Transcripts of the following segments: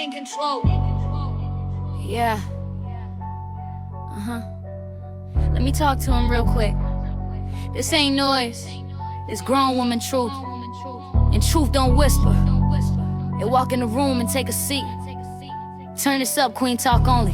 in control. Yeah. Let me talk to him real quick. This ain't noise. This grown woman truth. And truth don't whisper. They walk in the room and take a seat. Turn this up, Queen Talk only.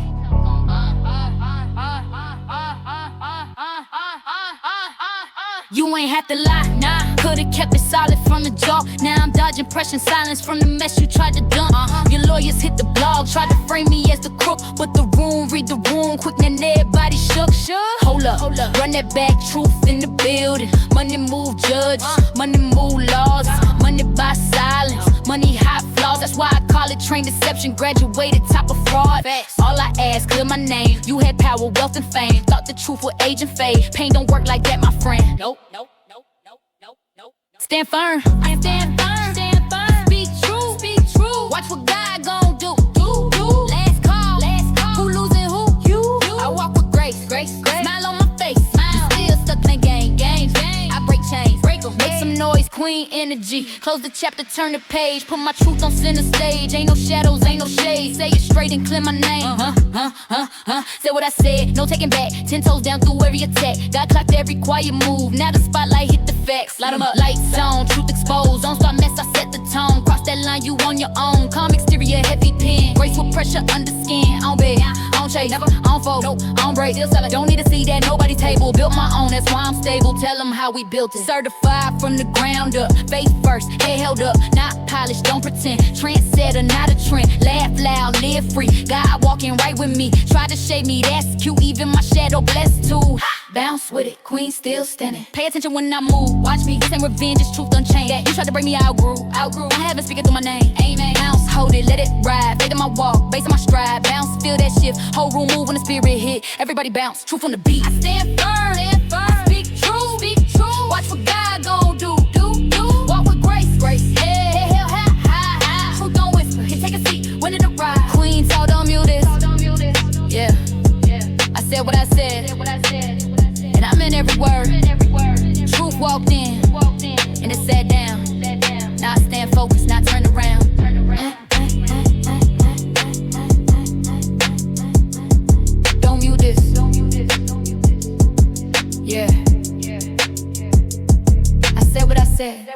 You ain't have to lie, nah. Could've kept it solid from the jump. Now I'm dodging pressure and silence from the mess you tried to dump. Your lawyers hit the blog, tried to frame me as the crook, but the room, read the room, quick then everybody shook. Hold up, run that back, truth in the building. Money move judges, money move laws. Money buy silence, money hide flaws. That's why I call it train deception, graduated top of fraud. All I ask, clear my name. You had power, wealth, and fame. Thought the truth would age and fade. Pain don't work like that, my friend. Nope. Stand firm. I stand firm. Stand firm. Speak true. Speak true. Watch what God gon' do. Last call. Who losing who? You. I walk with grace. Smile on my face. Smile. You still stuck playing games. I break chains. Break 'em. Make some noise. Queen energy. Close the chapter. Turn the page. Put my truth on center stage. Ain't no shadows. Ain't no shade. Say it straight and clear my name. Say what I said. No taking back. 10 toes down through every attack. God clocked every quiet move. Now the spotlight hit the facts. Light 'em up. Lights on. Truth exposed. Don't start mess. I set the tone. Cross that line. You on your own. Calm exterior. Heavy pen. Grace with pressure under skin. I don't beg. I don't chase. Never. I don't fold. Nope. I don't break. Still selling. Don't need to see that. Nobody table. Built my own. That's why I'm stable. Tell them how we built it. Certified from the ground up. Faith first. Head held up. Not polished. Don't pretend. Trendsetter. Not a trend. Laugh loud. Live free. God walking right with me. Try to shade me. That's cute. Even my shadow blessed too. Bounce with it. Queen still standing. Pay attention when I move. Watch me. This ain't revenge. It's truth unchained. You tried to break me. I outgrew. I haven't speaking through my name. Amen. Bounce. Hold it. Let it ride. Faith in my walk. Base in my stride. Bounce. Feel that shift. Whole room move when the spirit hit. Everybody bounce. Truth on the beat. I stand firm. I speak true. Watch what God gon' do. Walk with grace. Hell, high. Truth don't whisper. Here, take a seat. When it arrive. Queen Talk, don't mute this. Yeah. I said what I said. And I meant every word. Truth walked in. And it sat down. Now I stand focused, not turn around. Don't mute this. Yeah. I said what I said.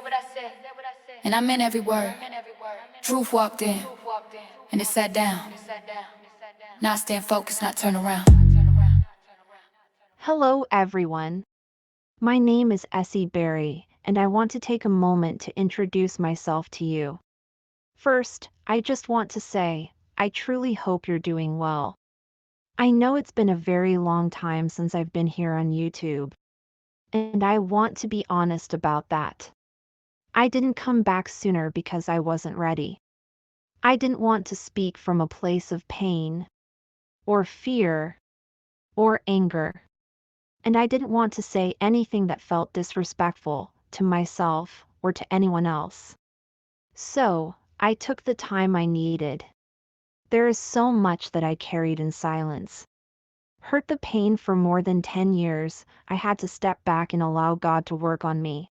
And I meant every word. Truth walked in. And it sat down. Now I stand focused, not turn around. Hello everyone. My name is Essie Berry, and I want to take a moment to introduce myself to you. First, I just want to say, I truly hope you're doing well. I know it's been a very long time since I've been here on YouTube, and I want to be honest about that. I didn't come back sooner because I wasn't ready. I didn't want to speak from a place of pain, or fear, or anger. And I didn't want to say anything that felt disrespectful to myself or to anyone else. So, I took the time I needed. There is so much that I carried in silence. Hurt the pain for more than 10 years, I had to step back and allow God to work on me,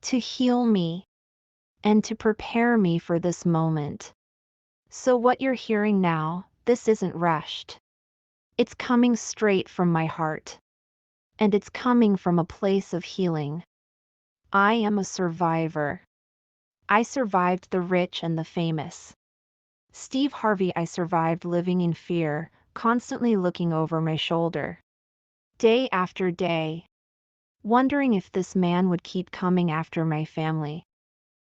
to heal me, and to prepare me for this moment. So what you're hearing now, this isn't rushed. It's coming straight from my heart. And it's coming from a place of healing. I am a survivor. I survived the rich and the famous. Steve Harvey. I survived living in fear, constantly looking over my shoulder. Day after day. Wondering if this man would keep coming after my family,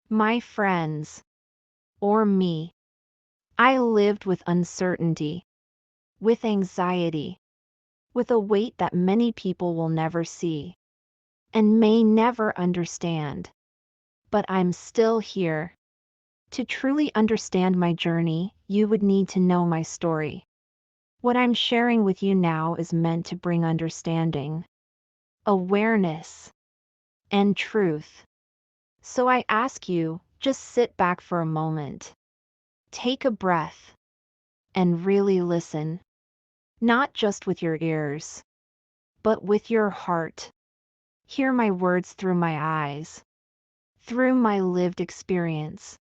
my friends, or me. I lived with uncertainty, with anxiety, with a weight that many people will never see and may never understand. But I'm still here. To truly understand my journey, you would need to know my story. What I'm sharing with you now is meant to bring understanding, awareness, and truth. So I ask you, just sit back for a moment. Take a breath and really listen. Not just with your ears, but with your heart. Hear my words through my eyes, through my lived experience.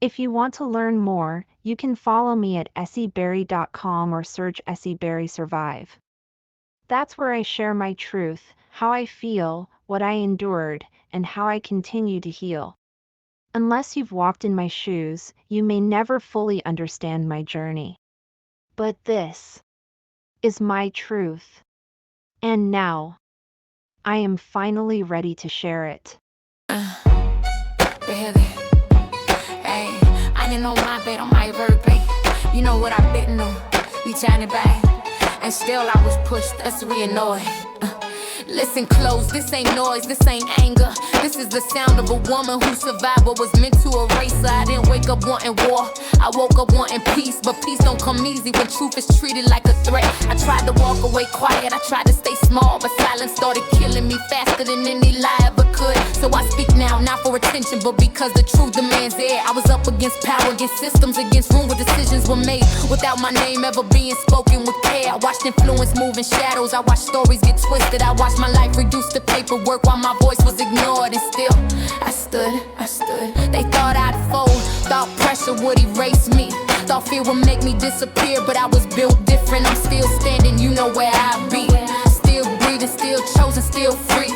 If you want to learn more, you can follow me at essieberry.com or search Essieberry Survive. That's where I share my truth, how I feel, what I endured, and how I continue to heal. Unless you've walked in my shoes, you may never fully understand my journey. But this is my truth. And now, I am finally ready to share it. Really? Hey, I didn't know my bed on my birthday. You know what I've been on? You trying it back. And still I was pushed, that's annoyed. Listen close, this ain't noise, this ain't anger. This is the sound of a woman who survived what was meant to erase her. I didn't wake up wanting war, I woke up wanting peace. But peace don't come easy when truth is treated like a threat. I tried to walk away quiet, I tried to stay small, but silence started killing me faster than any lie ever could. So I speak now, not for attention, but because the truth demands it. I was up against power, against systems, against room where decisions were made without my name ever being spoken with care. I watched influence move in shadows, I watched stories get twisted, I watched my life reduced to paperwork while my voice was ignored. And still, I stood. They thought I'd fold, thought pressure would erase me, thought fear would make me disappear, but I was built different. I'm still standing, you know where I be. Still breathing, still chosen, still free.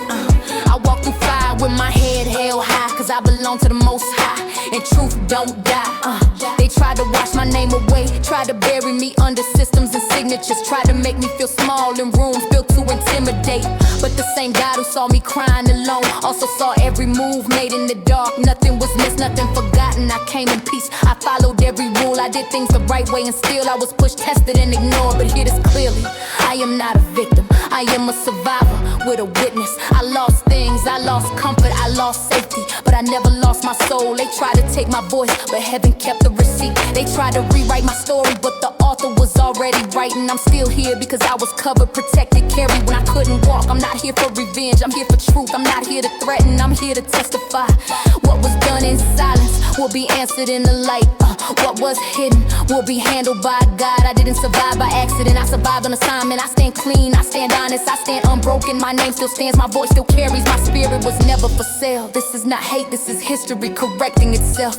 I walk through fire with my head held high, cause I belong to the Most High, and truth don't die. They tried to wash my name away, tried to bury me under systems and signatures, tried to make me feel small in rooms built to intimidate. But the same God who saw me crying alone also saw every move made in the dark. Nothing was missed, nothing forgotten. I came in peace, I followed every rule, I did things the right way, and still I was pushed, tested, and ignored. But hear this clearly, I am not a victim, I am a survivor with a witness. I lost things, I lost comfort, I lost safety, but I never lost my soul. They tried to take my voice, but heaven kept the receipt. They tried to rewrite my story, but the author was already writing. I'm still here because I was covered, protected, carried when I couldn't walk. I'm not here for revenge, I'm here for truth. I'm not here to threaten, I'm here to testify. What was done in silence will be answered in the light. What was hidden will be handled by God. I didn't survive by accident, I survived on assignment. I stand clean, I stand honest, I stand unbroken. My name still stands, my voice still carries. My spirit was never for sale. This is not hate, this is history correcting itself.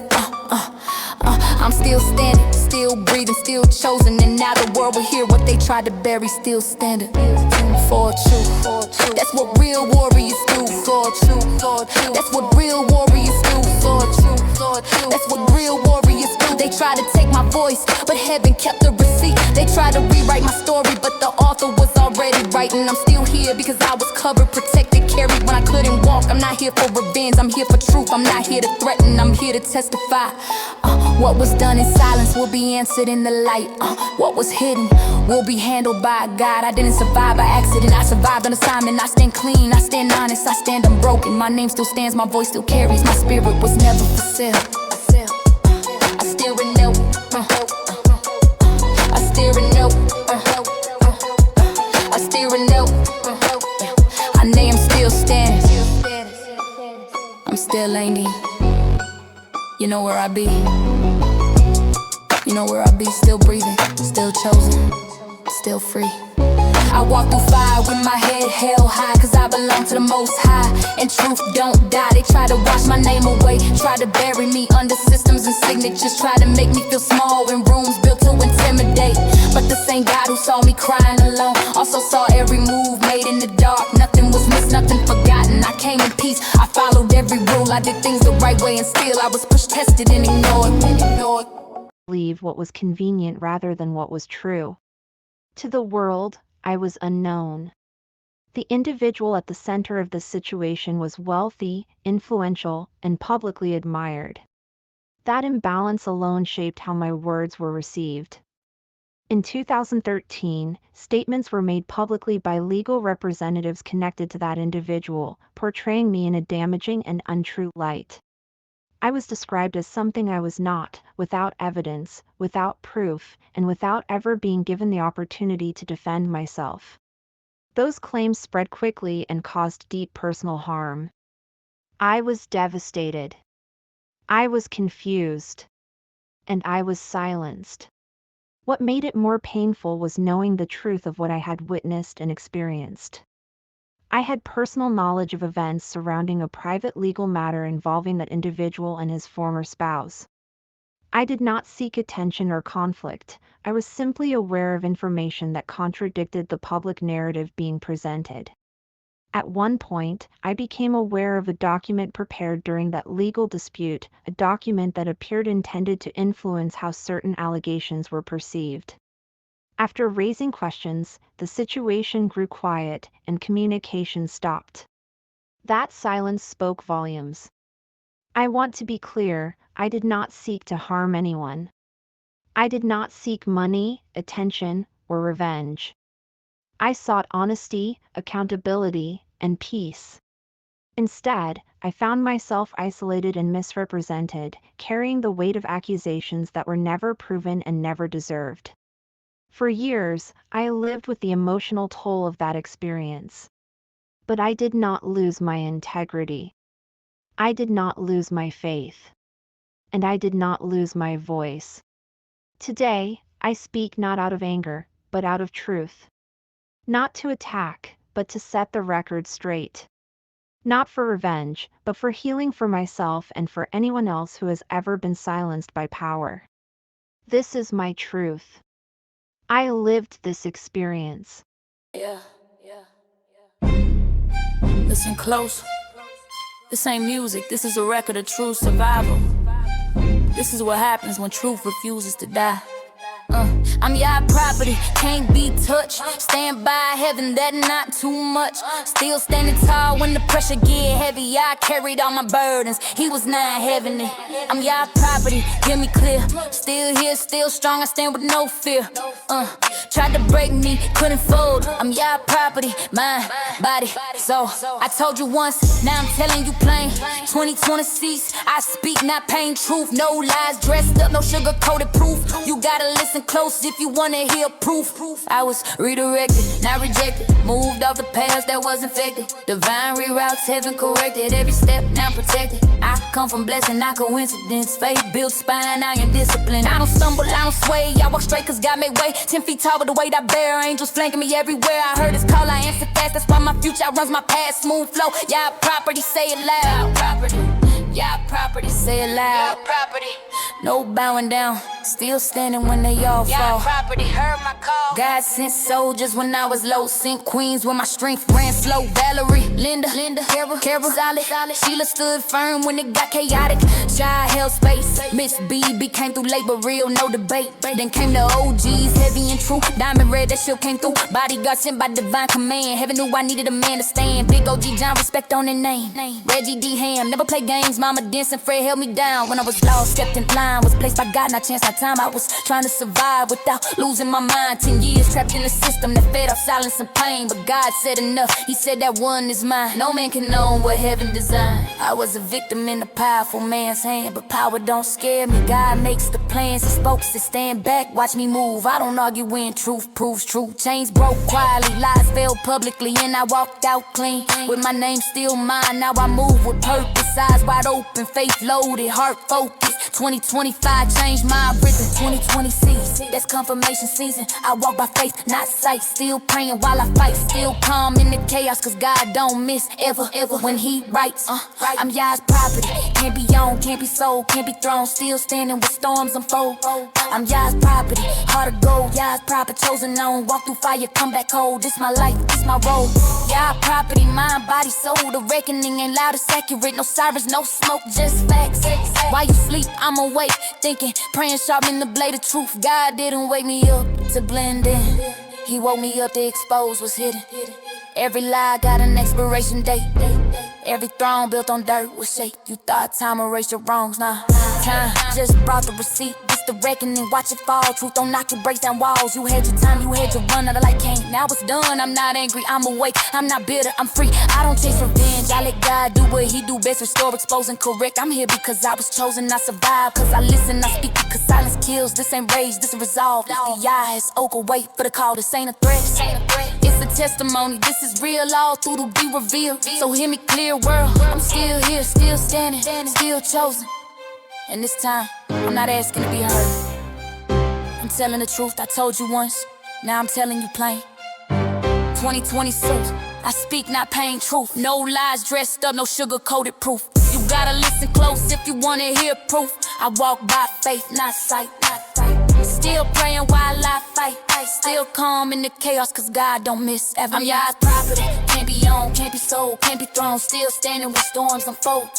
I'm still standing, still breathing, still chosen. And now the world will hear what they tried to bury, still standing for truth. That's what real warriors do. For truth. That's what real warriors do. For truth. That's what real warriors do. They tried to take my voice, but heaven kept the receipt. They tried to rewrite my story, but the author was already writing. I'm still here because I was covered, protected, carried when I couldn't walk. I'm not here for revenge, I'm here for truth. I'm not here to threaten, I'm here to testify. What was done in silence will be answered in the light. What was hidden will be handled by God. I didn't survive by accident, I survived on assignment. I stand clean, I stand honest, I stand unbroken. My name still stands, my voice still carries. My spirit was never for sale. I still renew. I still renew. I still renew. I name still standing. I'm still Laney. You know where I be. You know where I be, still breathing, still chosen, still free. I walk through fire with my head held high, cause I belong to the Most High, and truth don't die. They try to wash my name away, try to bury me under systems and signatures, try to make me feel small in rooms built to intimidate. But the same God who saw me crying alone also saw every move made in the dark. Nothing was missed, nothing forgotten. I came in peace, I followed every rule, I did things the right way, and still I was pushed, tested, and ignored. Believe what was convenient rather than what was true. To the world, I was unknown. The individual at the center of this situation was wealthy, influential, and publicly admired. That imbalance alone shaped how my words were received. In 2013, statements were made publicly by legal representatives connected to that individual, portraying me in a damaging and untrue light. I was described as something I was not, without evidence, without proof, and without ever being given the opportunity to defend myself. Those claims spread quickly and caused deep personal harm. I was devastated. I was confused. And I was silenced. What made it more painful was knowing the truth of what I had witnessed and experienced. I had personal knowledge of events surrounding a private legal matter involving that individual and his former spouse. I did not seek attention or conflict. I was simply aware of information that contradicted the public narrative being presented. At one point, I became aware of a document prepared during that legal dispute, a document that appeared intended to influence how certain allegations were perceived. After raising questions, the situation grew quiet and communication stopped. That silence spoke volumes. I want to be clear, I did not seek to harm anyone. I did not seek money, attention, or revenge. I sought honesty, accountability, and peace. Instead, I found myself isolated and misrepresented, carrying the weight of accusations that were never proven and never deserved. For years, I lived with the emotional toll of that experience. But I did not lose my integrity. I did not lose my faith. And I did not lose my voice. Today, I speak not out of anger, but out of truth. Not to attack, but to set the record straight. Not for revenge, but for healing for myself and for anyone else who has ever been silenced by power. This is my truth. I lived this experience. Yeah. Listen close. This ain't music, this is a record of true survival. This is what happens when truth refuses to die. I'm your property, can't be touched. Stand by heaven, that not too much. Still standing tall when the pressure get heavy. I carried all my burdens, he was not having it. I'm your property, hear me clear. Still here, still strong, I stand with no fear. Tried to break me, couldn't fold. I'm your property, mind, body, soul. I told you once, now I'm telling you plain. 2020 cease, I speak not pain, truth. No lies, dressed up, no sugar-coated proof. You gotta listen close if you wanna hear proof. I was redirected, not rejected. Moved off the past that was infected. Divine reroutes, heaven corrected. Every step now protected. I come from blessing, not coincidence. Faith built spine, I am disciplined. I don't stumble, I don't sway. I walk straight cause God made way. 10 feet tall with the weight I bear. Angels flanking me everywhere. I heard his call, I answer fast. That's why my future outruns my past. Smooth flow, yeah, property, say it loud. Property. Yeah, property, say it loud. Yeah, property. No bowing down, still standing when they all fall. Yeah, property, heard my call. God sent soldiers when I was low. Sent queens when my strength ran slow. Valerie, Linda, Carol, solid. Sheila stood firm when it got chaotic. Shy held space. Miss BB came through labor, real, no debate. Then came the OGs, heavy and true. Diamond red, that shit came through. Bodyguard sent by divine command. Heaven knew I needed a man to stand. Big OG John, respect on their name. Reggie D. Ham, never play games. Mama dancing, Fred held me down. When I was lost, stepped in line. Was placed by God, not chance, not time. I was trying to survive without losing my mind. 10 years trapped in a system that fed off silence and pain. But God said enough, he said that one is mine. No man can know what heaven designed. I was a victim in a powerful man's hand, but power don't scare me. God makes the plans, he spoke to stand back, watch me move. I don't argue when truth proves true. Chains broke quietly, lies fell publicly, and I walked out clean. With my name still mine, now I move with purpose. Eyes wide open, faith loaded, heart focused. 2025 changed my rhythm. 2026, that's confirmation season. I walk by faith, not sight. Still praying while I fight. Still calm in the chaos, cause God don't miss ever when he writes. I'm Yah's property. Can't be owned, can't be sold, can't be thrown. Still standing with storms unfold. I'm Yah's property. Heart of gold, Yah's proper, chosen on. Walk through fire, come back cold. This my life, this my role. Yah property, mind, body, soul. The reckoning ain't loud, it's accurate. No sirens, no smoke, just facts. While you sleep, I'm awake, thinking, praying, sharpening the blade of truth. God didn't wake me up to blend in. He woke me up to expose what's hidden. Every lie got an expiration date. Every throne built on dirt was shake. You thought time erased your wrongs, nah. Time just brought the receipt. This the reckoning, watch it fall. Truth don't knock, it breaks down walls. You had your time, you had your run, out of light came. Now it's done, I'm not angry, I'm awake. I'm not bitter, I'm free, I don't chase revenge. I let God do what he do best, restore, expose, and correct. I'm here because I was chosen, I survived. Cause I listen, I speak, because silence kills. This ain't rage, this is resolve. The eye is oak, wait for the call, this ain't a threat. It's a testimony, this is real, all through to be revealed. So hear me clear, world, I'm still here, still standing, still chosen. And this time, I'm not asking to be heard. I'm telling the truth, I told you once, now I'm telling you plain. 2026, I speak not pain, truth. No lies dressed up, no sugar-coated proof. You gotta listen close if you wanna hear proof. I walk by faith, not sight. Still praying while I fight. Still calm in the chaos, cause God don't miss ever. I'm Yah's property, can't be owned, can't be sold, can't be thrown. Still standing when storms unfold.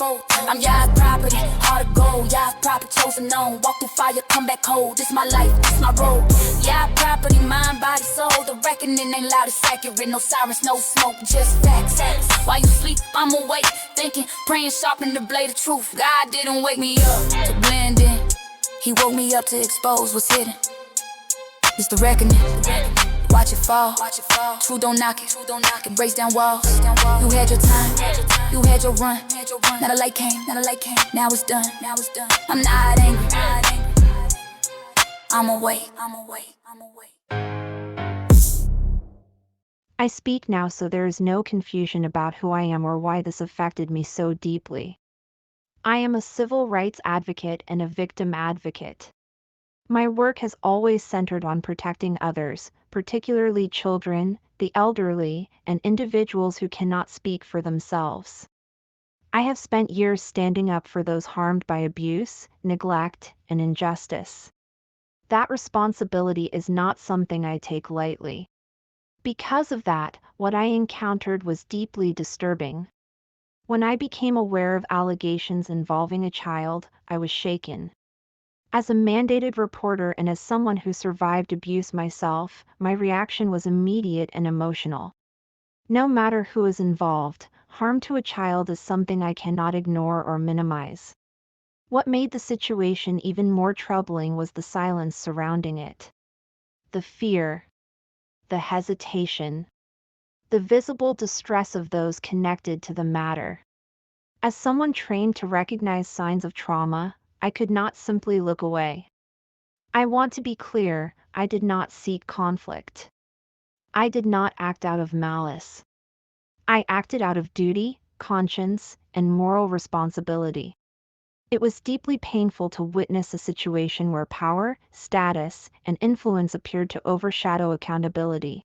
I'm Yah's property, heart of gold. Yah's property, chosen known. Walk through fire, come back cold. This my life, this my road. Yah's property, mind, body, soul. The reckoning ain't loud, it's accurate. No sirens, no smoke, just facts. While you sleep, I'm awake, thinking, praying, sharpen the blade of truth. God didn't wake me up to blend in. He woke me up to expose what's hidden. It's the reckoning. Watch it fall. Truth don't knock it. It breaks down walls. You had your time. You had your run. Now the light came. Now it's done. I'm not angry. I'm awake. I speak now so there is no confusion about who I am or why this affected me so deeply. I am a civil rights advocate and a victim advocate. My work has always centered on protecting others, particularly children, the elderly, and individuals who cannot speak for themselves. I have spent years standing up for those harmed by abuse, neglect, and injustice. That responsibility is not something I take lightly. Because of that, what I encountered was deeply disturbing. When I became aware of allegations involving a child, I was shaken. As a mandated reporter and as someone who survived abuse myself, my reaction was immediate and emotional. No matter who is involved, harm to a child is something I cannot ignore or minimize. What made the situation even more troubling was the silence surrounding it. The fear, the hesitation, the visible distress of those connected to the matter. As someone trained to recognize signs of trauma, I could not simply look away. I want to be clear, I did not seek conflict. I did not act out of malice. I acted out of duty, conscience, and moral responsibility. It was deeply painful to witness a situation where power, status, and influence appeared to overshadow accountability.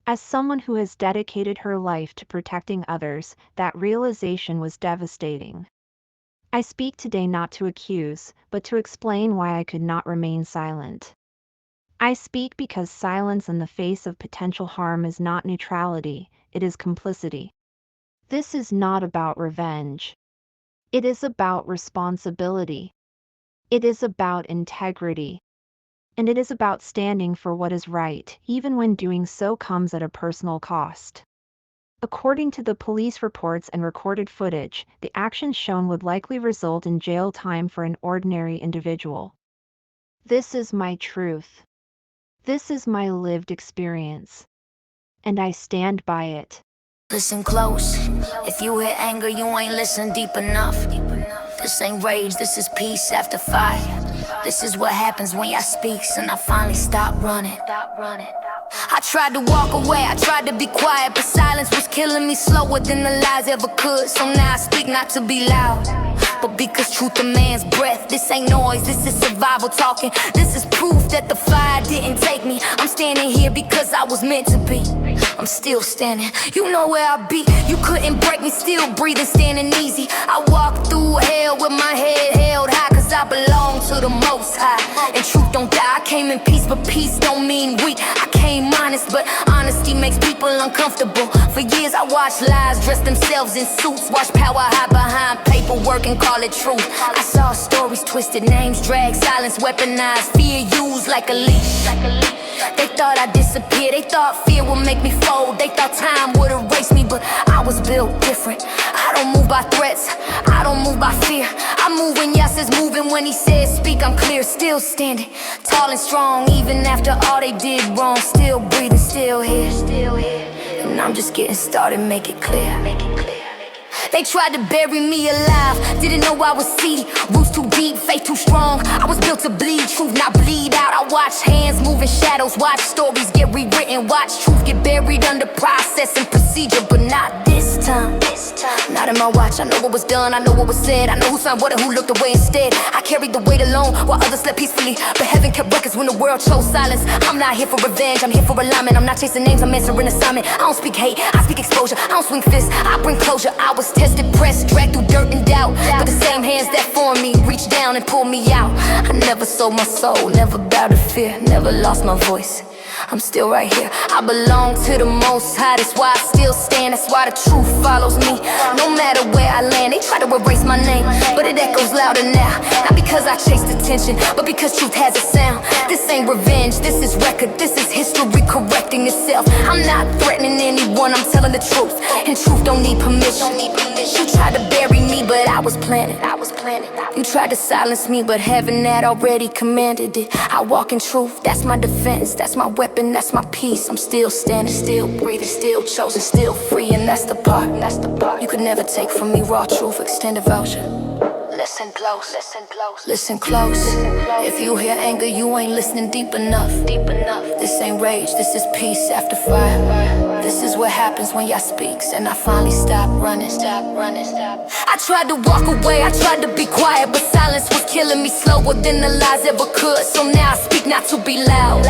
As someone who has dedicated her life to protecting others, that realization was devastating. I speak today not to accuse, but to explain why I could not remain silent. I speak because silence in the face of potential harm is not neutrality, it is complicity. This is not about revenge. It is about responsibility. It is about integrity. And it is about standing for what is right, even when doing so comes at a personal cost. According to the police reports and recorded footage, the actions shown would likely result in jail time for an ordinary individual. This is my truth. This is my lived experience. And I stand by it. Listen close. If you hear anger, you ain't listened deep enough. This ain't rage, this is peace after fight. This is what happens when y'all speaks and I finally stop running. I tried to walk away, I tried to be quiet, but silence was killing me slower than the lies ever could. So now I speak not to be loud, but because truth demands breath. This ain't noise, this is survival talking. This is proof that the fire didn't take me. I'm standing here because I was meant to be. I'm still standing, you know where I be. You couldn't break me, still breathing, standing easy. I walked through hell with my head held high, cause I belong to the Most High. And truth don't die, I came in peace, but peace don't mean weak. I came honest, but honesty makes people uncomfortable. For years I watched lies dress themselves in suits, watch power hide behind paperwork and call it truth. I saw stories twisted, names dragged, silence weaponized, fear used like a leash. They thought I'd disappear, they thought fear would make me fold. They thought time would erase me, but I was built different. I don't move by threats, I don't move by fear. I move when yes is moving, when he says speak, I'm clear. Still standing, tall and strong, even after all they did wrong. Still breathing, still here. And I'm just getting started, make it clear. They tried to bury me alive, didn't know I was seedy. Roots too deep, faith too strong. I was built to bleed, truth not bleed out. I watch hands move in shadows, watch stories get rewritten, watch truth get buried under process and procedure, but not this time. Not in my watch. I know what was done, I know what was said, I know who signed what and who looked away instead. I carried the weight alone while others slept peacefully, but heaven kept records when the world chose silence. I'm not here for revenge, I'm here for alignment. I'm not chasing names, I'm answering assignment. I don't speak hate, I speak exposure. I don't swing fists, I bring closure. I was tested, pressed, dragged through dirt and doubt, but the same hands that formed me reached down and pulled me out. I never sold my soul, never bowed to fear, never lost my voice. I'm still right here. I belong to the Most High. That's why I still stand. That's why the truth follows me. No matter where I land, they try to erase my name, but it echoes louder now. Not because I chased attention, but because truth has a sound. This ain't revenge, this is record. This is history correcting itself. I'm not threatening anyone, I'm telling the truth, and truth don't need permission. You tried to bury me, but I was planted. You tried to silence me, but heaven had already commanded it. I walk in truth, that's my defense, that's my weapon, that's my peace. I'm still standing, still breathing, still chosen, still free, and that's the part you could never take from me. Raw truth, extended voucher. Listen close, listen close, listen close. If you hear anger, you ain't listening deep enough. This ain't rage, this is peace after fire. This is what happens when y'all speaks, and I finally stop running. I tried to walk away, I tried to be quiet, but silence was killing me slower than the lies ever could. So now I speak not to be loud,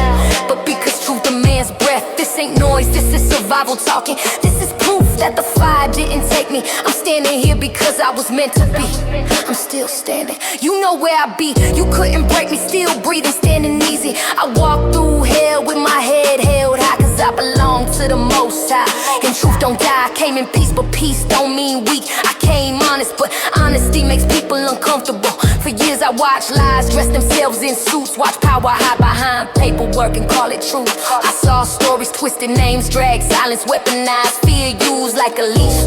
but because truth demands breath. This ain't noise, this is survival talking. This is proof that the fire didn't take me. I'm standing here because I was meant to be. I'm still standing, you know where I be. You couldn't break me, still breathing, standing easy. I walk through hell with my head held high, cause I belong to the Most High. And truth don't die, I came in peace, but peace don't mean weak. I came honest, but honesty makes people uncomfortable. For years I watched lies dress themselves in suits, watch power hide behind paperwork and call it truth. I saw stories twisted, names dragged, silence weaponized, fear used like a leash.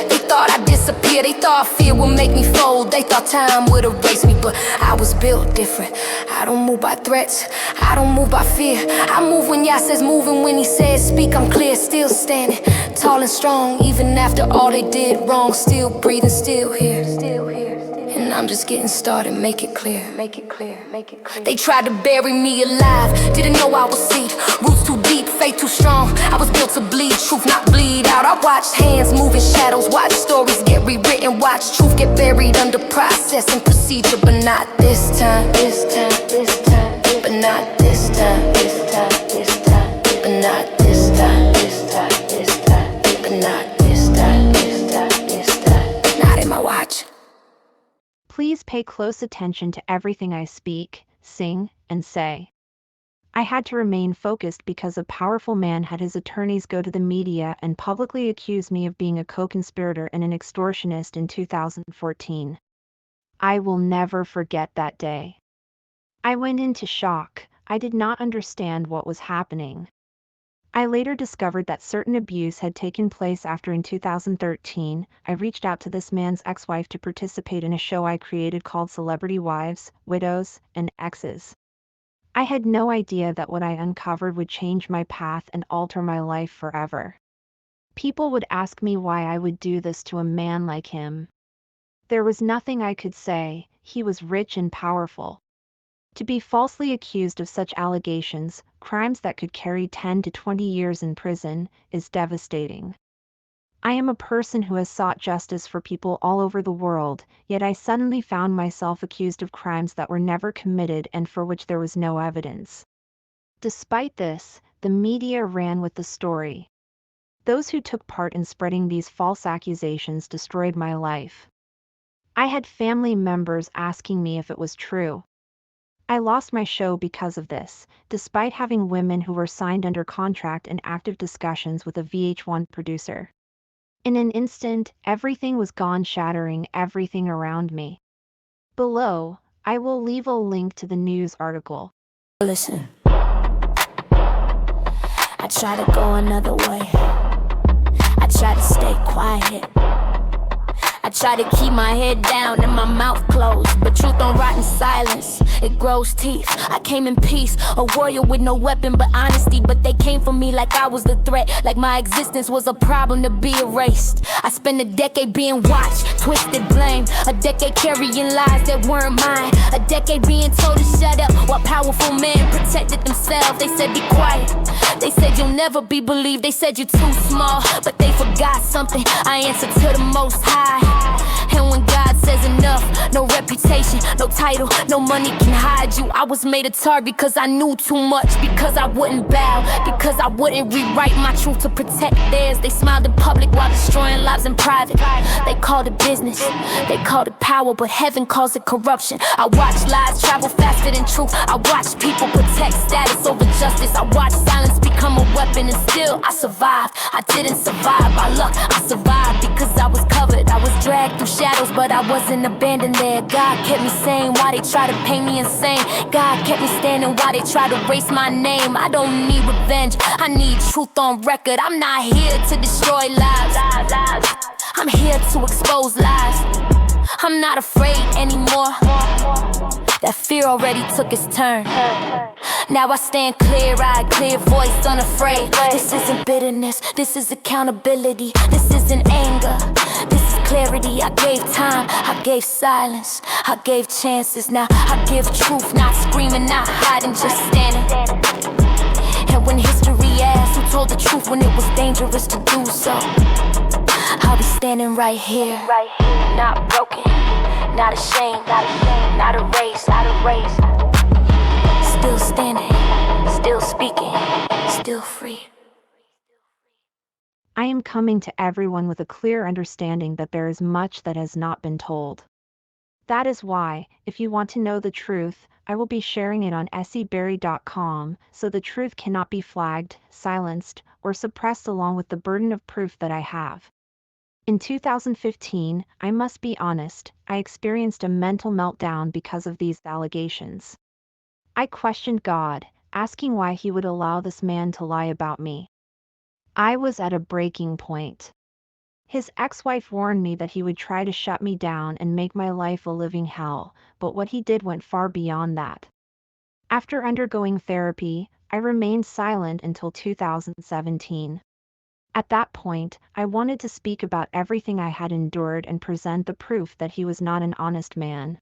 They thought I'd disappear, they thought fear would make me fold, they thought time would erase me, but I was built different. I don't move by threats, I don't move by fear. I move when Yah says move, and when he says speak, I'm clear. Still standing, tall and strong, even after all they did wrong. Still breathing, still here. And I'm just getting started, make it clear. They tried to bury me alive, didn't know I was seed. Roots too deep, faith too strong. I was built to bleed, truth not bleed out. I watched hands move in shadows, watch stories get rewritten, watch truth get buried under process and procedure. But not this time. But not this time. But not this time. But not this time. Not in my watch. Please pay close attention to everything I speak, sing, and say. I had to remain focused because a powerful man had his attorneys go to the media and publicly accuse me of being a co-conspirator and an extortionist in 2014. I will never forget that day. I went into shock. I did not understand what was happening. I later discovered that certain abuse had taken place after in 2013, I reached out to this man's ex-wife to participate in a show I created called Celebrity Wives, Widows, and Exes. I had no idea that what I uncovered would change my path and alter my life forever. People would ask me why I would do this to a man like him. There was nothing I could say, he was rich and powerful. To be falsely accused of such allegations, crimes that could carry 10 to 20 years in prison, is devastating. I am a person who has sought justice for people all over the world, yet I suddenly found myself accused of crimes that were never committed and for which there was no evidence. Despite this, the media ran with the story. Those who took part in spreading these false accusations destroyed my life. I had family members asking me if it was true. I lost my show because of this, despite having women who were signed under contract and active discussions with a VH1 producer. In an instant, everything was gone, shattering everything around me. Below, I will leave a link to the news article. Listen, I try to go another way. I try to stay quiet. I try to keep my head down and my mouth closed, but truth don't rot in silence, it grows teeth. I came in peace, a warrior with no weapon but honesty, but they came for me like I was the threat, like my existence was a problem to be erased. I spent a decade being watched, twisted blame, a decade carrying lies that weren't mine, a decade being told to shut up while powerful men protected themselves. They said be quiet, they said you'll never be believed, they said you're too small, but they forgot something. I answer to the Most High, and when God says enough, no reputation, no title, no money can hide you. I was made a target because I knew too much, because I wouldn't bow, because I wouldn't rewrite my truth to protect theirs. They smiled in public while destroying lives in private. They called it business, they called it power, but heaven calls it corruption. I watch lies travel faster than truth. I watch people protect status over justice. I watch silence become a weapon, and still I survived. I didn't survive by luck, I survived because I was covered. I was dragged through shadows, but I wasn't abandoned there. God kept me sane while they try to paint me insane. God kept me standing while they try to erase my name. I don't need revenge, I need truth on record. I'm not here to destroy lives, I'm here to expose lies. I'm not afraid anymore, that fear already took its turn. Now I stand clear-eyed, clear voice, unafraid. This isn't bitterness, this is accountability. This isn't anger, this is clarity. I gave time, I gave silence, I gave chances. Now I give truth, not screaming, not hiding, just standing. And when history asks who told the truth when it was dangerous to do so, I'll be standing right here, not broken, not ashamed, not erased, still standing, still speaking, still free. I am coming to everyone with a clear understanding that there is much that has not been told. That is why, if you want to know the truth, I will be sharing it on essieberry.com, so the truth cannot be flagged, silenced, or suppressed along with the burden of proof that I have. In 2015, I must be honest, I experienced a mental meltdown because of these allegations. I questioned God, asking why he would allow this man to lie about me. I was at a breaking point. His ex-wife warned me that he would try to shut me down and make my life a living hell, but what he did went far beyond that. After undergoing therapy, I remained silent until 2017. At that point, I wanted to speak about everything I had endured and present the proof that he was not an honest man.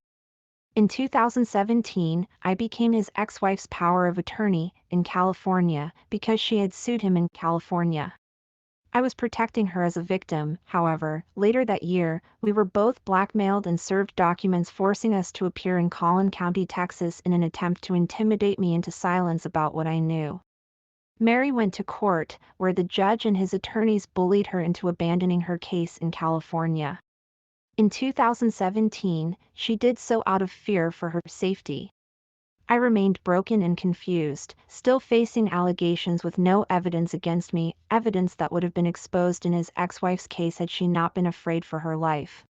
In 2017, I became his ex-wife's power of attorney in California because she had sued him in California. I was protecting her as a victim. However, later that year, we were both blackmailed and served documents forcing us to appear in Collin County, Texas in an attempt to intimidate me into silence about what I knew. Mary went to court, where the judge and his attorneys bullied her into abandoning her case in California. In 2017, she did so out of fear for her safety. I remained broken and confused, still facing allegations with no evidence against me, evidence that would have been exposed in his ex-wife's case had she not been afraid for her life.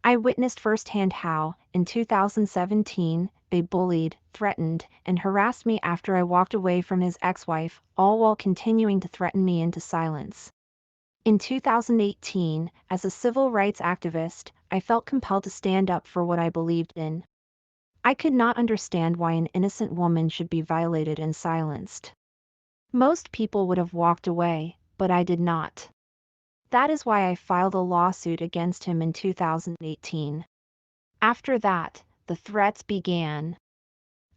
I witnessed firsthand how, in 2017, they bullied, threatened, and harassed me after I walked away from his ex-wife, all while continuing to threaten me into silence. In 2018, as a civil rights activist, I felt compelled to stand up for what I believed in. I could not understand why an innocent woman should be violated and silenced. Most people would have walked away, but I did not. That is why I filed a lawsuit against him in 2018. After that, the threats began.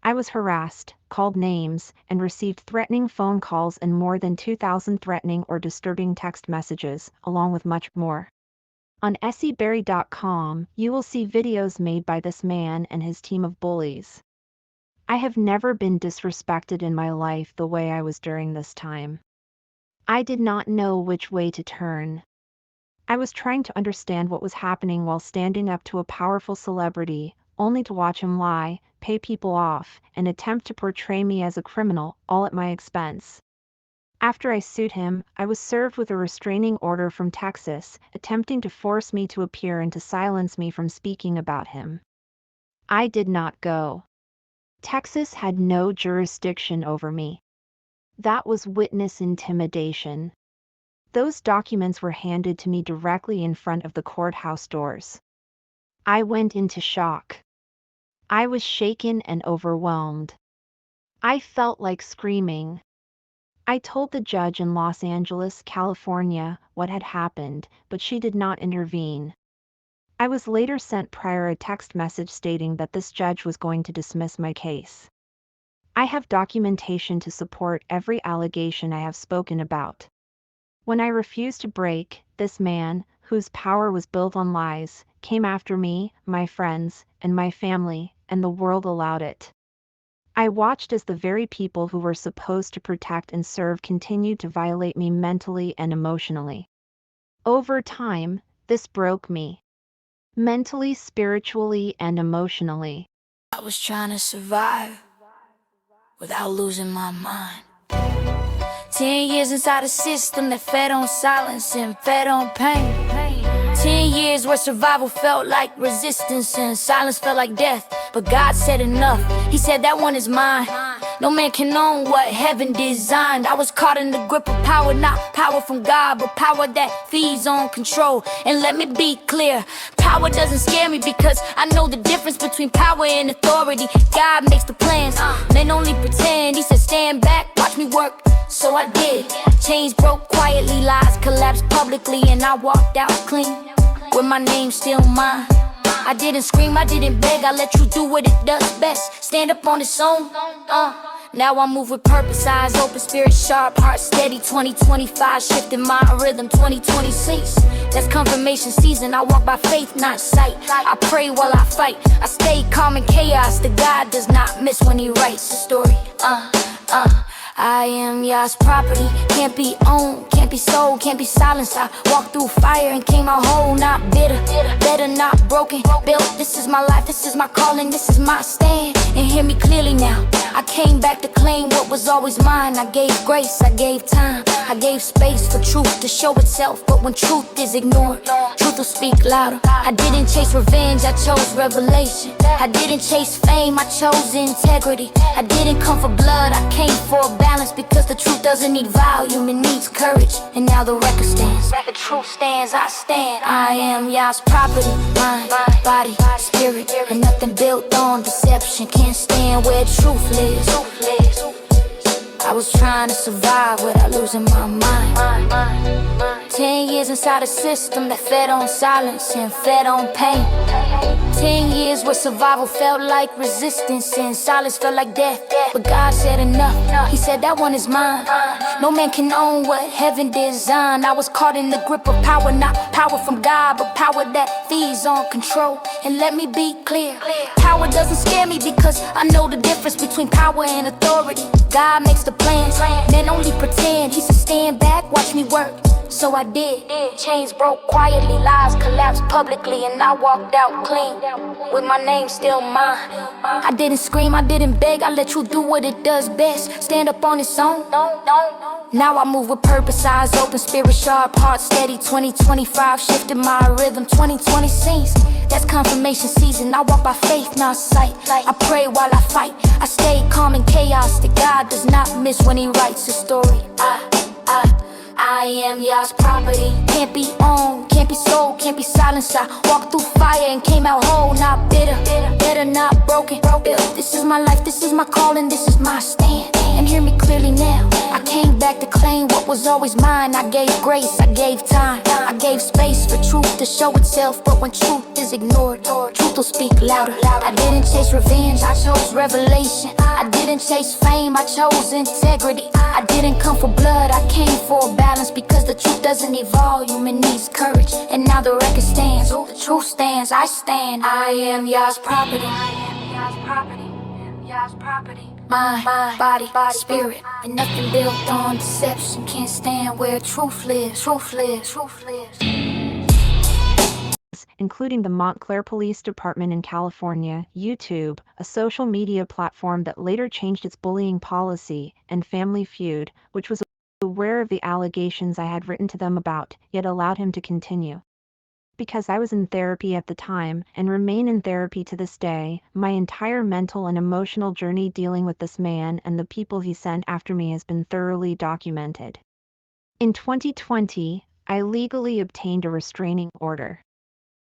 I was harassed, called names, and received threatening phone calls and more than 2,000 threatening or disturbing text messages, along with much more. On essieberry.com, you will see videos made by this man and his team of bullies. I have never been disrespected in my life the way I was during this time. I did not know which way to turn. I was trying to understand what was happening while standing up to a powerful celebrity, only to watch him lie, pay people off, and attempt to portray me as a criminal, all at my expense. After I sued him, I was served with a restraining order from Texas, attempting to force me to appear and to silence me from speaking about him. I did not go. Texas had no jurisdiction over me. That was witness intimidation. Those documents were handed to me directly in front of the courthouse doors. I went into shock. I was shaken and overwhelmed. I felt like screaming. I told the judge in Los Angeles, California, what had happened, but she did not intervene. I was later sent prior a text message stating that this judge was going to dismiss my case. I have documentation to support every allegation I have spoken about. When I refused to break, this man, whose power was built on lies, came after me, my friends, and my family, and the world allowed it. I watched as the very people who were supposed to protect and serve continued to violate me mentally and emotionally. Over time, this broke me. Mentally, spiritually, and emotionally. I was trying to survive without losing my mind. 10 years inside a system that fed on silence and fed on pain. 10 years where survival felt like resistance and silence felt like death. But God said enough, He said that one is mine. No man can own what heaven designed. I was caught in the grip of power, not power from God, but power that feeds on control. And let me be clear, power doesn't scare me because I know the difference between power and authority. God makes the plans, men only pretend. He said stand back, watch me work. So I did. Chains broke quietly, lies collapsed publicly, and I walked out clean with my name still mine. I didn't scream, I didn't beg, I let you do what it does best. Stand up on its own. Now I move with purpose, eyes open, spirit sharp, heart steady. 2025, shifting my rhythm. 2026, that's confirmation season. I walk by faith, not sight. I pray while I fight. I stay calm in chaos. The God does not miss when He writes a story. I am Yah's property, can't be owned, can't be sold, can't be silenced. I walked through fire and came out whole, not bitter, better not broken, built. This is my life, this is my calling, this is my stand. And hear me clearly now, I came back to claim what was always mine. I gave grace, I gave time, I gave space for truth to show itself. But when truth is ignored, truth will speak louder. I didn't chase revenge, I chose revelation. I didn't chase fame, I chose integrity. I didn't come for blood, I came for balance, because the truth doesn't need volume, it needs courage. And now the record stands, the truth stands, I stand. I am Yah's property, mind, body, spirit, and nothing built on deception can't stand where truth lives. I was trying to survive without losing my mind. 10 years inside a system that fed on silence and fed on pain. 10 years where survival felt like resistance and silence felt like death. But God said enough, He said that one is mine. No man can own what heaven designed. I was caught in the grip of power, not power from God, but power that feeds on control. And let me be clear, power doesn't scare me because I know the difference between power and authority. God makes the plans, men only pretend. He said stand back, watch me work. So I did. Chains broke quietly, lies collapsed publicly, and I walked out clean with my name still mine. I didn't scream, I didn't beg, I let you do what it does best. Stand up on its own. Now I move with purpose, eyes open, spirit sharp, heart steady. 2025, shifting my rhythm. 2026, that's confirmation season. I walk by faith, not sight. I pray while I fight. I stay calm in chaos. The God does not miss when He writes a story. I am Yah's property, can't be owned, can't be sold, can't be silenced. I walked through fire and came out whole, not bitter, better not broken. This is my life, this is my calling, this is my stand. And hear me clearly now, I came back to claim what was always mine. I gave grace, I gave time, I gave space for truth to show itself. But when truth is ignored, truth will speak louder. I didn't chase revenge, I chose revelation. I didn't chase fame, I chose integrity. I didn't come for blood, I came for balance, because the truth doesn't need volume, it needs courage. And now the record stands, the truth stands, I stand. I am Yah's property, I am Yah's property, Yah's property. Mind, body, spirit, and nothing built on deception can't stand where truth lives, truth lives, truth lives. Including the Montclair Police Department in California, YouTube, a social media platform that later changed its bullying policy, and Family Feud, which was aware of the allegations I had written to them about, yet allowed him to continue. Because I was in therapy at the time, and remain in therapy to this day, my entire mental and emotional journey dealing with this man and the people he sent after me has been thoroughly documented. In 2020, I legally obtained a restraining order.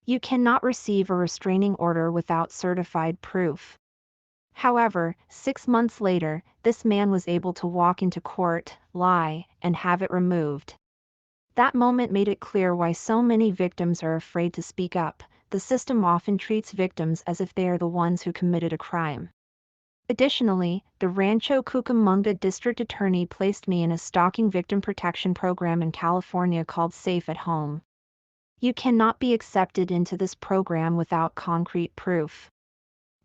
You cannot receive a restraining order without certified proof. However, 6 months later, this man was able to walk into court, lie, and have it removed. That moment made it clear why so many victims are afraid to speak up. The system often treats victims as if they are the ones who committed a crime. Additionally, the Rancho Cucamonga district attorney placed me in a stalking victim protection program in California called Safe at Home. You cannot be accepted into this program without concrete proof.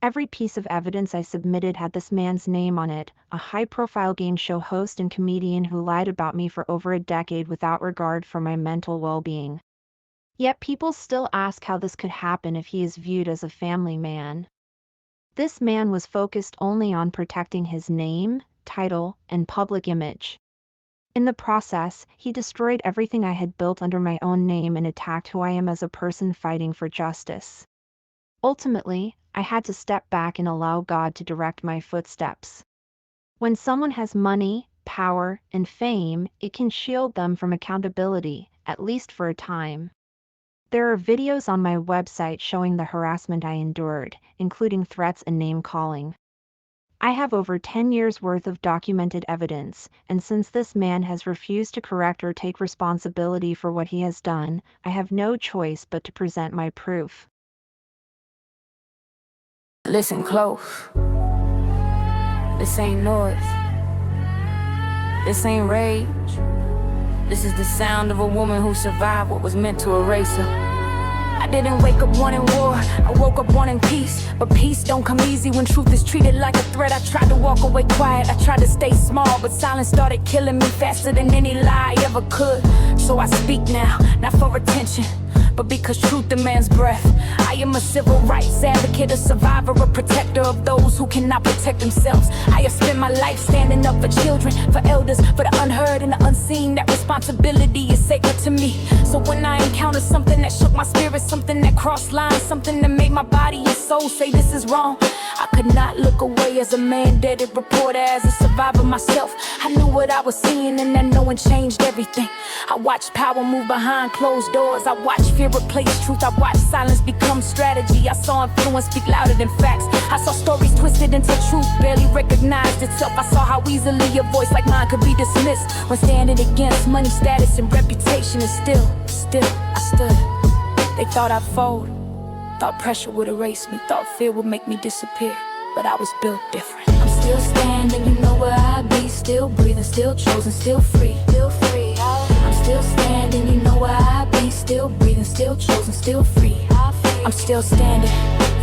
Every piece of evidence I submitted had this man's name on it, a high-profile game show host and comedian who lied about me for over a decade without regard for my mental well-being. Yet people still ask how this could happen if he is viewed as a family man. This man was focused only on protecting his name, title, and public image. In the process, he destroyed everything I had built under my own name and attacked who I am as a person fighting for justice. Ultimately, I had to step back and allow God to direct my footsteps. When someone has money, power, and fame, it can shield them from accountability, at least for a time. There are videos on my website showing the harassment I endured, including threats and name-calling. I have over 10 years' worth of documented evidence, and since this man has refused to correct or take responsibility for what he has done, I have no choice but to present my proof. Listen close. This ain't noise. This ain't rage. This is the sound of a woman who survived what was meant to erase her. I didn't wake up wanting war, I woke up wanting peace. But peace don't come easy when truth is treated like a threat. I tried to walk away quiet, I tried to stay small, but silence started killing me faster than any lie ever could. So I speak now, not for attention, but because truth demands breath. I am a civil rights advocate, a survivor, a protector of those who cannot protect themselves. I have spent my life standing up for children, for elders, for the unheard and the unseen. That responsibility is sacred to me. So when I encounter something that shook my spirit, something that crossed lines, something that made my body and soul say this is wrong, I could not look away as a mandated reporter, as a survivor myself. I knew what I was seeing, and that knowing changed everything. I watched power move behind closed doors, I watched fear replace truth, I watched silence become strategy. I saw influence speak louder than facts. I saw stories twisted into truth, barely recognized itself. I saw how easily a voice like mine could be dismissed when standing against money, status, and reputation. And still, I stood. They thought I'd fold, thought pressure would erase me, thought fear would make me disappear, but I was built different. I'm still standing, you know where I be, still breathing, still chosen, still free, still free. I'm still standing, you know where I be, still breathing, still chosen, still free. I'm still standing,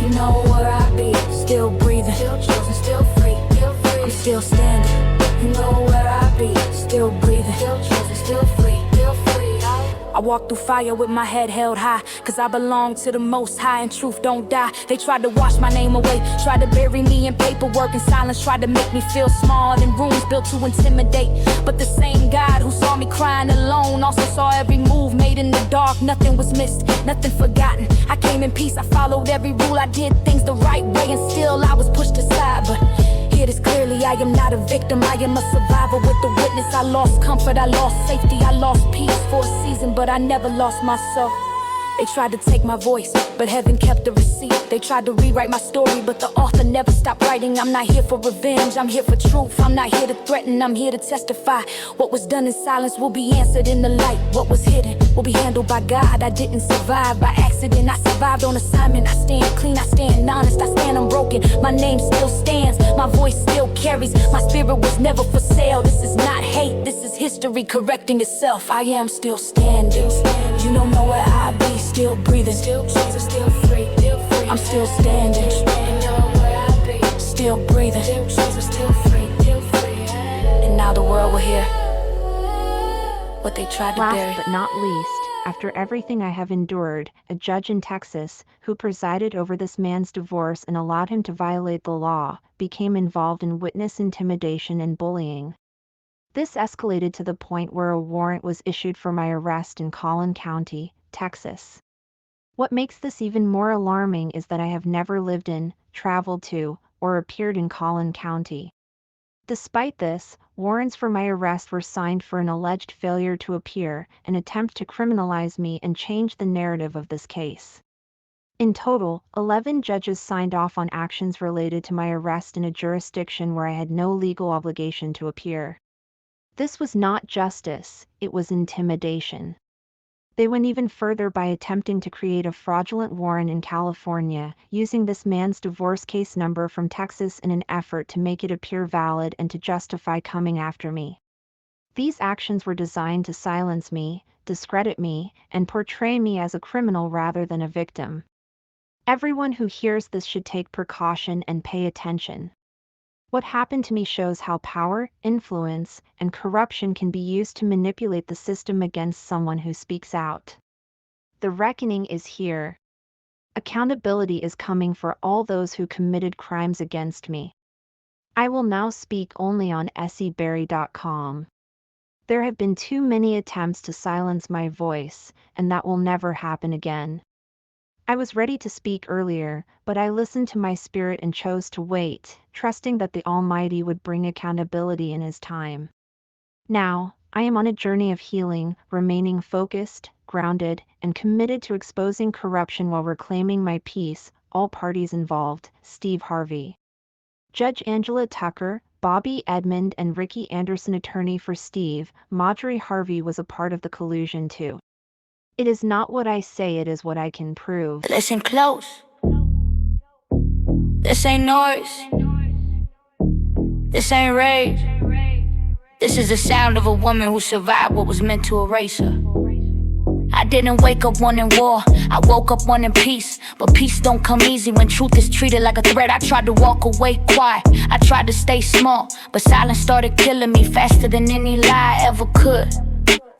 you know where I be, still breathing, still chosen, still free, still free. I'm still standing, you know where I be, still breathing, still chosen, still free, still free. I walk through fire with my head held high, cause I belong to the Most High and truth don't die. They tried to wash my name away, tried to bury me in paperwork and silence, tried to make me feel small in rooms built to intimidate. But the same God who saw me crying alone also saw every move made in the dark. Nothing was missed, nothing forgotten. I came in peace, I followed every rule, I did things the right way, and still I was pushed aside. But hear this clearly, I am not a victim, I am a survivor with the witness. I lost comfort, I lost safety, I lost peace for a season, but I never lost myself. They tried to take my voice, but heaven kept the receipt. They tried to rewrite my story, but the author never stopped writing. I'm not here for revenge, I'm here for truth. I'm not here to threaten, I'm here to testify. What was done in silence will be answered in the light. What was hidden will be handled by God. I didn't survive by accident, I survived on assignment. I stand clean, I stand honest, I stand unbroken. My name still stands, my voice still carries. My spirit was never for sale. This is not hate, this is history correcting itself. I am still standing, you don't know where I be. Still breathing, still choosing, still free, I'm still standing, still breathing, still choosing, still free, and now the world will hear what they tried to bury. Last but not least, after everything I have endured, a judge in Texas, who presided over this man's divorce and allowed him to violate the law, became involved in witness intimidation and bullying. This escalated to the point where a warrant was issued for my arrest in Collin County, Texas. What makes this even more alarming is that I have never lived in, traveled to, or appeared in Collin County. Despite this, warrants for my arrest were signed for an alleged failure to appear, an attempt to criminalize me and change the narrative of this case. In total, 11 judges signed off on actions related to my arrest in a jurisdiction where I had no legal obligation to appear. This was not justice, it was intimidation. They went even further by attempting to create a fraudulent warrant in California, using this man's divorce case number from Texas in an effort to make it appear valid and to justify coming after me. These actions were designed to silence me, discredit me, and portray me as a criminal rather than a victim. Everyone who hears this should take precaution and pay attention. What happened to me shows how power, influence, and corruption can be used to manipulate the system against someone who speaks out. The reckoning is here. Accountability is coming for all those who committed crimes against me. I will now speak only on essieberry.com. There have been too many attempts to silence my voice, and that will never happen again. I was ready to speak earlier, but I listened to my spirit and chose to wait, trusting that the Almighty would bring accountability in His time. Now, I am on a journey of healing, remaining focused, grounded, and committed to exposing corruption while reclaiming my peace. All parties involved: Steve Harvey, Judge Angela Tucker, Bobby Edmond, and Ricky Anderson. Attorney for Steve, Marjorie Harvey, was a part of the collusion too. It is not what I say, it is what I can prove. Listen close. This ain't noise. This ain't rage. This is the sound of a woman who survived what was meant to erase her. I didn't wake up wanting war, I woke up wanting peace. But peace don't come easy when truth is treated like a threat. I tried to walk away quiet, I tried to stay small, but silence started killing me faster than any lie ever could.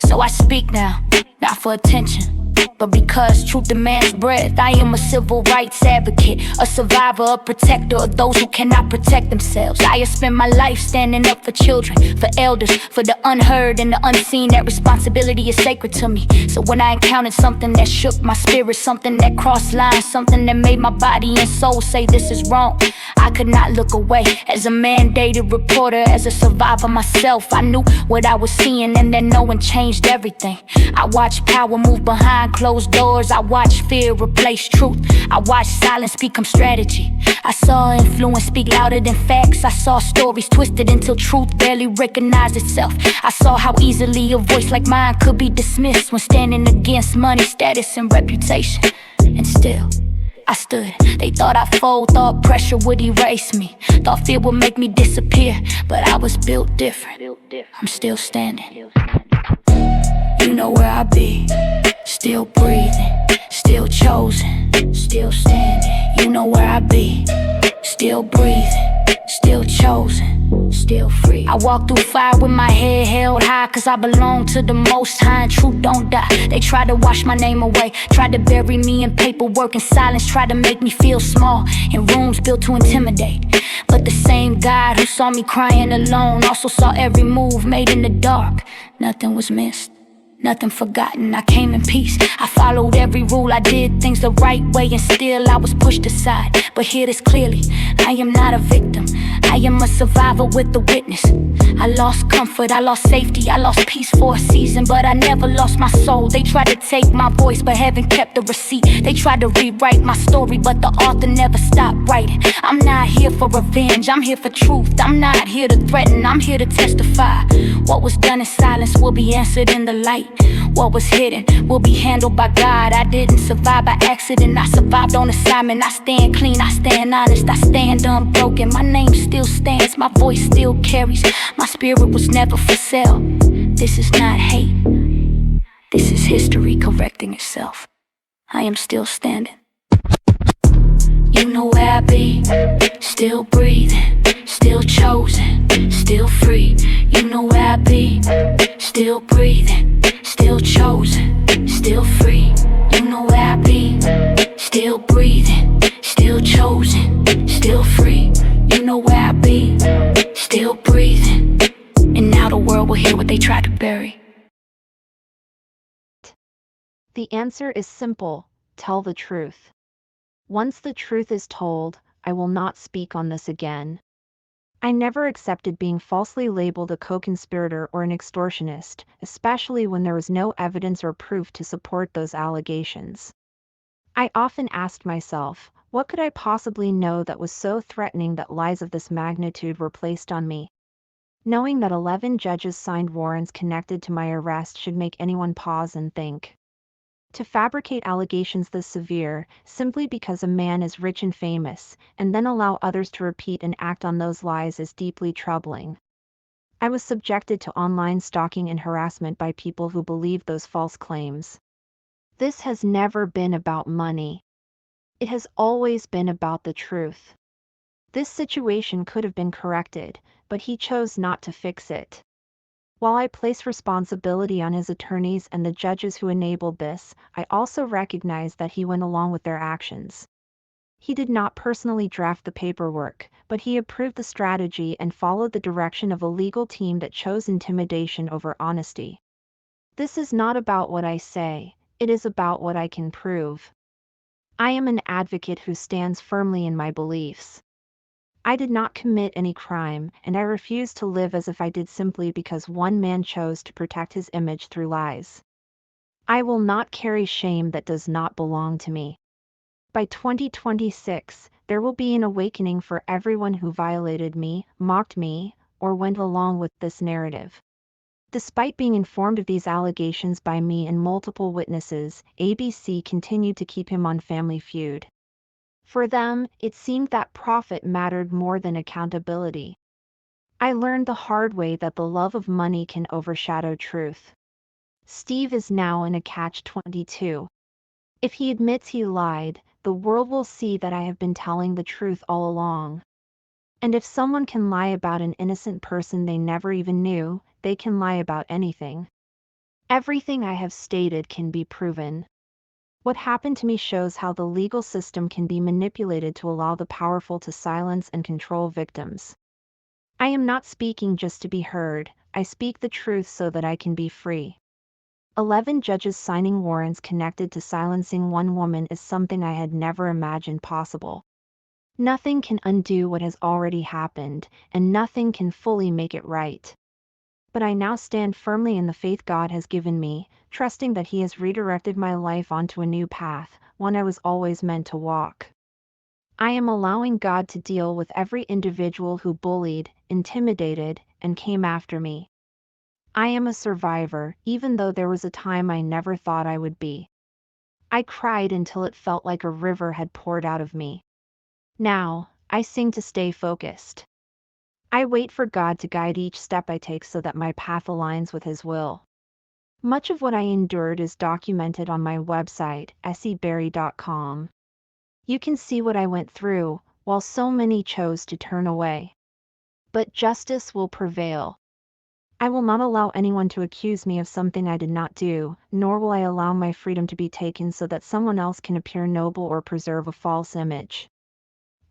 So I speak now, not for attention, but because truth demands breath. I am a civil rights advocate, a survivor, a protector of those who cannot protect themselves. I have spent my life standing up for children, for elders, for the unheard and the unseen. That responsibility is sacred to me. So when I encountered something that shook my spirit, something that crossed lines, something that made my body and soul say this is wrong, I could not look away. As a mandated reporter, as a survivor myself, I knew what I was seeing, and then knowing changed everything. I watched power move behind closed doors, I watched fear replace truth, I watched silence become strategy. I saw influence speak louder than facts, I saw stories twisted until truth barely recognized itself. I saw how easily a voice like mine could be dismissed when standing against money, status, and reputation. And still, I stood. They thought I'd fold, thought pressure would erase me, thought fear would make me disappear, but I was built different. I'm still standing. You know where I be, still breathing, still chosen, still standing. You know where I be, still breathing, still chosen, still free. I walk through fire with my head held high, cause I belong to the Most High, and truth don't die. They tried to wash my name away, tried to bury me in paperwork and silence, tried to make me feel small in rooms built to intimidate. But the same God who saw me crying alone also saw every move made in the dark. Nothing was missed, nothing forgotten. I came in peace, I followed every rule, I did things the right way, and still I was pushed aside. But hear this clearly, I am not a victim, I am a survivor with a witness. I lost comfort, I lost safety, I lost peace for a season, but I never lost my soul. They tried to take my voice, but heaven kept the receipt. They tried to rewrite my story, but the author never stopped writing. I'm not here for revenge, I'm here for truth. I'm not here to threaten, I'm here to testify. What was done in silence will be answered in the light. What was hidden will be handled by God. I didn't survive by accident, I survived on assignment. I stand clean, I stand honest, I stand unbroken. My name still stands, my voice still carries. My spirit was never for sale. This is not hate, this is history correcting itself. I am still standing. You know where I be, still breathing, still chosen, still free. You know where I be, still breathing, still chosen, still free. You know where I be, still breathing, still chosen, still free. You know where I be, still breathing. And now the world will hear what they tried to bury. The answer is simple: tell the truth. Once the truth is told, I will not speak on this again. I never accepted being falsely labeled a co-conspirator or an extortionist, especially when there was no evidence or proof to support those allegations. I often asked myself, what could I possibly know that was so threatening that lies of this magnitude were placed on me? Knowing that 11 judges signed warrants connected to my arrest should make anyone pause and think. To fabricate allegations this severe, simply because a man is rich and famous, and then allow others to repeat and act on those lies is deeply troubling. I was subjected to online stalking and harassment by people who believed those false claims. This has never been about money. It has always been about the truth. This situation could have been corrected, but he chose not to fix it. While I place responsibility on his attorneys and the judges who enabled this, I also recognize that he went along with their actions. He did not personally draft the paperwork, but he approved the strategy and followed the direction of a legal team that chose intimidation over honesty. This is not about what I say, it is about what I can prove. I am an advocate who stands firmly in my beliefs. I did not commit any crime, and I refuse to live as if I did simply because one man chose to protect his image through lies. I will not carry shame that does not belong to me. By 2026, there will be an awakening for everyone who violated me, mocked me, or went along with this narrative. Despite being informed of these allegations by me and multiple witnesses, ABC continued to keep him on Family Feud. For them, it seemed that profit mattered more than accountability. I learned the hard way that the love of money can overshadow truth. Steve is now in a catch-22. If he admits he lied, the world will see that I have been telling the truth all along. And if someone can lie about an innocent person they never even knew, they can lie about anything. Everything I have stated can be proven. What happened to me shows how the legal system can be manipulated to allow the powerful to silence and control victims. I am not speaking just to be heard, I speak the truth so that I can be free. 11 judges signing warrants connected to silencing one woman is something I had never imagined possible. Nothing can undo what has already happened, and nothing can fully make it right. But I now stand firmly in the faith God has given me, trusting that He has redirected my life onto a new path, one I was always meant to walk. I am allowing God to deal with every individual who bullied, intimidated, and came after me. I am a survivor, even though there was a time I never thought I would be. I cried until it felt like a river had poured out of me. Now, I sing to stay focused. I wait for God to guide each step I take so that my path aligns with His will. Much of what I endured is documented on my website, essieberry.com. You can see what I went through, while so many chose to turn away. But justice will prevail. I will not allow anyone to accuse me of something I did not do, nor will I allow my freedom to be taken so that someone else can appear noble or preserve a false image.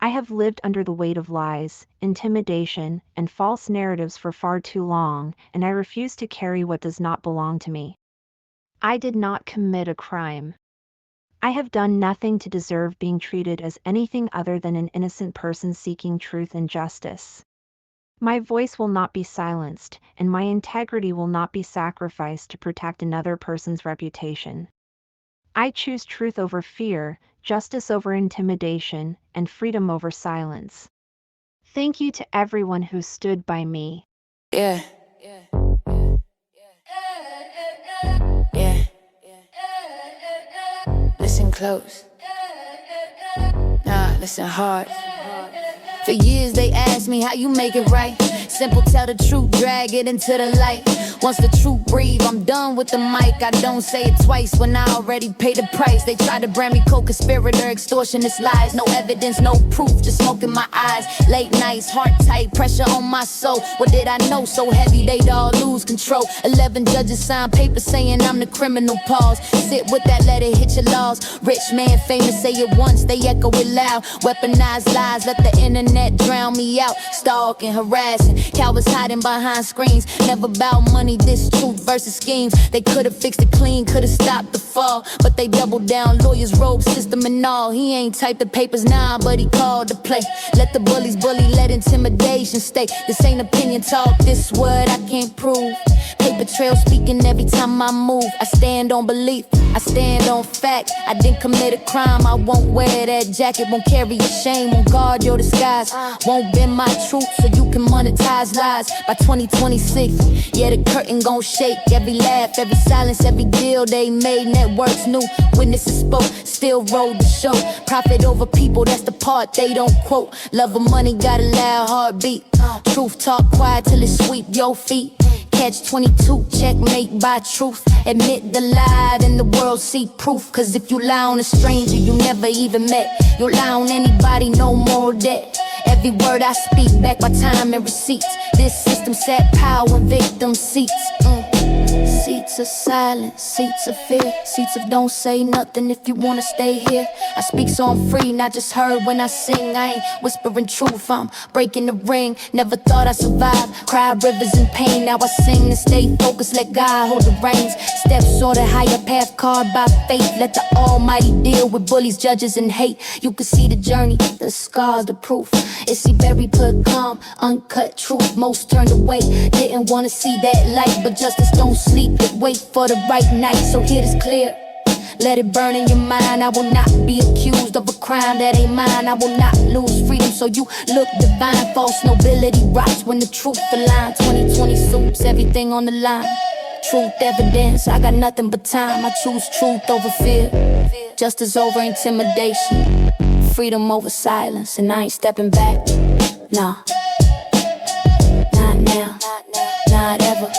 I have lived under the weight of lies, intimidation, and false narratives for far too long, and I refuse to carry what does not belong to me. I did not commit a crime. I have done nothing to deserve being treated as anything other than an innocent person seeking truth and justice. My voice will not be silenced, and my integrity will not be sacrificed to protect another person's reputation. I choose truth over fear, justice over intimidation, and freedom over silence. Thank you to everyone who stood by me. Yeah. Yeah. Listen close. Nah, listen hard. For years they asked me how you make it right. Simple, tell the truth, drag it into the light. Once the truth breathe, I'm done with the mic. I don't say it twice when I already paid the price. They try to brand me co-conspirator, extortionist lies. No evidence, no proof, just smoke in my eyes. Late nights, heart tight, pressure on my soul. What did I know? So heavy they'd all lose control. 11 judges signed papers saying I'm the criminal. Pause, sit with that, let it hit your laws. Rich man, famous, say it once, they echo it loud. Weaponized lies, let the internet drown me out. Stalking, harassing, Cowards hiding behind screens. Never about money, this truth versus schemes. They could've fixed it clean, could've stopped the fall, but they doubled down. Lawyers, robe, system and all. He ain't typed the papers now, but he called to play. Let the bullies bully, let intimidation stay. This ain't opinion talk, this what I can't prove. Paper trail speaking every time I move. I stand on belief, I stand on fact. I didn't commit a crime, I won't wear that jacket. Won't carry your shame, won't guard your disguise. Won't bend my truth so you can monetize lies. By 2026, yeah, the curtain gon' shake. Every laugh, every silence, every deal they made. Networks new, witnesses spoke, still rolled the show. Profit over people, that's the part they don't quote. Love of money got a loud heartbeat. Truth talk quiet till it sweep your feet. Catch 22, checkmate by truth. Admit the lie, then the world see proof. Cause if you lie on a stranger you never even met, you'll lie on anybody, no moral debt. Every word I speak, back by time and receipts. This system set power in victim seats. Seats of silence, seats of fear, seats of don't say nothing if you wanna stay here. I speak so I'm free, not just heard when I sing. I ain't whispering truth, I'm breaking the ring. Never thought I'd survive, cried rivers in pain. Now I sing and stay focused, let God hold the reins. Steps on the higher path, carved by faith. Let the Almighty deal with bullies, judges and hate. You can see the journey, the scars, the proof. Essie Berry put calm, uncut truth. Most turned away, didn't wanna see that light. But justice don't sleep, it wait for the right night. So hear this clear, let it burn in your mind. I will not be accused of a crime that ain't mine. I will not lose freedom, so you look divine. False nobility rots when the truth aligns. 2020 suits, everything on the line. Truth evidence, I got nothing but time. I choose truth over fear, justice over intimidation, freedom over silence, and I ain't stepping back. Nah, not now, not ever.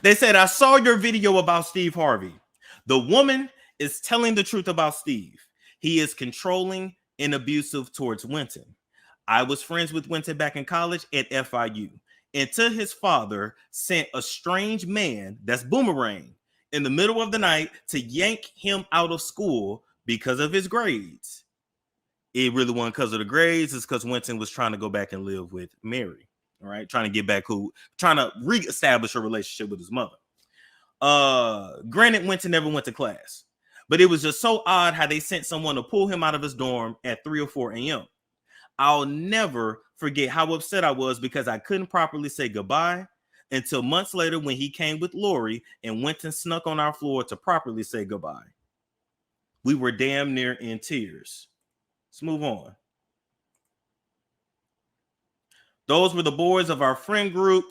They said, I saw your video about Steve Harvey. The woman is telling the truth about Steve. He is controlling and abusive towards Winton. I was friends with Winton back in college at FIU. And to his father sent a strange man, that's Boomerang, in the middle of the night to yank him out of school because of his grades. It really wasn't because of the grades. It's because Winton was trying to go back and live with Mary. All right, trying to get back cool, trying to reestablish a relationship with his mother. Granted, Winton never went to class, but it was just so odd how they sent someone to pull him out of his dorm at 3 or 4 a.m. I'll never forget how upset I was because I couldn't properly say goodbye until months later when he came with Lori and Winton snuck on our floor to properly say goodbye. We were damn near in tears. Let's move on. Those were the boys of our friend group.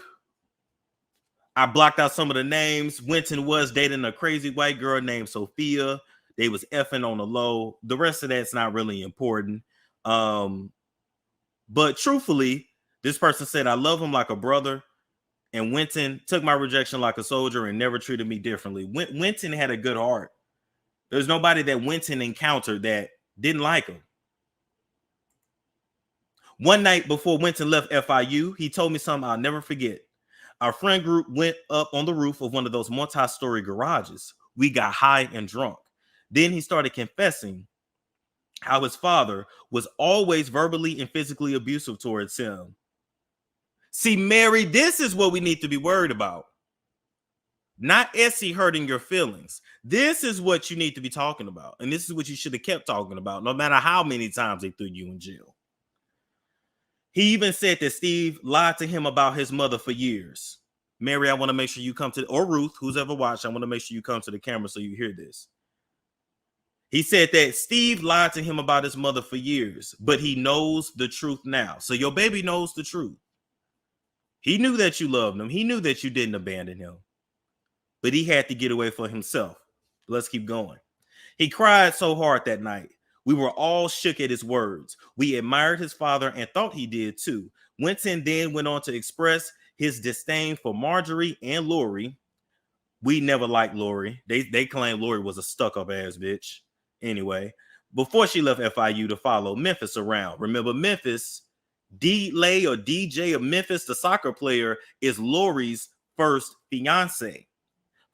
I blocked out some of the names. Winton was dating a crazy white girl named Sophia. They was effing on the low. The rest of that's not really important. But truthfully, this person said, I love him like a brother. And Winton took my rejection like a soldier and never treated me differently. Winton had a good heart. There's nobody that Winton encountered that didn't like him. One night before Winton left FIU, he told me something I'll never forget. Our friend group went up on the roof of one of those multi-story garages. We got high and drunk. Then he started confessing how his father was always verbally and physically abusive towards him. See, Mary, this is what we need to be worried about. Not Essie hurting your feelings. This is what you need to be talking about. And this is what you should have kept talking about, no matter how many times they threw you in jail. He even said that Steve lied to him about his mother for years. Mary, I want to make sure you come to, or Ruth, who's ever watched, I want to make sure you come to the camera so you hear this. He said that Steve lied to him about his mother for years, but he knows the truth now. So your baby knows the truth. He knew that you loved him. He knew that you didn't abandon him, but he had to get away for himself. Let's keep going. He cried so hard that night. We were all shook at his words. We admired his father and thought he did too. Winton then went on to express his disdain for Marjorie and Lori. We never liked Lori. They claimed Lori was a stuck-up ass bitch. Anyway, before she left FIU to follow Memphis around. Remember, Memphis, D-Lay or DJ of Memphis, the soccer player, is Lori's first fiance,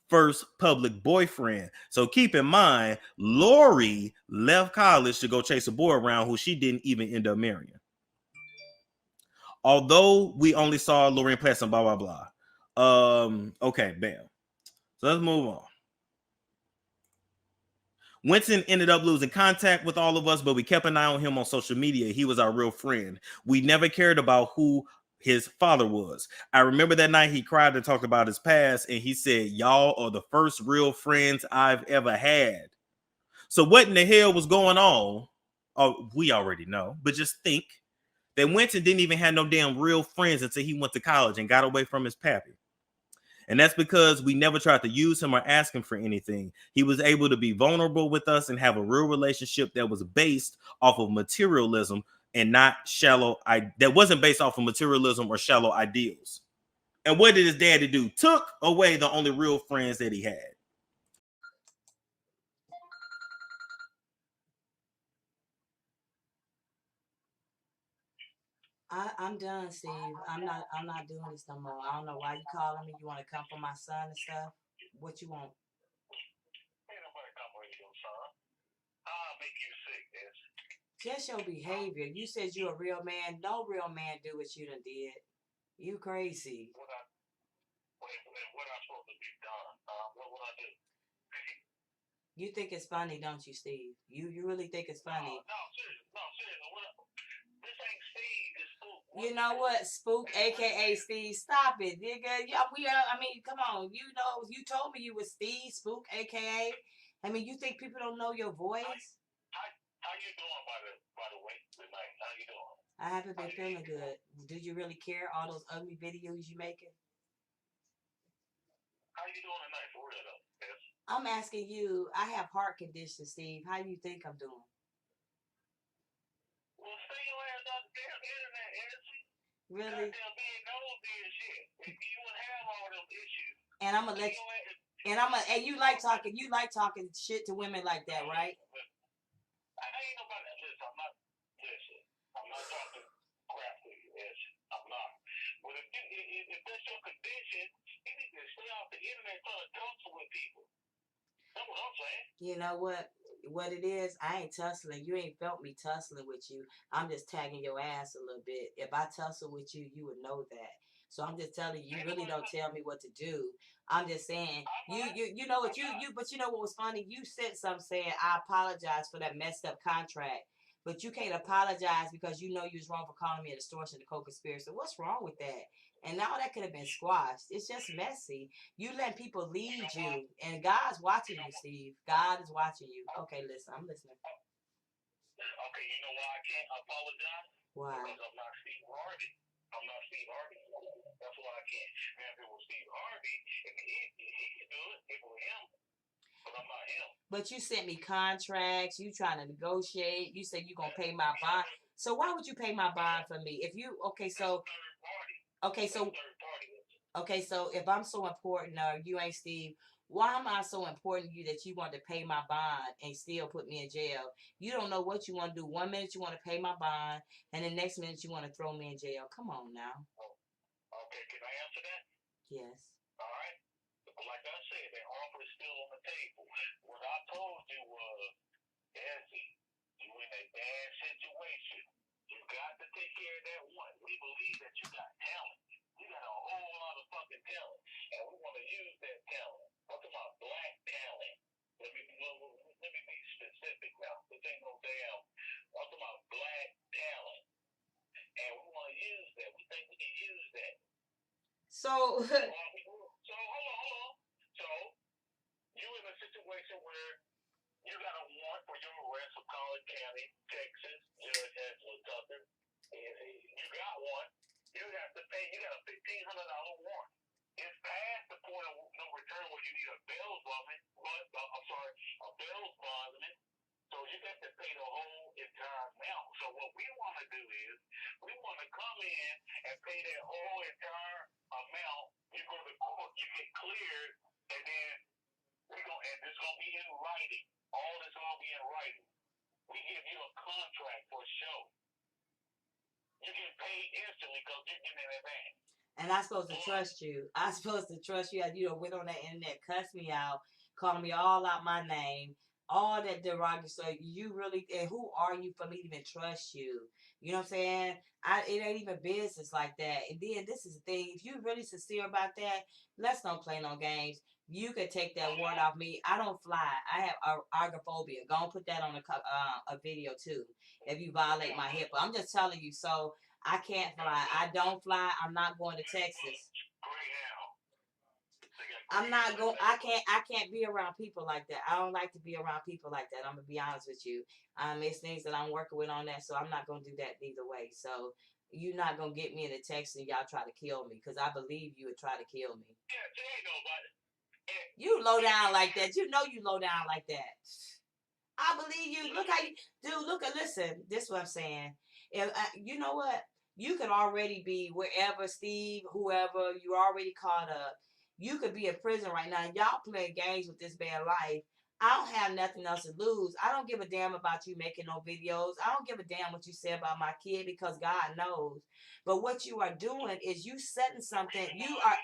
first public boyfriend. So keep in mind, Lori left college to go chase a boy around who she didn't even end up marrying. Although we only saw Lori in passing, blah, blah, blah. Okay, bam. So let's move on. Winston ended up losing contact with all of us, but we kept an eye on him on social media. He was our real friend. We never cared about who his father was. I remember that night he cried and talked about his past, and he said, y'all are the first real friends I've ever had. So what in the hell was going on? Oh, we already know, but just think that Winston didn't even have no damn real friends until he went to college and got away from his pappy. And that's because we never tried to use him or ask him for anything. He was able to be vulnerable with us and have a real relationship that was based off of materialism and not shallow. That wasn't based off of materialism or shallow ideals. And what did his daddy do? Took away the only real friends that he had. I'm done, Steve. I'm not doing this no more. I don't know why you calling me. You want to come for my son and stuff? What you want? Ain't nobody come for your son. I'll make you sick, Essie. Just your behavior. You said you a real man. No real man do what you done did. You crazy. What I supposed to be done? What would I do? You think it's funny, don't you, Steve? You really think it's funny? No, seriously. This ain't Steve. It's Spook. You know what, Spook, aka Steve? Stop it, nigga. Yeah, I mean, come on. You know, you told me you was Steve, Spook, aka. I mean, you think people don't know your voice? How you doing, by the way, tonight? How you doing? I haven't been feeling good. Do you really care? All those ugly videos you making? How you doing tonight, for real though? Yes. I'm asking you. I have heart conditions, Steve. How do you think I'm doing? Well, stay your ass on the damn internet, Essie. Really? Goddamn being nosy and shit. If you would have all them issues. And I'm gonna let you. And you like talking shit to women like that, right? I ain't nobody. Listen. I'm not talking crap to you, Essie. I'm not. But if that's your condition, you need to stay off the internet trying to tussle with people. That's what I'm saying. You know what? What it is, I ain't tussling. You ain't felt me tussling with you. I'm just tagging your ass a little bit. If I tussle with you, you would know that. So I'm just telling you, you really don't tell me what to do. I'm just saying, you know what but you know what was funny? You said something saying, I apologize for that messed up contract. But you can't apologize because you know you was wrong for calling me an extortion, a co-conspirator. What's wrong with that? And now that could have been squashed. It's just messy. You let people lead you, and God's watching you, Steve. God is watching you. Okay, listen, I'm listening. Okay, you know why I can't apologize? Why? Because I'm not Steve Harvey. That's why I can't. Man, if it was Steve Harvey, if he could do it, it was him. But I'm not him. But you sent me contracts. You trying to negotiate. You said you gonna pay my bond. So why would you pay my bond for me? If you okay, so if I'm so important, you ain't Steve. Why am I so important to you that you want to pay my bond and still put me in jail? You don't know what you want to do. 1 minute you want to pay my bond, and the next minute you want to throw me in jail. Come on now. Okay, can I answer that? Yes. All right. Like I said, the offer is still on the table. What I told you was, Essie, you in a bad situation. You got to take care of that one. We believe that you got talent. You got a whole lot of fucking talent, and we want to use that talent. I'm talking about black talent. Let me be specific now. This ain't no damn. I'm talking about black talent, and we want to use that. We think we can use that. So hold on. So you in a situation where you got a warrant for your arrest for Collin County, Texas, Judge Angela Tucker. You got one. You have to pay. You got a $1,500 warrant. It's past the point of no return where you need a bail bondman. A bail bondman. So you got to pay the whole entire amount. So what we want to do is we want to come in and pay that whole entire amount. You go to court, you get cleared, and then and it's gonna be in writing. All this gonna be in writing. We give you a contract for a show. You get paid instantly because you're getting in advance. And I'm supposed to trust you. I'm supposed to trust you. You know, went on that internet, cuss me out, call me all out my name, all that derogatory. So you really, and who are you for me to even trust you? You know what I'm saying? It ain't even business like that. And then this is the thing. If you really sincere about that, let's don't play no games. You could take that word off me. I don't fly. I have argophobia. Go and put that on a video too. If you violate my HIPAA, I'm just telling you. So I can't fly. I don't fly. I'm not going to Texas. I'm not going. I can't be around people like that. I don't like to be around people like that. I'm gonna be honest with you. It's things that I'm working with on that, so I'm not gonna do that either way. So you're not gonna get me into Texas and y'all try to kill me because I believe you would try to kill me. You low down like that. You know you low down like that. I believe you. Look how you, dude. Look at listen. This is what I'm saying. If you know what, you could already be wherever, Steve, whoever. You already caught up. You could be in prison right now. Y'all playing games with this bad life. I don't have nothing else to lose. I don't give a damn about you making no videos. I don't give a damn what you say about my kid because God knows. But what you are doing is you setting something. You are.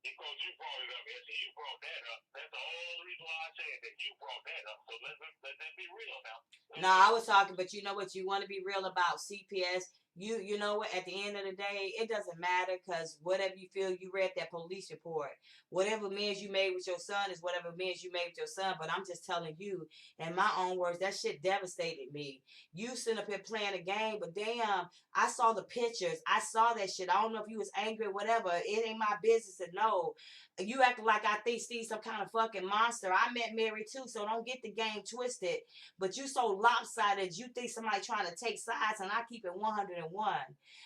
Because you brought it up, Essie. You brought that up. That's the only reason why I said that you brought that up. So let's be real now. No, I was talking, but you know what? You want to be real about CPS. You know what? At the end of the day, it doesn't matter because whatever you feel, you read that police report. Whatever amends you made with your son is whatever amends you made with your son. But I'm just telling you, in my own words, that shit devastated me. You sitting up here playing a game, but damn, I saw the pictures. I saw that shit. I don't know if you was angry or whatever. It ain't my business to know. You acting like I think Steve's some kind of fucking monster. I met Mary too, so don't get the game twisted. But you so lopsided, you think somebody trying to take sides, and I keep it 101.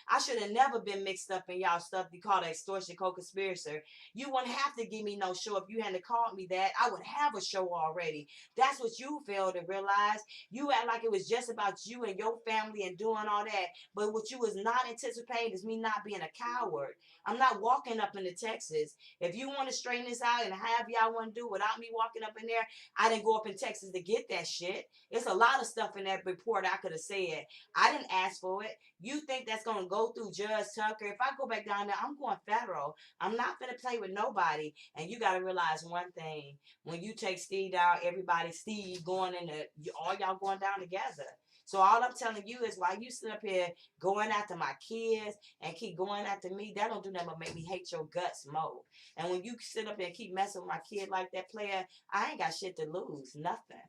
I should have never been mixed up in y'all stuff you call the extortion co-conspirator. You wouldn't have to give me no show if you hadn't called me that. I would have a show already. That's what you failed to realize. You act like it was just about you and your family and doing all that. But what you was not anticipating is me not being a coward. I'm not walking up into Texas. If you want to straighten this out and have y'all want to do without me walking up in there, I didn't go up in Texas to get that shit. It's a lot of stuff in that report I could have said. I didn't ask for it. You think that's going to go through Judge Tucker? If I go back down there, I'm going federal. I'm not going to play with nobody. And you got to realize one thing. When you take Steve down, everybody, Steve going in the, all y'all going down together. So all I'm telling you is while you sit up here going after my kids and keep going after me, that don't do nothing but make me hate your guts more. And when you sit up there and keep messing with my kid like that, player, I ain't got shit to lose. Nothing.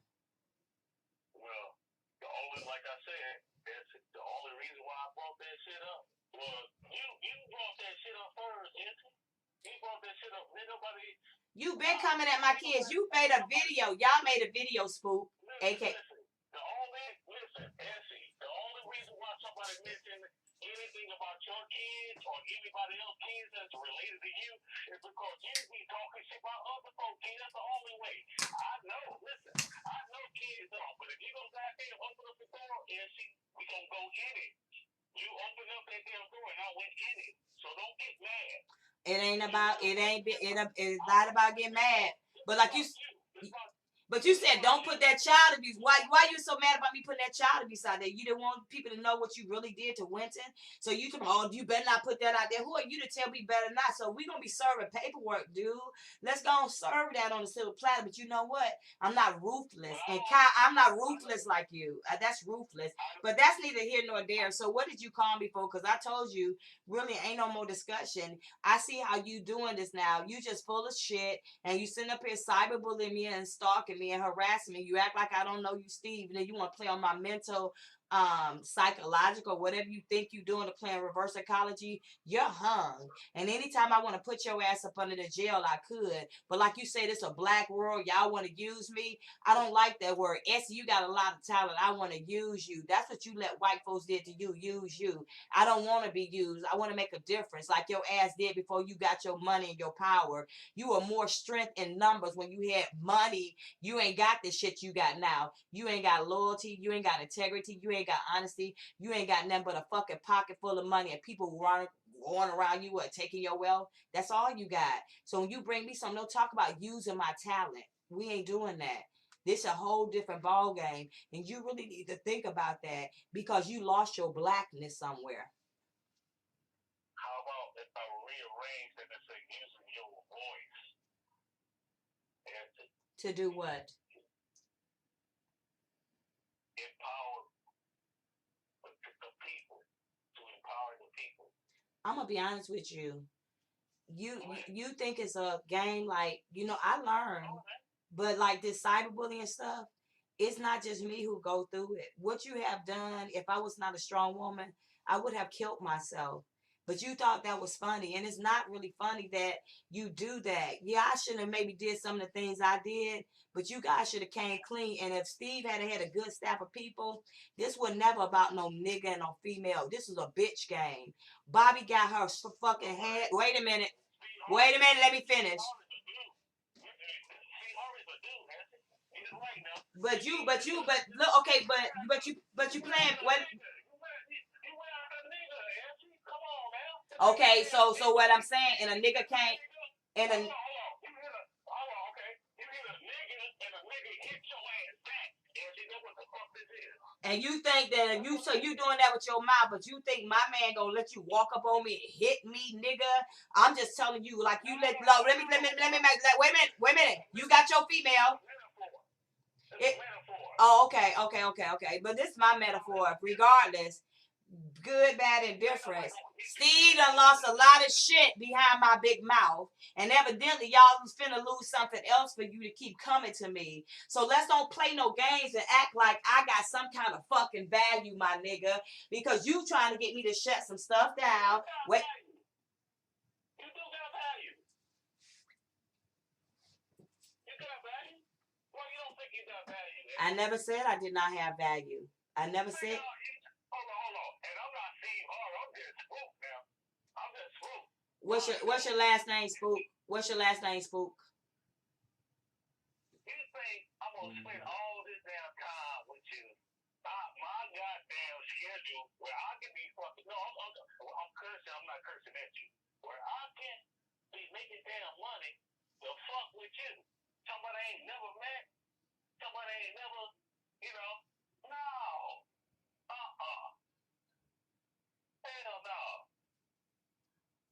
Well, like I said, the only reason why I brought that shit up was you brought that shit up first, Essie. You brought that shit up. Ain't nobody. You been coming at my kids. You made a video. Y'all made a video, Spook. Listen, Essie, the only reason why somebody mentioned anything about your kids or anybody else's kids that's related to you is because you be talking shit about other folks' kids. That's the only way. I know, listen, I know kids are, but if you go back there and open up the door, Essie, we gonna go in it. You open up that damn door and I went in it. So don't get mad. It's not about getting mad. But like but you said don't put that child abuse. Why you so mad about me putting that child abuse out there? You didn't want people to know what you really did to Winton. So you told me, oh, you better not put that out there. Who are you to tell me better not? So we gonna be serving paperwork, dude. Let's go and serve that on the silver platter. But you know what? I'm not ruthless. And Kyle, I'm not ruthless like you. That's ruthless. But that's neither here nor there. So what did you call me for? Because I told you, really ain't no more discussion. I see how you doing this now. You just full of shit. And you sitting up here cyberbullying me and stalking me and harassing me. You act like I don't know you, Steve. And then you want to play on my mental, psychological, whatever you think you doing to play in reverse psychology. You're hung. And anytime I want to put your ass up under the jail, I could. But like you said, it's a black world. Y'all want to use me. I don't like that word. Essie, you got a lot of talent. I want to use you. That's what you let white folks did to you. Use you. I don't want to be used. I want to make a difference like your ass did before you got your money and your power. You were more strength in numbers when you had money. You ain't got the shit you got now. You ain't got loyalty. You ain't got integrity. You ain't got honesty. You ain't got nothing but a fucking pocket full of money and people going around you taking your wealth. That's all you got. So when you bring me something, don't talk about using my talent. We ain't doing that. This a whole different ball game, and you really need to think about that because you lost your blackness somewhere. How about if I rearrange and I say using your voice and To do what? empower the people, to empower the people? I'm gonna be honest with you. You think it's a game, like, I learned, but like this cyberbullying stuff, it's not just me who go through it. What you have done, if I was not a strong woman, I would have killed myself. But you thought that was funny, and it's not really funny that you do that. Yeah, I shouldn't have maybe did some of the things I did, but you guys should have came clean. And if Steve had a good staff of people, this was never about no nigga and no female. This was a bitch game. Bobby got her fucking head. Wait a minute. Let me finish. But look, okay, but you playing what? Okay, so what I'm saying, and a nigga can't, and a and you think that you doing that with your mouth, but you think my man gonna let you walk up on me and hit me, nigga? I'm just telling you, like you let me make that. Wait a minute. You got your female. Okay. But this is my metaphor. Regardless, good, bad, and difference. Steve done lost a lot of shit behind my big mouth. And evidently, y'all was finna lose something else for you to keep coming to me. So let's don't play no games and act like I got some kind of fucking value, my nigga. Because you trying to get me to shut some stuff down. Wait. You do got value. You got value? Well, you don't think you got value. I never said I did not have value. I never said. Hold on. And I'm not Steve Harvey. I'm just Spook now. I'm just Spook. What's your last name, Spook? What's your last name, Spook? You think I'm gonna spend all this damn time with you? My goddamn schedule where I can be fucking. No, I'm cursing. I'm not cursing at you. Where I can be making damn money to fuck with you. Somebody I ain't never met. Somebody I ain't never, no. Hell no.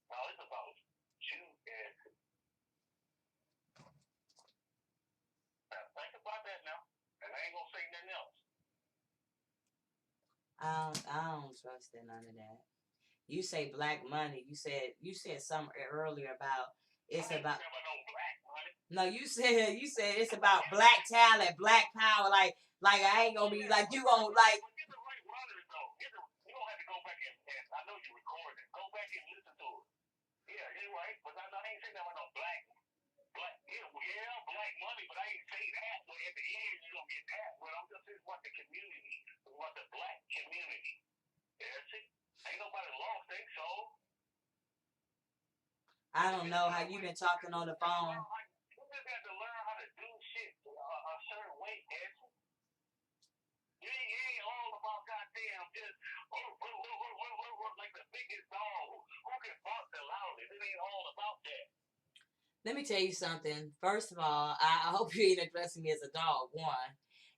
No, it's about you and now think about that now. And I ain't gonna say nothing else. I don't trust in none of that. You say black money. You said something earlier about it's about. No black money. No, you said it's about black talent, black power. Like I ain't gonna be like you gonna like. Get the right runners though. You don't have to go back and I know you recorded it. Go back and listen to it. Yeah, you're right. But I ain't saying that with no black. Black money, but I ain't say that. But at the end, you don't get that. But I'm just saying about the community, about the black community. Ain't nobody lost their soul. I don't know how you been talking on the phone. You just have to learn how to do shit a certain way, Essie. You ain't all about goddamn just like the biggest dog who can bark the loudest. It ain't all about that. Let me tell you something. First of all, I hope you ain't addressing me as a dog, one.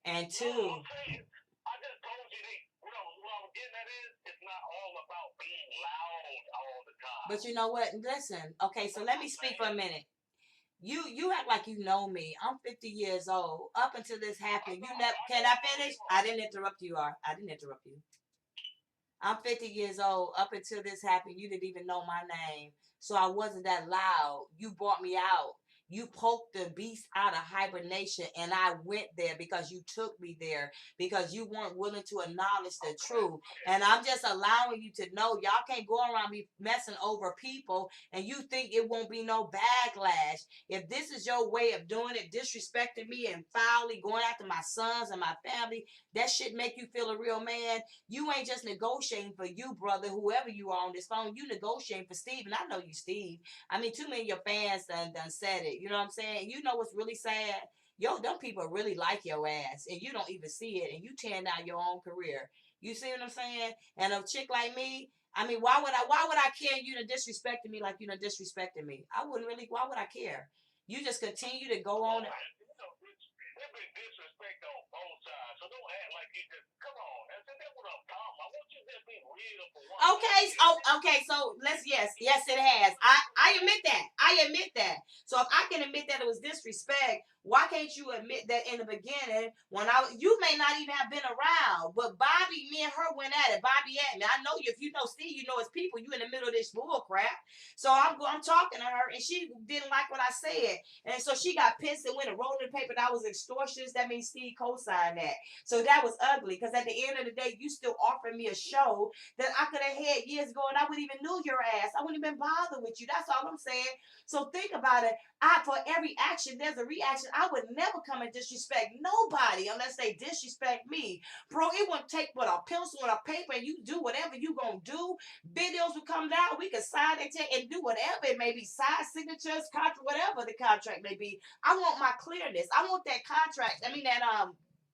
And two. No, I just told you what I'm getting at is it's not all about being loud all the time. But you know what? Listen. Okay, so let me speak for a minute. You act like you know me. I'm 50 years old. Up until this happened, can I finish? I didn't interrupt you, I didn't interrupt you. I'm 50 years old. Up until this happened, you didn't even know my name. So I wasn't that loud. You brought me out. You poked the beast out of hibernation, and I went there because you took me there because you weren't willing to acknowledge the truth. And I'm just allowing you to know y'all can't go around me messing over people and you think it won't be no backlash. If this is your way of doing it, disrespecting me and foully going after my sons and my family, that shit make you feel a real man. You ain't just negotiating for you, brother, whoever you are on this phone. You negotiating for Steve, and I know you, Steve. I mean, too many of your fans done said it. You know what I'm saying? You know what's really sad? Them people really like your ass, and you don't even see it, and you tearing down your own career. You see what I'm saying? And a chick like me, I mean, why would I care you to disrespecting me like you done disrespecting me? I wouldn't really. Why would I care? You just continue to go on. there's been disrespect on both sides. So don't act like you just come on. That's what I'm talking about. I want you to just be real for one. Okay, okay, so yes, it has. I admit that. I admit that. So if I can admit that it was disrespect, why can't you admit that in the beginning when you may not even have been around, but Bobby, me and her went at it. Bobby at me. I know you. If you know Steve, you know it's people. You in the middle of this bull crap. So I'm talking to her, and she didn't like what I said, and so she got pissed and went and wrote in the paper that I was extortionist. That means Steve co-signed that. So that was ugly because at the end of the day, you still offered me a show that I could have had years ago, and I wouldn't even knew your ass. I wouldn't even bothered with you. That's all I'm saying. So think about it. For every action, there's a reaction. I would never come and disrespect nobody unless they disrespect me. Bro, it wouldn't take but a pencil and a paper, and you do whatever you gonna do. Videos would come down. We could sign and do whatever it may be. Sign signatures, contract, whatever the contract may be. I want my clearness. I want that contract. I mean that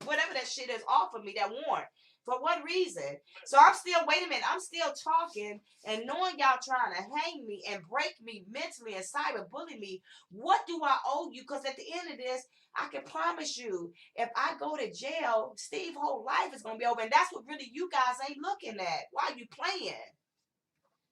whatever that shit is offered me, that warrant. For what reason? So I'm still, wait a minute, I'm still talking and knowing y'all trying to hang me and break me mentally and cyberbully me. What do I owe you? Because at the end of this, I can promise you, if I go to jail, Steve's whole life is going to be over. And that's what really you guys ain't looking at. Why are you playing?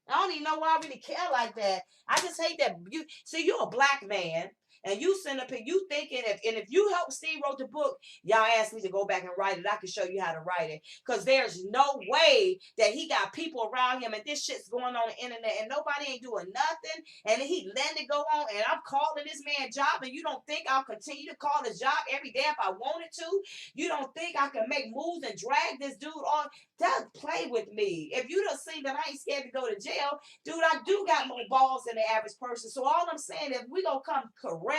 I don't even know why I really care like that. I just hate that you see you're a black man and you send up here, you thinking if you help Steve wrote the book, y'all asked me to go back and write it. I can show you how to write it. Because there's no way that he got people around him and this shit's going on the internet and nobody ain't doing nothing. And he letting it go on and I'm calling this man job and you don't think I'll continue to call his job every day if I wanted to? You don't think I can make moves and drag this dude on? Don't play with me. If you don't see that I ain't scared to go to jail, dude, I do got more balls than the average person. So all I'm saying is we gonna come correct.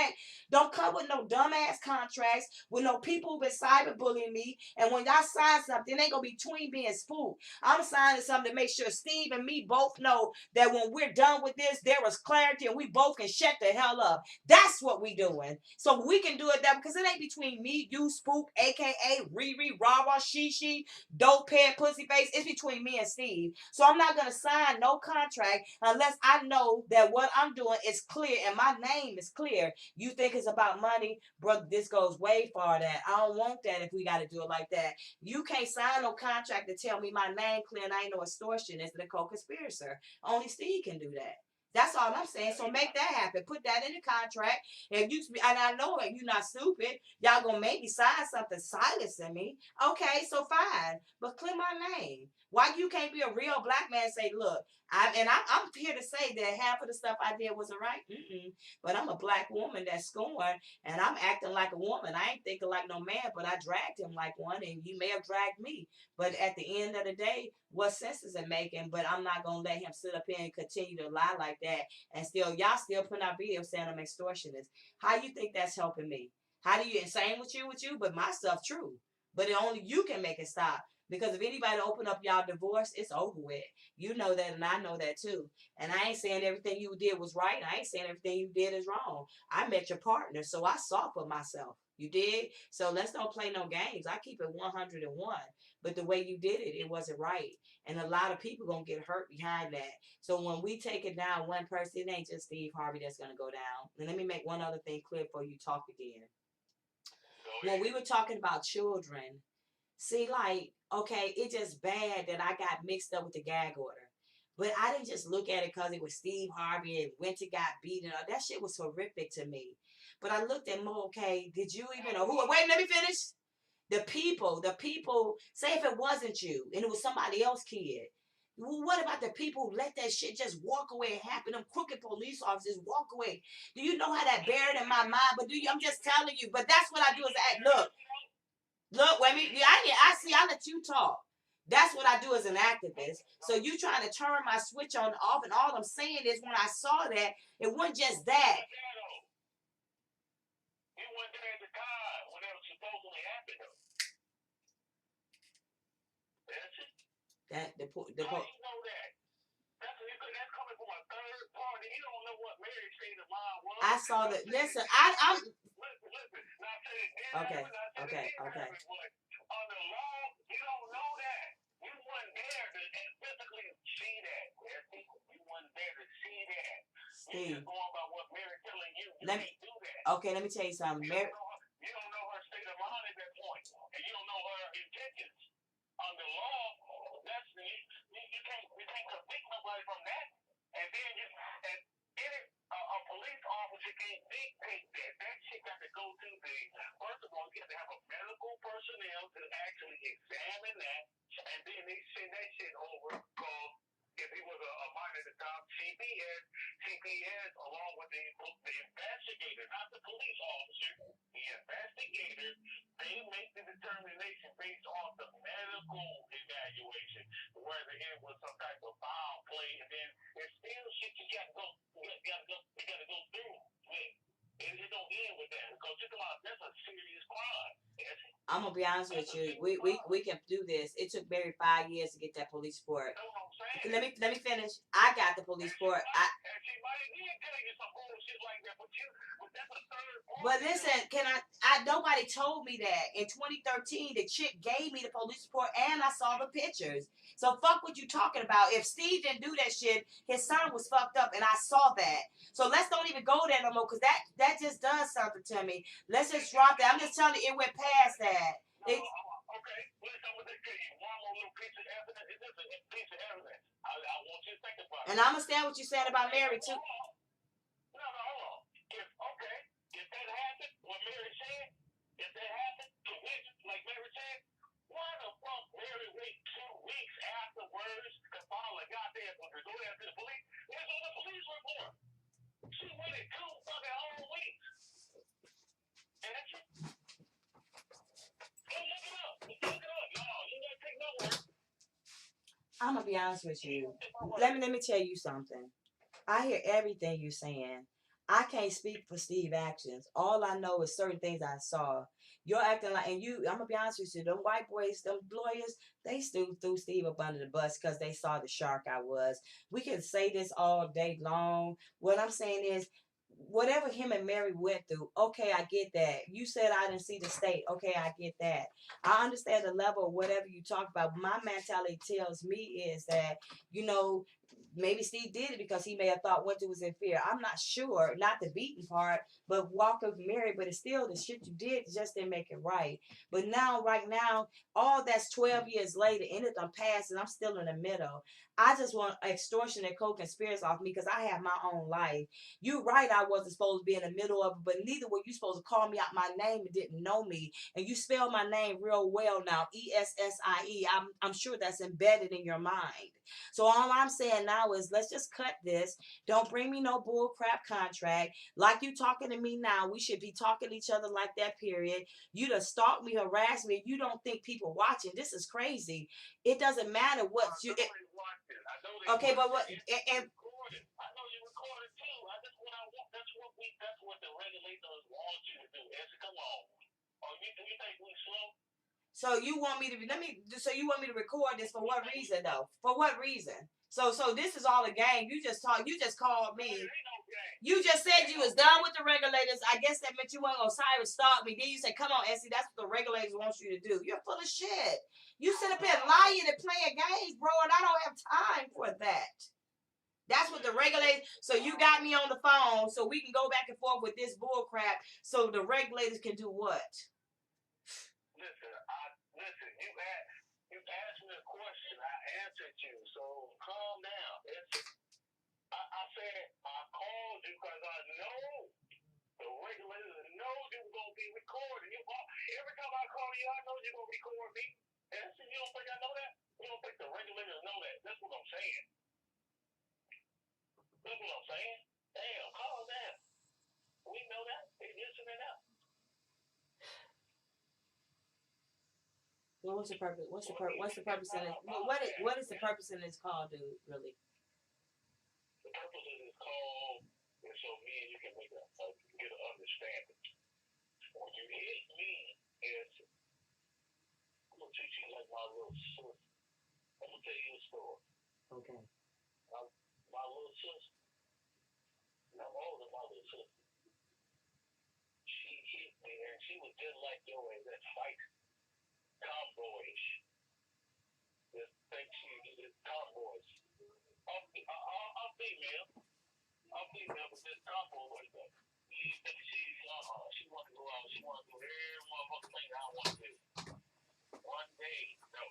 Don't come with no dumbass contracts with no people who been cyberbullying me. And when y'all sign something, it ain't gonna be between being spooked. I'm signing something to make sure Steve and me both know that when we're done with this, there was clarity and we both can shut the hell up. That's what we doing. So we can do it that because it ain't between me, you, Spook, aka Riri, Rara, Shishi, dope head, pussy face. It's between me and Steve. So I'm not gonna sign no contract unless I know that what I'm doing is clear and my name is clear. You think it's about money, bro? This goes way far. That I don't want that. If we got to do it like that, you can't sign no contract to tell me my name clear and I ain't no extortionist and a co-conspirator. Only Steve can do that. That's all I'm saying. So make that happen. Put that in the contract. If you and I know that you're not stupid, y'all gonna make me sign something silencing me. Okay, so fine, but clear my name. Why you can't be a real black man and say, look, I'm here to say that half of the stuff I did wasn't right. But I'm a black woman that's scorned, and I'm acting like a woman. I ain't thinking like no man, but I dragged him like one, and he may have dragged me. But at the end of the day, what sense is it making? But I'm not gonna let him sit up here and continue to lie like that, and y'all still putting out videos saying I'm extortionist. How you think that's helping me? How do you? Same with you, but my stuff true. But only you can make it stop. Because if anybody open up y'all divorce, it's over with. You know that, and I know that too. And I ain't saying everything you did was right. I ain't saying everything you did is wrong. I met your partner, so I saw for myself. You did? So let's don't play no games. I keep it 101. But the way you did it, it wasn't right. And a lot of people gonna get hurt behind that. So when we take it down one person, it ain't just Steve Harvey that's gonna go down. And let me make one other thing clear before you talk again. When we were talking about children, see, like, okay, it's just bad that I got mixed up with the gag order. But I didn't just look at it because it was Steve Harvey and Winter got beaten up. That shit was horrific to me. But I looked at more, okay, did you even know who? Wait, let me finish. The people, say if it wasn't you and it was somebody else's kid. What about the people who let that shit just walk away and happen? Them crooked police officers walk away. Do you know how that buried in my mind? But I'm just telling you. But that's what I do is look, wait a minute. I see. I let you talk. That's what I do as an activist. So you trying to turn my switch on and off, and all I'm saying is when I saw that, it wasn't just that. He wasn't there at the time when it was supposedly happened. That's it. How you know that? That's coming from a third party. You don't know what Mary's state of mind was. I saw that. Listen, I'm. Listen. Now, Okay. On the law, you don't know that. You weren't there to physically see that. You weren't there to see that. Steve. You're just going by what Mary's telling you. You Let me do that. Okay, let me tell you something. You don't know her state of CPS, along with the investigator, not the police officer, the investigator, they make the determination based on the medical evaluation, whether it was some type of foul play, and then it's still shit you gotta go through with. It don't end with that, because that's a serious crime. I'm gonna be honest with you. We can do this. It took Barry 5 years to get that police report. Let me finish. I got the police report. But listen, nobody told me that. In 2013, the chick gave me the police report and I saw the pictures. So fuck what you talking about. If Steve didn't do that shit, his son was fucked up and I saw that. So let's don't even go there no more, because that just does something to me. Let's just drop that. I'm just telling you, it went past that. Okay, listen, I'm gonna tell you one more little piece of evidence. It's just a piece of evidence. I want you to think about it. And I understand what you said about Mary too. No, hold on. If that happened, what Mary said, if that happened, like Mary said, why the fuck Mary wait 2 weeks afterwards to file a goddamn to go after the police? It's on the police report. She waited 2 fucking whole weeks. And that's it. Go look it up. Look it up, y'all. You gotta take no word. I'm gonna be honest with you. Let me tell you something. I hear everything you're saying. I can't speak for Steve's actions. All I know is certain things I saw. You're acting like, and I'm gonna be honest with you, them white boys, them lawyers, they still threw Steve up under the bus because they saw the shark I was. We can say this all day long. What I'm saying is, whatever him and Mary went through, okay, I get that. You said I didn't see the state. Okay, I get that. I understand the level of whatever you talk about. My mentality tells me is that, maybe Steve did it because he may have thought Winter was in fear. I'm not sure, not the beaten part, but walk of Mary. But it's still the shit you did just didn't make it right. But right now, all that's 12 years later, and it done passed, and I'm still in the middle. I just want extortion and co-conspiracy off me because I have my own life. You're right, I wasn't supposed to be in the middle of it, but neither were you supposed to call me out my name and didn't know me. And you spell my name real well now, Essie. I'm sure that's embedded in your mind. So all I'm saying now is let's just cut this. Don't bring me no bull crap contract. Like you talking to me now, we should be talking to each other like that, period. You done stalk me, harass me. You don't think people watching. This is crazy. It doesn't matter what you... Okay, but what... I know you recorded too. That's what the regulators want you to do. Come on. You think we slow? So you want me to record this for what reason though? For what reason? So this is all a game. You just called me. You just said you was done with the regulators. I guess that meant you weren't gonna stop me. Then you said, come on, Essie, that's what the regulators want you to do. You're full of shit. You sit up here lying and playing games, bro, and I don't have time for that. That's what the regulators. So you got me on the phone so we can go back and forth with this bull crap so the regulators can do what? Listen, you asked me a question. I answered you. So calm down. I said I called you because I know the regulators know you're going to be recording. Every time I call you, I know you're going to record me. And so you don't think I know that? You don't think the regulators know that? That's what I'm saying. That's what I'm saying. Damn, calm down. We know that. They listening out. Well, what's the purpose? What's the purpose in it? What is the purpose in this call, dude? Really? The purpose of this call is so me and you can get an understanding. When you hit me, I'm gonna treat you like my little sister. I'm gonna tell you a story. Okay. My little sister. I'm older than my little sister. She hit me and she was just like your ass, that fight. Tomboyish. Just think she is tomboyish. I'm female. But this tomboy though. She want to go out. She want to do every motherfucking thing I want to do. One day, no.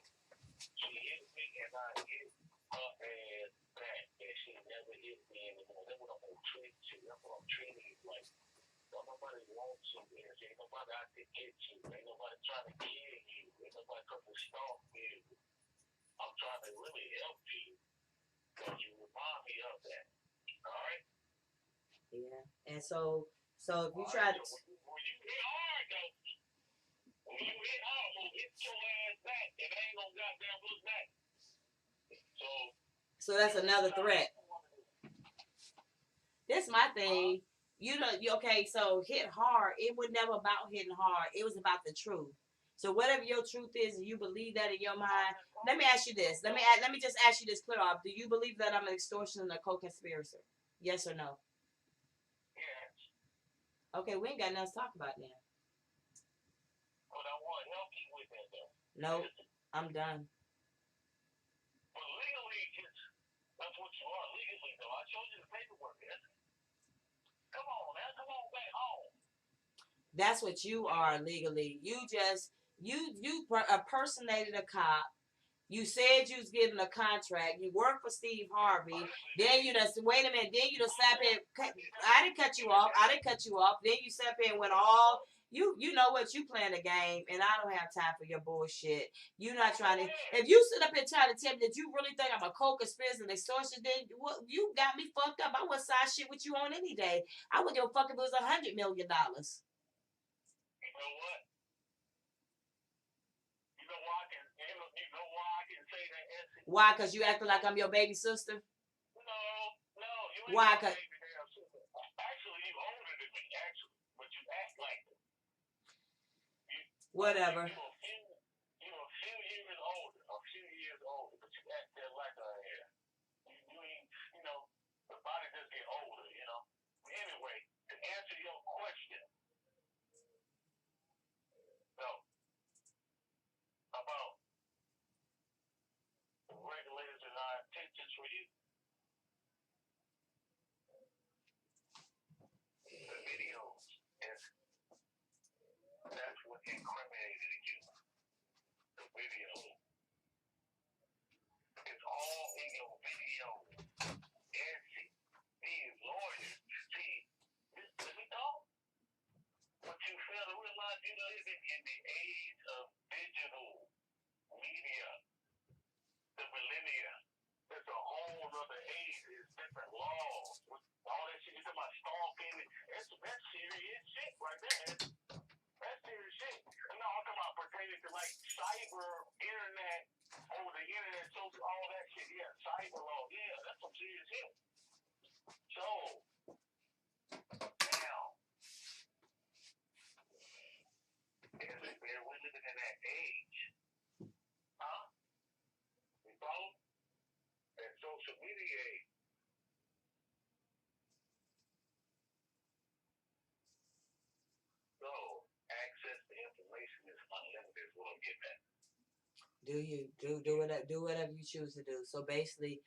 She hit me and I hit her ass back. And she never hit me anymore. That's what I'm going to treat you. That's what I'm treating you like. Don't nobody wants you. Ain't nobody out to get you. Ain't nobody trying to kill you. Ain't nobody come to stalk you. I'm trying to really help you because you remind me of that. Yeah. And so if you try to, When you hit hard, though, when you hit hard, I'm gonna hit your ass back, and I ain't gonna goddamn look back. So that's another threat. That's my thing. You know, okay, so hit hard. It was never about hitting hard. It was about the truth. So whatever your truth is, and you believe that in your mind. Let me ask you this. Let me just ask you this clear off. Do you believe that I'm an extortionist and a co-conspirator? Yes or no? yes. Okay, we ain't got nothing to talk about now. But I want to help you with that, though. Nope, I'm done. But legally, that's what you are legally, though. I showed you the paperwork. Come on, man. Come on back home. That's what you are legally. You impersonated a cop. You said you was getting a contract. You worked for Steve Harvey. Then you just wait a minute. Then you just sat there. I didn't cut you off. Then you sat there and went all. You know what, you playing a game, and I don't have time for your bullshit. You not trying to. If you sit up here trying to tell me that you really think I'm a co-conspirator and extortion, then you got me fucked up. I would side shit with you on any day. I would give a fuck if it was $100 million. You know what? You know why I can say that, Essie? Why? Because you acting like I'm your baby sister? No, you ain't Why? my baby damn sister. Actually, you older than me, actually, but you act like it. Whatever. You're a few years older, but you act there like I am. You ain't, the body just get older, Anyway, to answer your question, so, about the regulators and our intentions for you, the videos, and that's what incriminated you. The video. It's all in your video. And these lawyers, let me talk. What you fail to realize, you living in the age of digital media, the millennia. There's a whole other age. There's different laws. All that shit. You're talking about stalking. That's serious shit right there. That's serious shit. No, I'm talking about pertaining to like cyber, internet, over the internet, social, all that shit. Yeah, cyber law. Yeah, that's some serious shit. So, now, we're living in that age. Huh? You follow? That social media age. So, access to information is unlimited, is what I'm getting at. Do you do whatever you choose to do. So basically,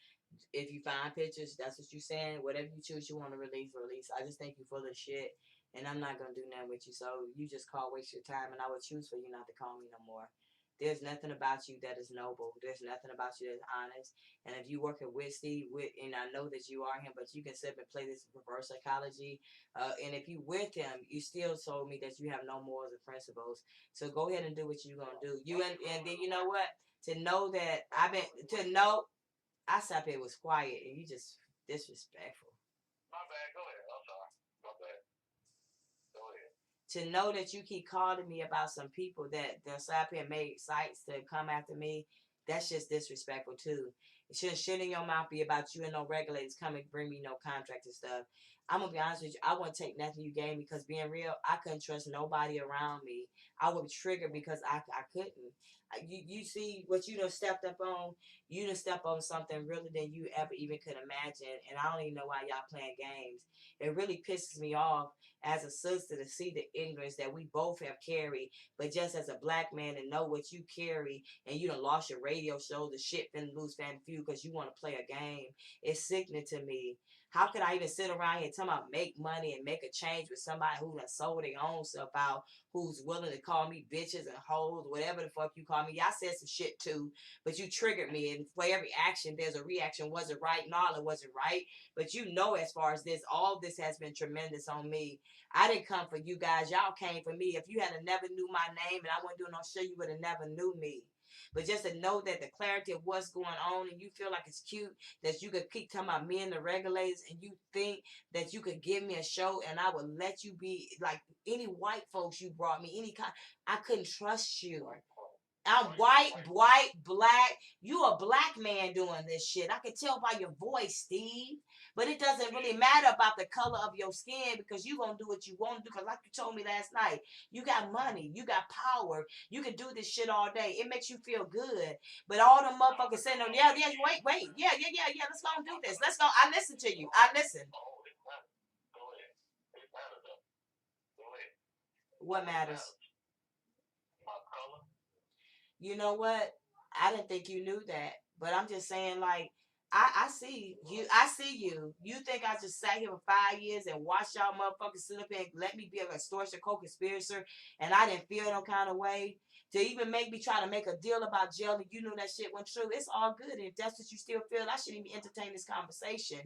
if you find pictures, that's what you're saying. Whatever you choose, you want to release. I just think you full of shit, and I'm not gonna do nothing with you. So you just waste your time, and I would choose for you not to call me no more. There's nothing about you that is noble. There's nothing about you that's honest. And if you working with Steve, and I know that you are him, but you can sit and play this reverse psychology. And if you with him, you still told me that you have no morals or principles. So go ahead and do what you're gonna do. And then you know what? To know that I sat there was quiet and you just disrespectful. My bad. Go ahead. I'm sorry. My bad. Go ahead. To know that you keep calling me about some people that sat up here and made sites to come after me, that's just disrespectful too. Shit in your mouth be about you and no regulators come and bring me no contract and stuff. I'm gonna be honest with you. I wouldn't take nothing you gave me because being real, I couldn't trust nobody around me. I would trigger because I couldn't. You see what you done stepped up on. You done stepped on something realer than you ever even could imagine. And I don't even know why y'all playing games. It really pisses me off as a sister to see the ignorance that we both have carried, but just as a black man to know what you carry and you done lost your radio show, the shit finna lose fan few because you want to play a game. It's sickening to me. How could I even sit around here talking about make money and make a change with somebody who done sold their own self out, who's willing to call me bitches and hoes, whatever the fuck you call me? Y'all said some shit too, but you triggered me, and for every action, there's a reaction. Was it right? No, it wasn't right. But you know, as far as this, all this has been tremendous on me. I didn't come for you guys. Y'all came for me. If you had never knew my name and I wasn't doing no shit, you would have never knew me. But just to know that the clarity of what's going on and you feel like it's cute that you could keep talking about me and the regulators and you think that you could give me a show and I would let you be like any white folks you brought me, any kind, I couldn't trust you. I'm white, black. You a black man doing this shit. I can tell by your voice, Steve. But it doesn't really matter about the color of your skin because you gonna do what you want to do. Because like you told me last night, you got money, you got power, you can do this shit all day. It makes you feel good. But all the motherfuckers saying, "No, yeah, wait, yeah. Let's go and do this. Let's go." I listen to you. I listen. What matters? You know what? I didn't think you knew that, but I'm just saying, like, I see you. I see you. You think I just sat here for 5 years and watched y'all motherfuckers sit up and let me be a extortion co-conspirator, and I didn't feel no kind of way to even make me try to make a deal about jail, and you knew that shit wasn't true. It's all good, and if that's what you still feel, I shouldn't even entertain this conversation.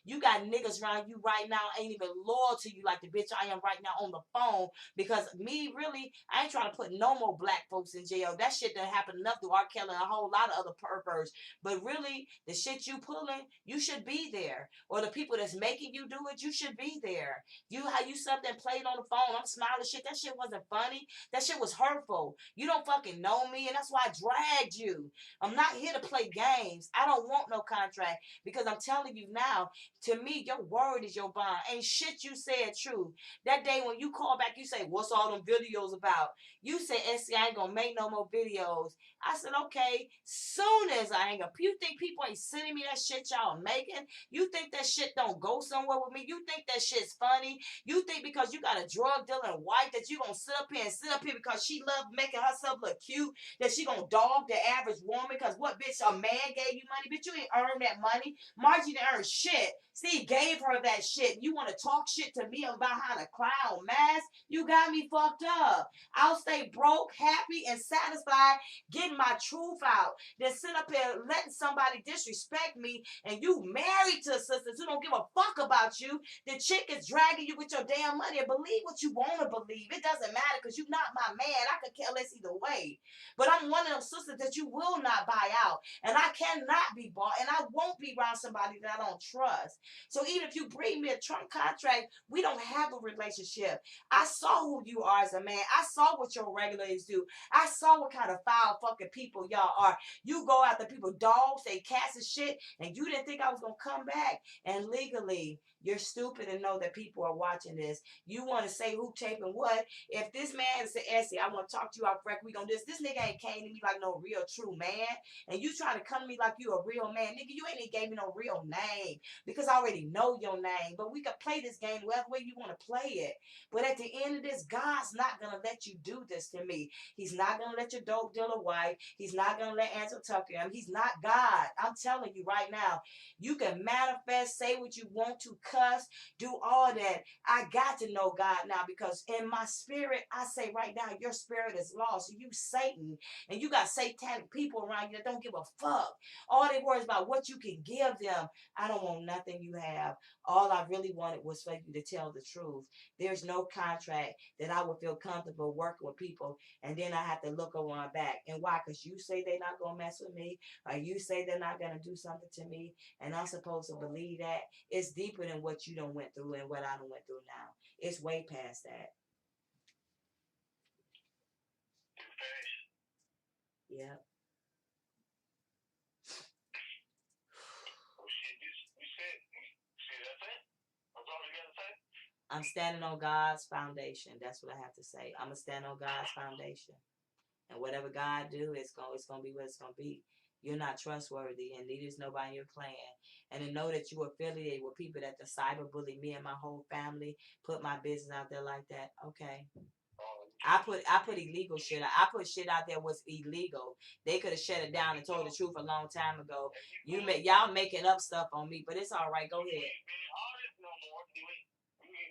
You got niggas around you right now ain't even loyal to you like the bitch I am right now on the phone. Because me, really, I ain't trying to put no more black folks in jail. That shit done happened enough to R. Kelly and a whole lot of other perverts. But really, the shit you pulling, you should be there. Or the people that's making you do it, you should be there. How you something played on the phone, I'm smiling shit. That shit wasn't funny. That shit was hurtful. You don't fucking know me, and that's why I dragged you. I'm not here to play games. I don't want no contract because I'm telling you now, to me, your word is your bond. Ain't shit you said true. That day when you call back, you say, "What's all them videos about?" You said, "Essie, I ain't gonna make no more videos." I said, "Okay." Soon as I ain't gonna, you think people ain't sending me that shit y'all making? You think that shit don't go somewhere with me? You think that shit's funny? You think because you got a drug dealing wife that you gonna sit up here because she love making herself look cute that she gonna dog the average woman? Because what, bitch, a man gave you money? Bitch, you ain't earned that money. Margie didn't earn shit. Steve gave her that shit. You want to talk shit to me about how to clown mask? You got me fucked up. I'll stay broke, happy, and satisfied getting my truth out than sit up here letting somebody disrespect me and you married to sisters who don't give a fuck about you. The chick is dragging you with your damn money and believe what you want to believe. It doesn't matter because you're not my man. I could care less either way. But I'm one of those sisters that you will not buy out. And I cannot be bought. And I won't be around somebody that I don't trust. So even if you bring me a trunk contract, we don't have a relationship. I saw who you are as a man. I saw what your regulators do. I saw what kind of foul fucking people y'all are. You go after people, dogs, they cats and shit, and you didn't think I was going to come back. And legally, you're stupid and know that people are watching this. You want to say who taping what. If this man said, "Essie, I want to talk to you off record, we gonna do this." This nigga ain't came to me like no real true man. And you trying to come to me like you a real man. Nigga, you ain't even gave me no real name because I already know your name. But we could play this game whatever way you want to play it. But at the end of this, God's not going to let you do this to me. He's not going to let your dope dealer wife. He's not going to let Ansel Tucker him. He's not God. I'm telling you right now, you can manifest, say what you want to, cuss, do all that. I got to know God now because in my spirit, I say right now, your spirit is lost. You Satan, and you got satanic people around you that don't give a fuck. All they worry is about what you can give them. I don't want nothing you have. All I really wanted was for you to tell the truth. There's no contract that I would feel comfortable working with people, and then I have to look over my back. And why? Because you say they're not going to mess with me, or you say they're not going to do something to me, and I'm supposed to believe that. It's deeper than what you done went through and what I done went through now. It's way past that. Yep. I'm standing on God's foundation. That's what I have to say. I'm going to stand on God's foundation. And whatever God do, it's gonna be what it's going to be. You're not trustworthy, and neither is nobody in your plan. And to know that you affiliated with people that the cyberbully me and my whole family, put my business out there like that, okay. I put illegal shit. I put shit out there was illegal. They could have shut it down and told the truth a long time ago. Y'all making up stuff on me, but it's all right. Go ahead.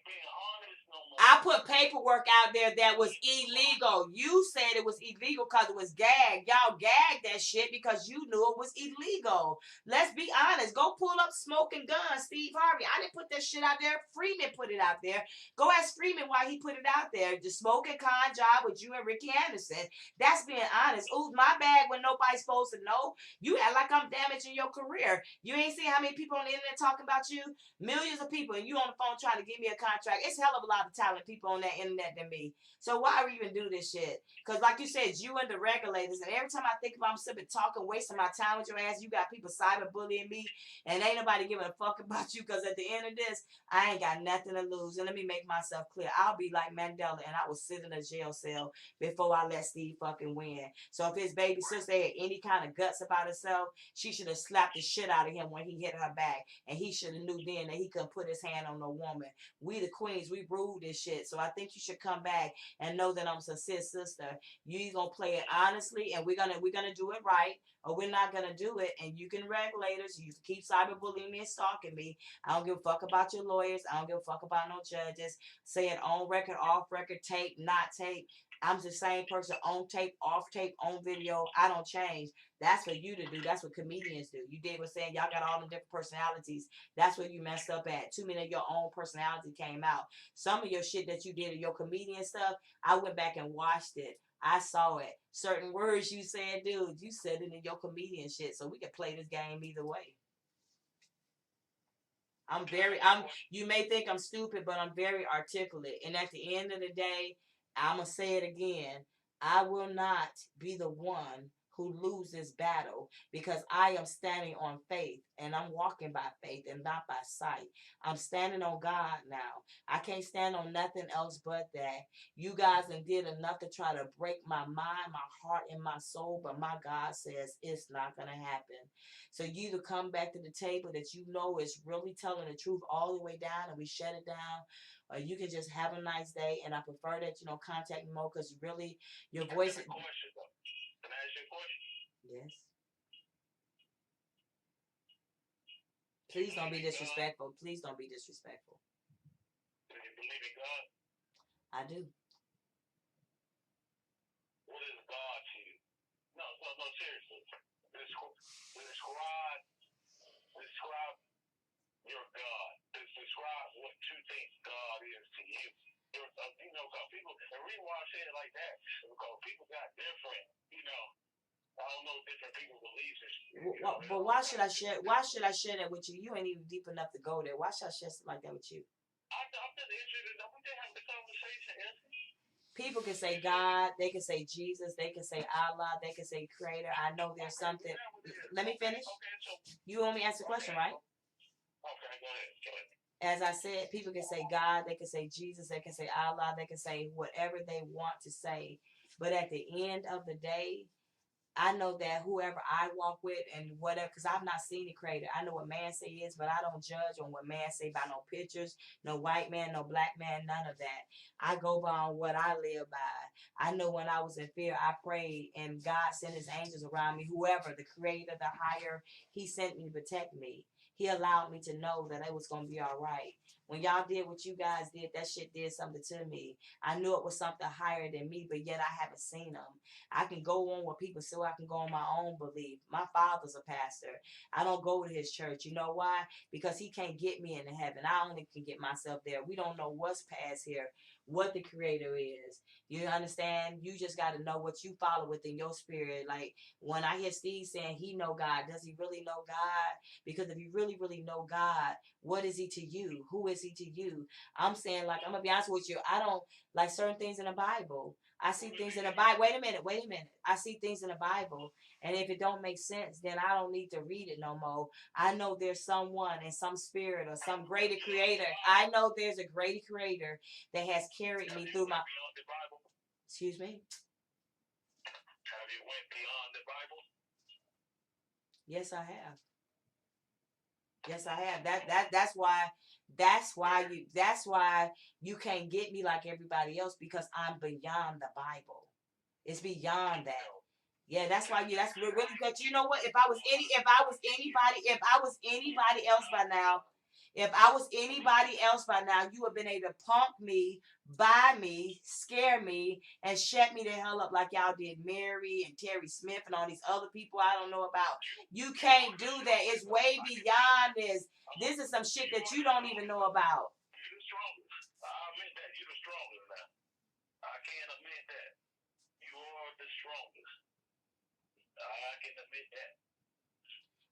being honest no more. I put paperwork out there that was illegal. You said it was illegal because it was gagged. Y'all gagged that shit because you knew it was illegal. Let's be honest. Go pull up Smoking Gun, Steve Harvey. I didn't put that shit out there. Freeman put it out there. Go ask Freeman why he put it out there. The smoking con job with you and Ricky Anderson. That's being honest. Ooh, my bag when nobody's supposed to know. You act like I'm damaging your career. You ain't seen how many people on the internet talking about you? Millions of people, and you on the phone trying to give me a contract. It's a hell of a lot of talented people on that internet than me. So why we even do this shit? Because like you said, you and the regulators, and every time I think about I'm sitting talking, wasting my time with your ass, you got people cyberbullying me, and ain't nobody giving a fuck about you because at the end of this, I ain't got nothing to lose. And let me make myself clear. I'll be like Mandela, and I will sit in a jail cell before I let Steve fucking win. So if his baby sister had any kind of guts about herself, she should have slapped the shit out of him when he hit her back. And he should have knew then that he couldn't put his hand on no woman. We the queens, we rule this shit. So I think you should come back and know that I'm a sis sister. You gonna play it honestly, and we're gonna do it right, or we're not gonna do it. And you can regulators, you can keep cyberbullying me and stalking me. I don't give a fuck about your lawyers. I don't give a fuck about no judges saying on record, off record, tape, not tape. I'm the same person on tape, off tape, on video. I don't change. That's for you to do. That's what comedians do. You did what saying y'all got all the different personalities. That's where you messed up at. Too many of your own personality came out. Some of your shit that you did in your comedian stuff, I went back and watched it. I saw it. Certain words you said, dude, you said it in your comedian shit. So we can play this game either way. You may think I'm stupid, but I'm very articulate. And at the end of the day, I'm going to say it again. I will not be the one who loses battle because I am standing on faith and I'm walking by faith and not by sight. I'm standing on God now. I can't stand on nothing else but that. You guys did enough to try to break my mind, my heart, and my soul, but my God says it's not going to happen. So you either come back to the table that you know is really telling the truth all the way down and we shut it down, or you can just have a nice day. And I prefer that, contact me more because really your voice. Can I ask you a question? Yes. Please don't be disrespectful. Please don't be disrespectful. Do you believe in God? I do. What is God to you? No, seriously. Describe your God. Describe what you think God is to you. Because people, and reason why I say it like that is because people got different, I don't know different people's beliefs and shit. But why should I share? Why should I share that with you? You ain't even deep enough to go there. Why should I share something like that with you? I'm just interested. We can have the conversation, Essie. People can say God, they can say Jesus, they can say Allah, they can say Creator. I know there's something. Let me finish. You want me to ask the question, right? Okay, go ahead. As I said, people can say God, they can say Jesus, they can say Allah, they can say whatever they want to say. But at the end of the day, I know that whoever I walk with and whatever, because I've not seen the Creator. I know what man say is, but I don't judge on what man say by no pictures, no white man, no black man, none of that. I go by what I live by. I know when I was in fear, I prayed and God sent his angels around me. Whoever, the Creator, the higher, he sent me to protect me. He allowed me to know that it was going to be all right. When y'all did what you guys did, that shit did something to me. I knew it was something higher than me, but yet I haven't seen them. I can go on what people say, I can go on my own belief. My father's a pastor. I don't go to his church. You know why? Because he can't get me into heaven. I only can get myself there. We don't know what's past here, what the Creator is. You understand? You just got to know what you follow within your spirit. Like when I hear Steve saying he know God, does he really know God? Because if you really, really know God, what is he to you? Who is he to you? I'm saying, like, I'm going to be honest with you. I don't like certain things in the Bible. I see things in the Bible. Wait a minute. I see things in the Bible. And if it don't make sense, then I don't need to read it no more. I know there's someone and some spirit or some greater creator. I know there's a greater creator that has carried me through my... Excuse me? Have you went beyond the Bible? Yes, I have. Yes, I have. That's why you can't get me like everybody else, because I'm beyond the Bible. It's beyond that. Yeah, that's why that's really good. You know what? If I was anybody else by now, If I was anybody else by now, you would have been able to punk me, buy me, scare me, and shut me the hell up like y'all did Mary and Terry Smith and all these other people I don't know about. You can't do that. It's way beyond this. This is some shit that you don't even know about. You're the strongest. I admit that. You're the strongest now. I can't admit that. You are the strongest. I can admit that.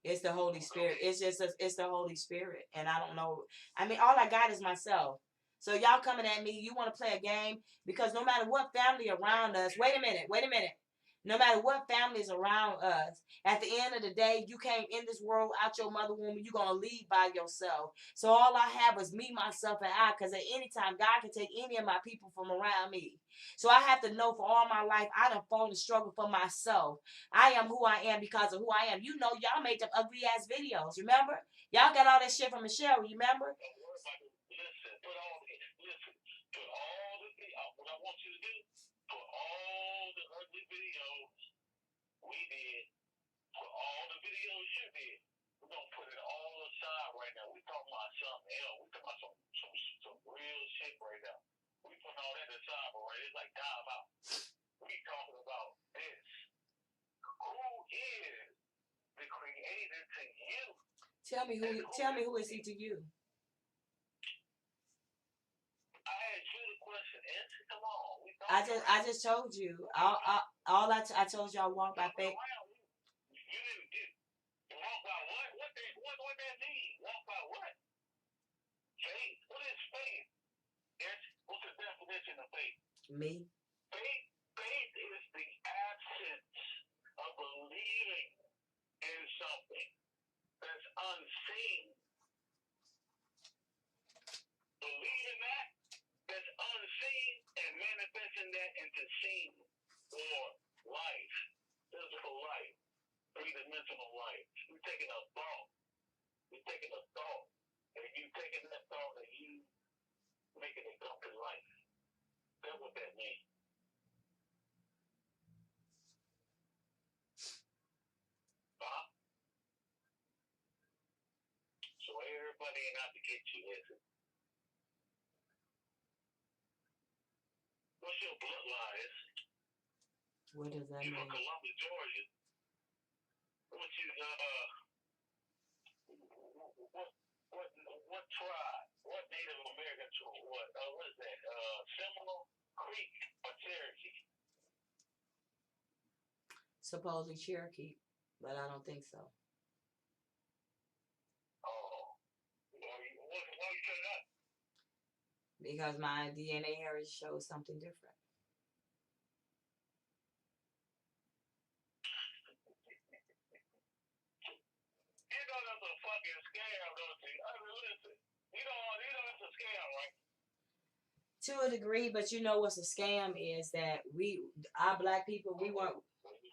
It's the Holy Spirit. It's the Holy Spirit. And I don't know. I mean, all I got is myself. So y'all coming at me, you want to play a game? Because no matter what family around us, wait a minute. No matter what family is around us, at the end of the day, you came in this world out your mother womb, you're going to leave by yourself. So all I have is me, myself, and I, because at any time, God can take any of my people from around me. So I have to know for all my life, I done fought and struggled for myself. I am who I am because of who I am. You know, y'all made them ugly ass videos. Remember? Y'all got all that shit from Michelle. Remember? Listen, put all the what I want you to do, put all the ugly videos we did, put all the videos you did. We're gonna put it all aside right now. We talking about something else. We talking about some real shit right now. We putting all that aside, but right, it's like time out. We talking about this. Who is the creator to you? Tell me who is he to you? I asked you the question. Answer. Come on. I just told you. I told you I walk by faith. You didn't get walk by what? What that mean? Walk by what? Faith. What is faith? What's the definition of faith? Me. Faith is the absence of believing in something that's unseen. Believing that's unseen and manifesting that into seen or life, physical life, three-dimensional life. You're taking a thought. And you taking that thought and you making it come to life. That's what that means. So everybody ain't out to get you, is it? What's your bloodline? Is What does that you mean? from Columbus, Georgia? What you what tribe? What Native American tribe? What is that? Seminole, Creek, or Cherokee? Supposedly Cherokee, but I don't think so. Oh, why you say that? Because my DNA heritage shows something different. You know that's a fucking scam, don't you? I mean, listen, you know it's a scam, right? To a degree, but you know what's a scam is that our black people, we weren't. Go ahead.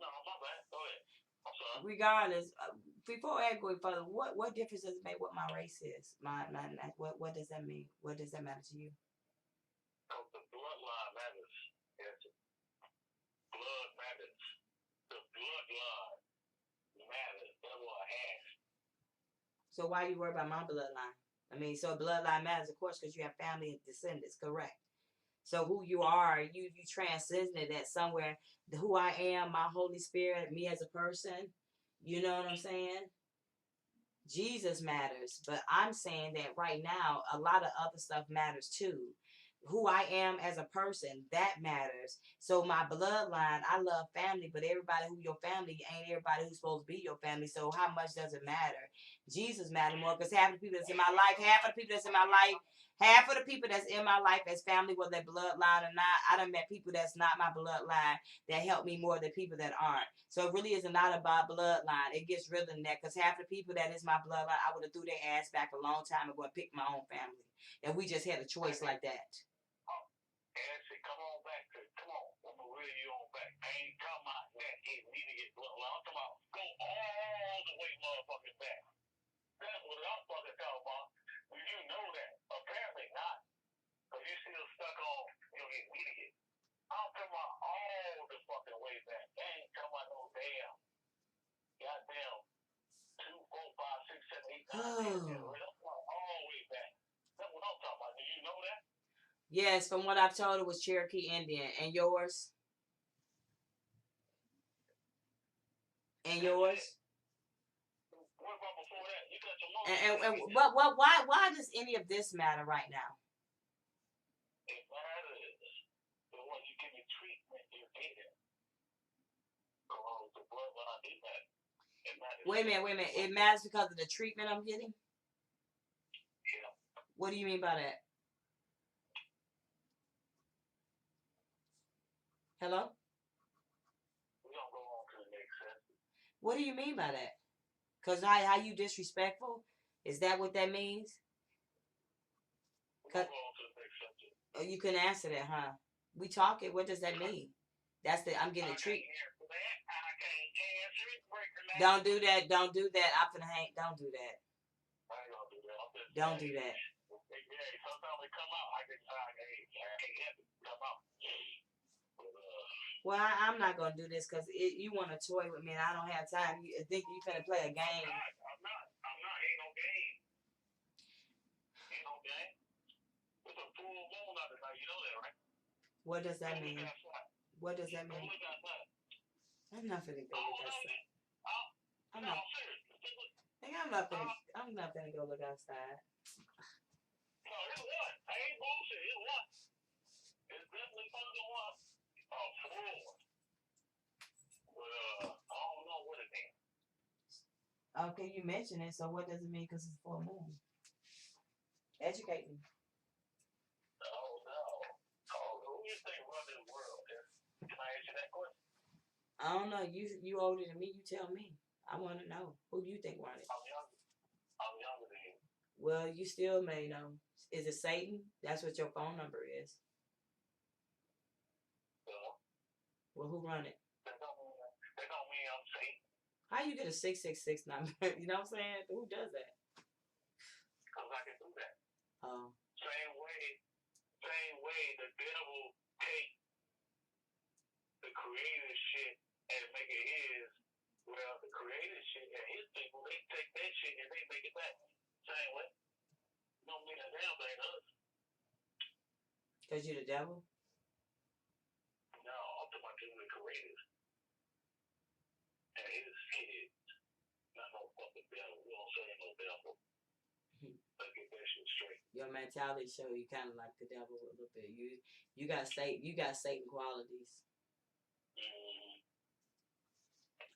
No, my bad. Go ahead. I'm sorry. Regardless, before I go further, what difference does it make what my race is? What does that mean? What does that matter to you? The bloodline matters. Yes. Blood matters. The bloodline matters. That's what I asked. So why you worry about my bloodline? I mean, so bloodline matters, of course, because you have family and descendants, correct? So who you are, you transcended that somewhere. Who I am, my Holy Spirit, me as a person. You know what I'm saying? Jesus matters, but I'm saying that right now, a lot of other stuff matters too. Who I am as a person, that matters. So my bloodline, I love family, but everybody who your family ain't everybody who's supposed to be your family. So how much does it matter? Jesus matters more because half of the people that's in my life, half of the people that's in my life as family, whether they're bloodline or not. I done met people that's not my bloodline that help me more than people that aren't. So it really is not about bloodline. It gets realer than that because half the people that is my bloodline, I would have threw their ass back a long time ago and picked my own family. And we just had a choice like that. Essie, come on. I'm gonna reel you on back. I ain't talking about that immediate bloodline. I'm talking about go all the way motherfucking back. That's what I'm fucking talking about. You know that. Apparently not. Because you still stuck on your immediate. I'm talking about all the fucking way back. I ain't talking about no goddamn all the way back. That's what I'm talking about. Do you know that? Yes, from what I've told, it was Cherokee Indian. And yours? And yours? What about before that? You got your And why does any of this matter right now? It matters. But when you give me treatment, you're dead. The bloodline did that. It matters. Wait a minute. It matters because of the treatment I'm getting? Yeah. What do you mean by that? Hello? We don't go on to the next sentence. What do you mean by that? Because how you disrespectful? Is that what that means? We don't go on to the next sentence. Oh, you couldn't answer that, huh? We talking. What does that mean? That's the I'm getting a treat. I can't answer it. Don't do that. Don't do that. I'm finna hang. Don't do that. I ain't gonna do that. Don't do that. Yeah, sometimes they come out. I can't have it come out. Well, I'm not gonna do this because you want to toy with me, and I don't have time. You think you finna play a game? I'm not. Ain't no game. Ain't no game. It's a full moon out tonight. You know that, right? What does that mean? What does that mean? I'm not finna go look outside. I'm not. I'm not finna go look outside. No, it's one. I ain't bullshit. It's one. It's definitely fucking one. Four. But I don't know what it means. Okay, you mentioned it. So what does it mean? Because it's full moon. Educate me. Oh no. Who you think run this world? Can I answer that question? I don't know. You older than me. You tell me. I want to know. Who do you think run it? I'm younger than you. Well, you still may know. Is it Satan? That's what your phone number is. Well, who run it? That don't mean I'm Satan. How you get a 666 number? You know what I'm saying? Who does that? Because I can do that. Oh. Same way the devil take the creative shit and make it his. Well, the creative shit and his people, they take that shit and they make it back. Same way. Don't mean a damn thing to us. Because you're the devil? No, I'm talking about the creative. And his kids. Not no fucking devil. We don't say no devil. Let's get that shit straight. Your mentality show you kind of like the devil a little bit. You got Satan qualities.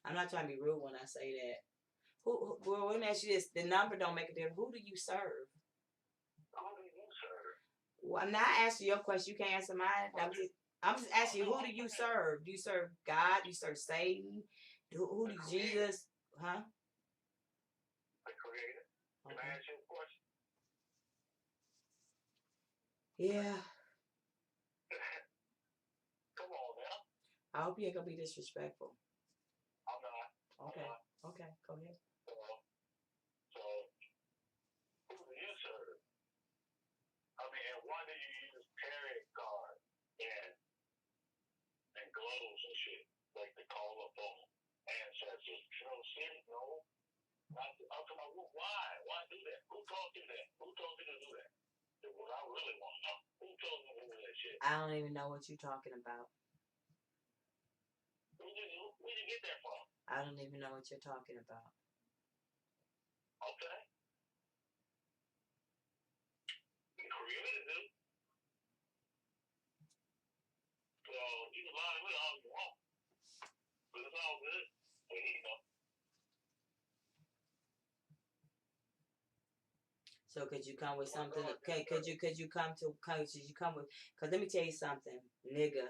I'm not trying to be rude when I say that. Well, let me ask you this: the number don't make a difference. Who do you serve? Who do you serve? Well, I'm not asking your question. You can't answer mine. I'm just asking you: who do you serve? Do you serve God? Do you serve Satan? Who do Jesus? Huh? The Creator. Can I ask you a question? Yeah. Come on now. I hope you ain't gonna be disrespectful. I'm not. Okay. Okay. Go ahead. So who do you serve? I mean, and why do you use tarot cards and glows and shit like to call up on ancestors? You know, shit, no. I'm talking about why? Why do that? Who told you that? Who told you to do that? That's what I really want to know. Who told you to do that shit? I don't even know what you're talking about. Where did you get that from? I don't even know what you're talking about. Okay. The Creator do. So you can lie with all you want, but it's all good. But he know. So could you come with something? Okay, could you come with? Cause let me tell you something, nigga.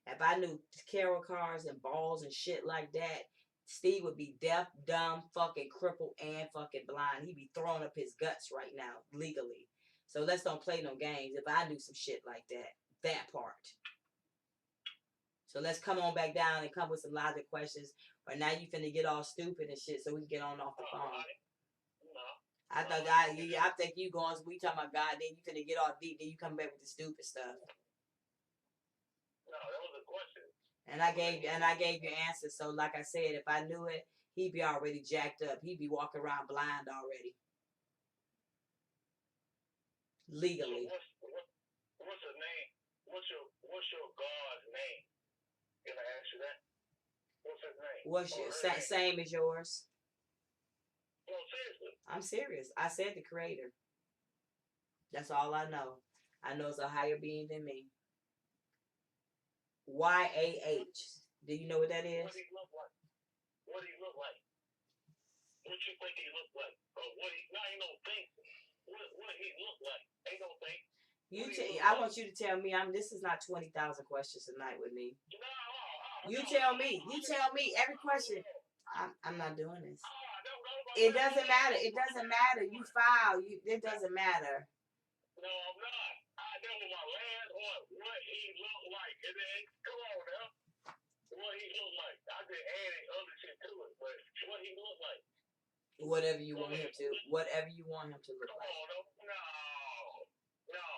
If I knew tarot cards and balls and shit like that, Steve would be deaf, dumb, fucking crippled, and fucking blind. He'd be throwing up his guts right now, legally. So let's don't play no games. If I knew some shit like that part. So let's come on back down and come with some logic questions. Or now you finna get all stupid and shit, so we can get on off the phone. I think you going. We talking about God, then you finna get all deep, then you come back with the stupid stuff. No, that was a question. And I gave you answers. So like I said, if I knew it, he'd be already jacked up. He'd be walking around blind already. legally. What's the name? What's your God's name? Can I ask you that? What's his name? What's your same as yours? No, seriously. I'm serious. I said the creator. That's all I know. I know it's a higher being than me. YAH. Do you know what that is? What do he look like? What do he look like? What you think he look like? Ain't no think. What he look like? Ain't no think. I want you to tell me. This is not 20,000 questions tonight with me. You tell me. You tell me every question. I'm not doing this. It doesn't matter. It doesn't matter. You file. It doesn't matter. No, I'm not. I know my last one. What he look like. And then, come on now. What he look like. I just added other shit to it, but what he look like. Whatever you want him to. Whatever you want him to look like. No.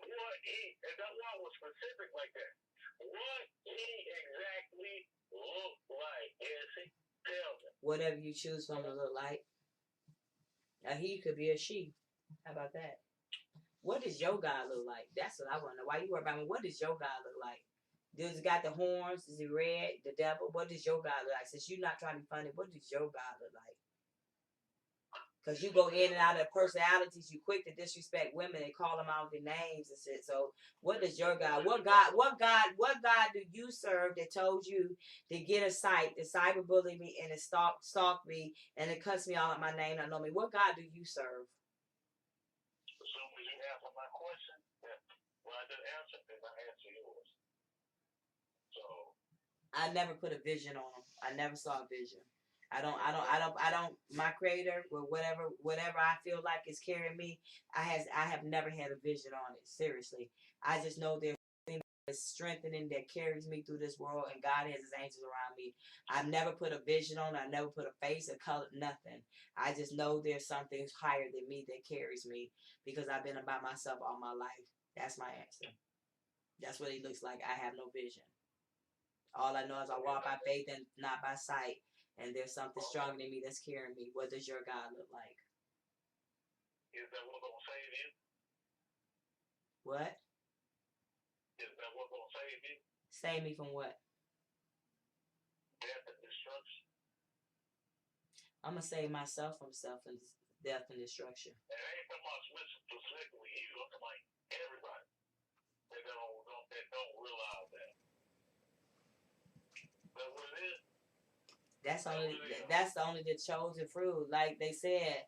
And that one was specific like that. What he exactly look like, Essie? Tell me. Whatever you choose for him to look like. A he could be a she. How about that? What does your God look like? That's what I want to know. Why you worry about me? What does your God look like? Does he got the horns? Is he red? The devil? What does your God look like? Since you're not trying to be funny, what does your God look like? Because you go in and out of personalities, you quick to disrespect women and call them out with their names and shit. So what does your God? What God do you serve that told you to get a site, to cyberbully me and to stalk me and to cuss me all out my name, not know me? What God do you serve? So when you answer my question, well, I didn't answer, then I answer yours. So I never put a vision on him. I never saw a vision. I don't. My creator, whatever I feel like is carrying me, I have never had a vision on it. Seriously, I just know there's something that's strengthening that carries me through this world, and God has His angels around me. I've never put a vision on it. I never put a face, a color, nothing. I just know there's something higher than me that carries me because I've been about myself all my life. That's my answer. That's what He looks like. I have no vision. All I know is I walk by faith and not by sight. And there's something stronger than me that's carrying me. What does your God look like? Is that what's going to save you? What? Is that what's going to save you? Save me from what? Death and destruction. I'm going to save myself from death and destruction. And I ain't talking about specifically you. I'm talking about everybody that don't realize that. That's what it is. That's only the chosen fruit. Like they said,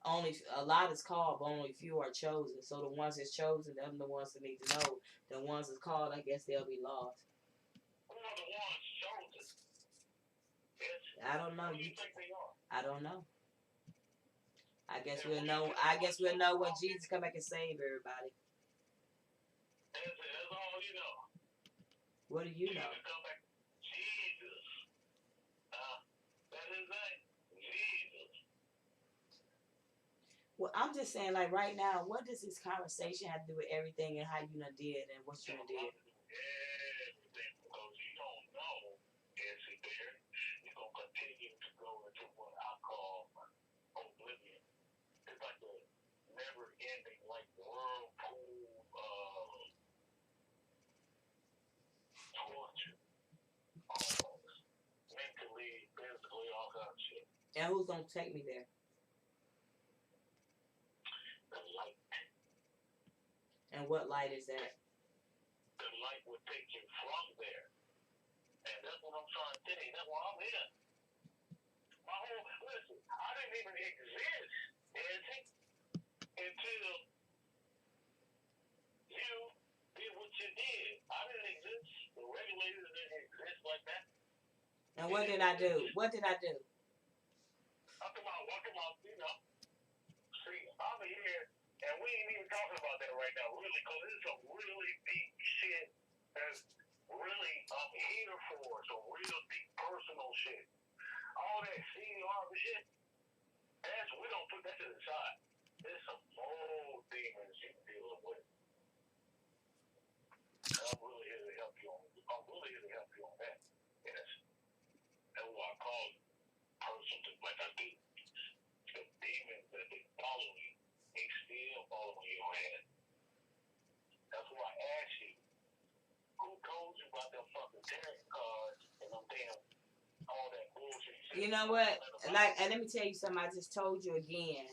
only a lot is called, but only few are chosen. So the ones that's chosen, them the ones that need to know. The ones that's called, I guess they'll be lost. Who are the ones chosen? I don't know. Who do you think they are? I don't know. I guess we'll know. When Jesus come back and save everybody. That's all you know. What do you know? Jesus. That is that. Jesus. Well, I'm just saying, like right now, what does this conversation have to do with everything and how you done did and what you done did? Everything, because you don't know, Essie there, you're going to continue to go into what I call oblivion. It's like a never-ending, like whirlpool torture, almost. Mentally, physically, all kinds of shit. And who's going to take me there? The light. And what light is that? The light will take you from there. And that's what I'm trying to tell you. That's why I'm here. Listen, I didn't even exist, Essie, until you did what you did. I didn't exist. The regulators didn't exist like that. And what did I do? What did I do? I'm talking about, see, I'm here, and we ain't even talking about that right now, really, because this is some really deep shit that's really, I'm here for, some real deep personal shit. All that CR shit, we don't put that to the side. There's some old demons you're dealing with. I'm really here to help you on that. Yes. That's what I call it. Person, like I do. The demons that they follow you, they still following your head. tarot cards and them damn all that bullshit. You know what? Like, and let me tell you something. I just told you again.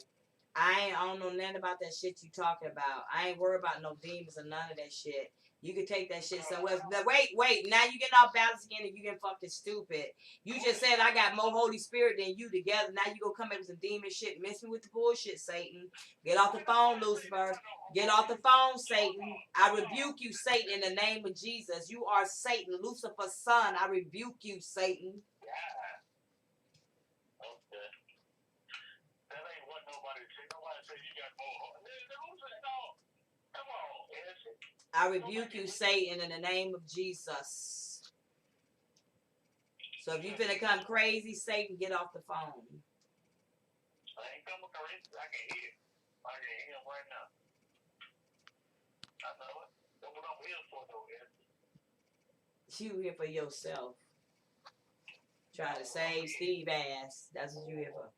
I don't know nothing about that shit you talking about. I ain't worried about no demons or none of that shit. You can take that shit somewhere. Wait. Now you getting off balance again and you getting fucking stupid. You just said I got more Holy Spirit than you together. Now you gonna come in with some demon shit. Miss me with the bullshit, Satan. Get off the phone, Lucifer. Get off the phone, Satan. I rebuke you, Satan, in the name of Jesus. You are Satan, Lucifer's son. I rebuke you, Satan. Okay. That ain't what nobody said. Nobody said you got more. Come on, Essie. I rebuke you, Satan, in the name of Jesus. So if you finna come crazy, Satan, get off the phone. I ain't coming crazy. I can hear. I can hear him right now. I know it. That's what I'm here for, though, Essie. You here for yourself. Trying to save Steve ass. That's what you here for.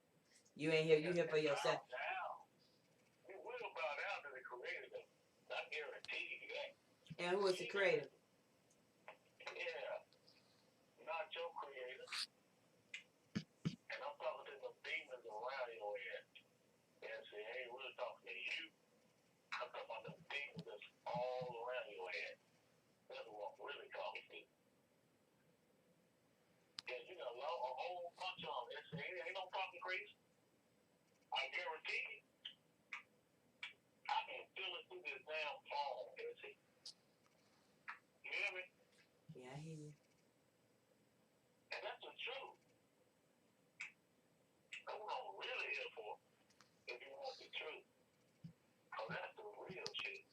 You ain't here. You here for yourself. You will bow down to the Creator. I guarantee you that. And who is the creator? Yeah. Not your Creator. And I'm talking to the demons around your head. And say, hey, we're talking to you. I'm talking about the demons that's all around your head. That's what I'm really talking to. Yeah, you got a whole bunch of them. Ain't no talking crazy. I guarantee you. I can feel it through this damn phone, Essie. You hear me? Yeah, I hear you. And that's the truth. That's what I'm really here for. If you want the truth. Because that's the real shit.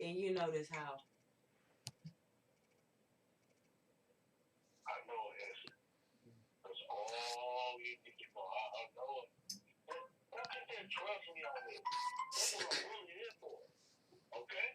And you know this how. I know it, Essie. That's all you need to know. I know it. But just trust me on this. That's what I'm really here for. Okay?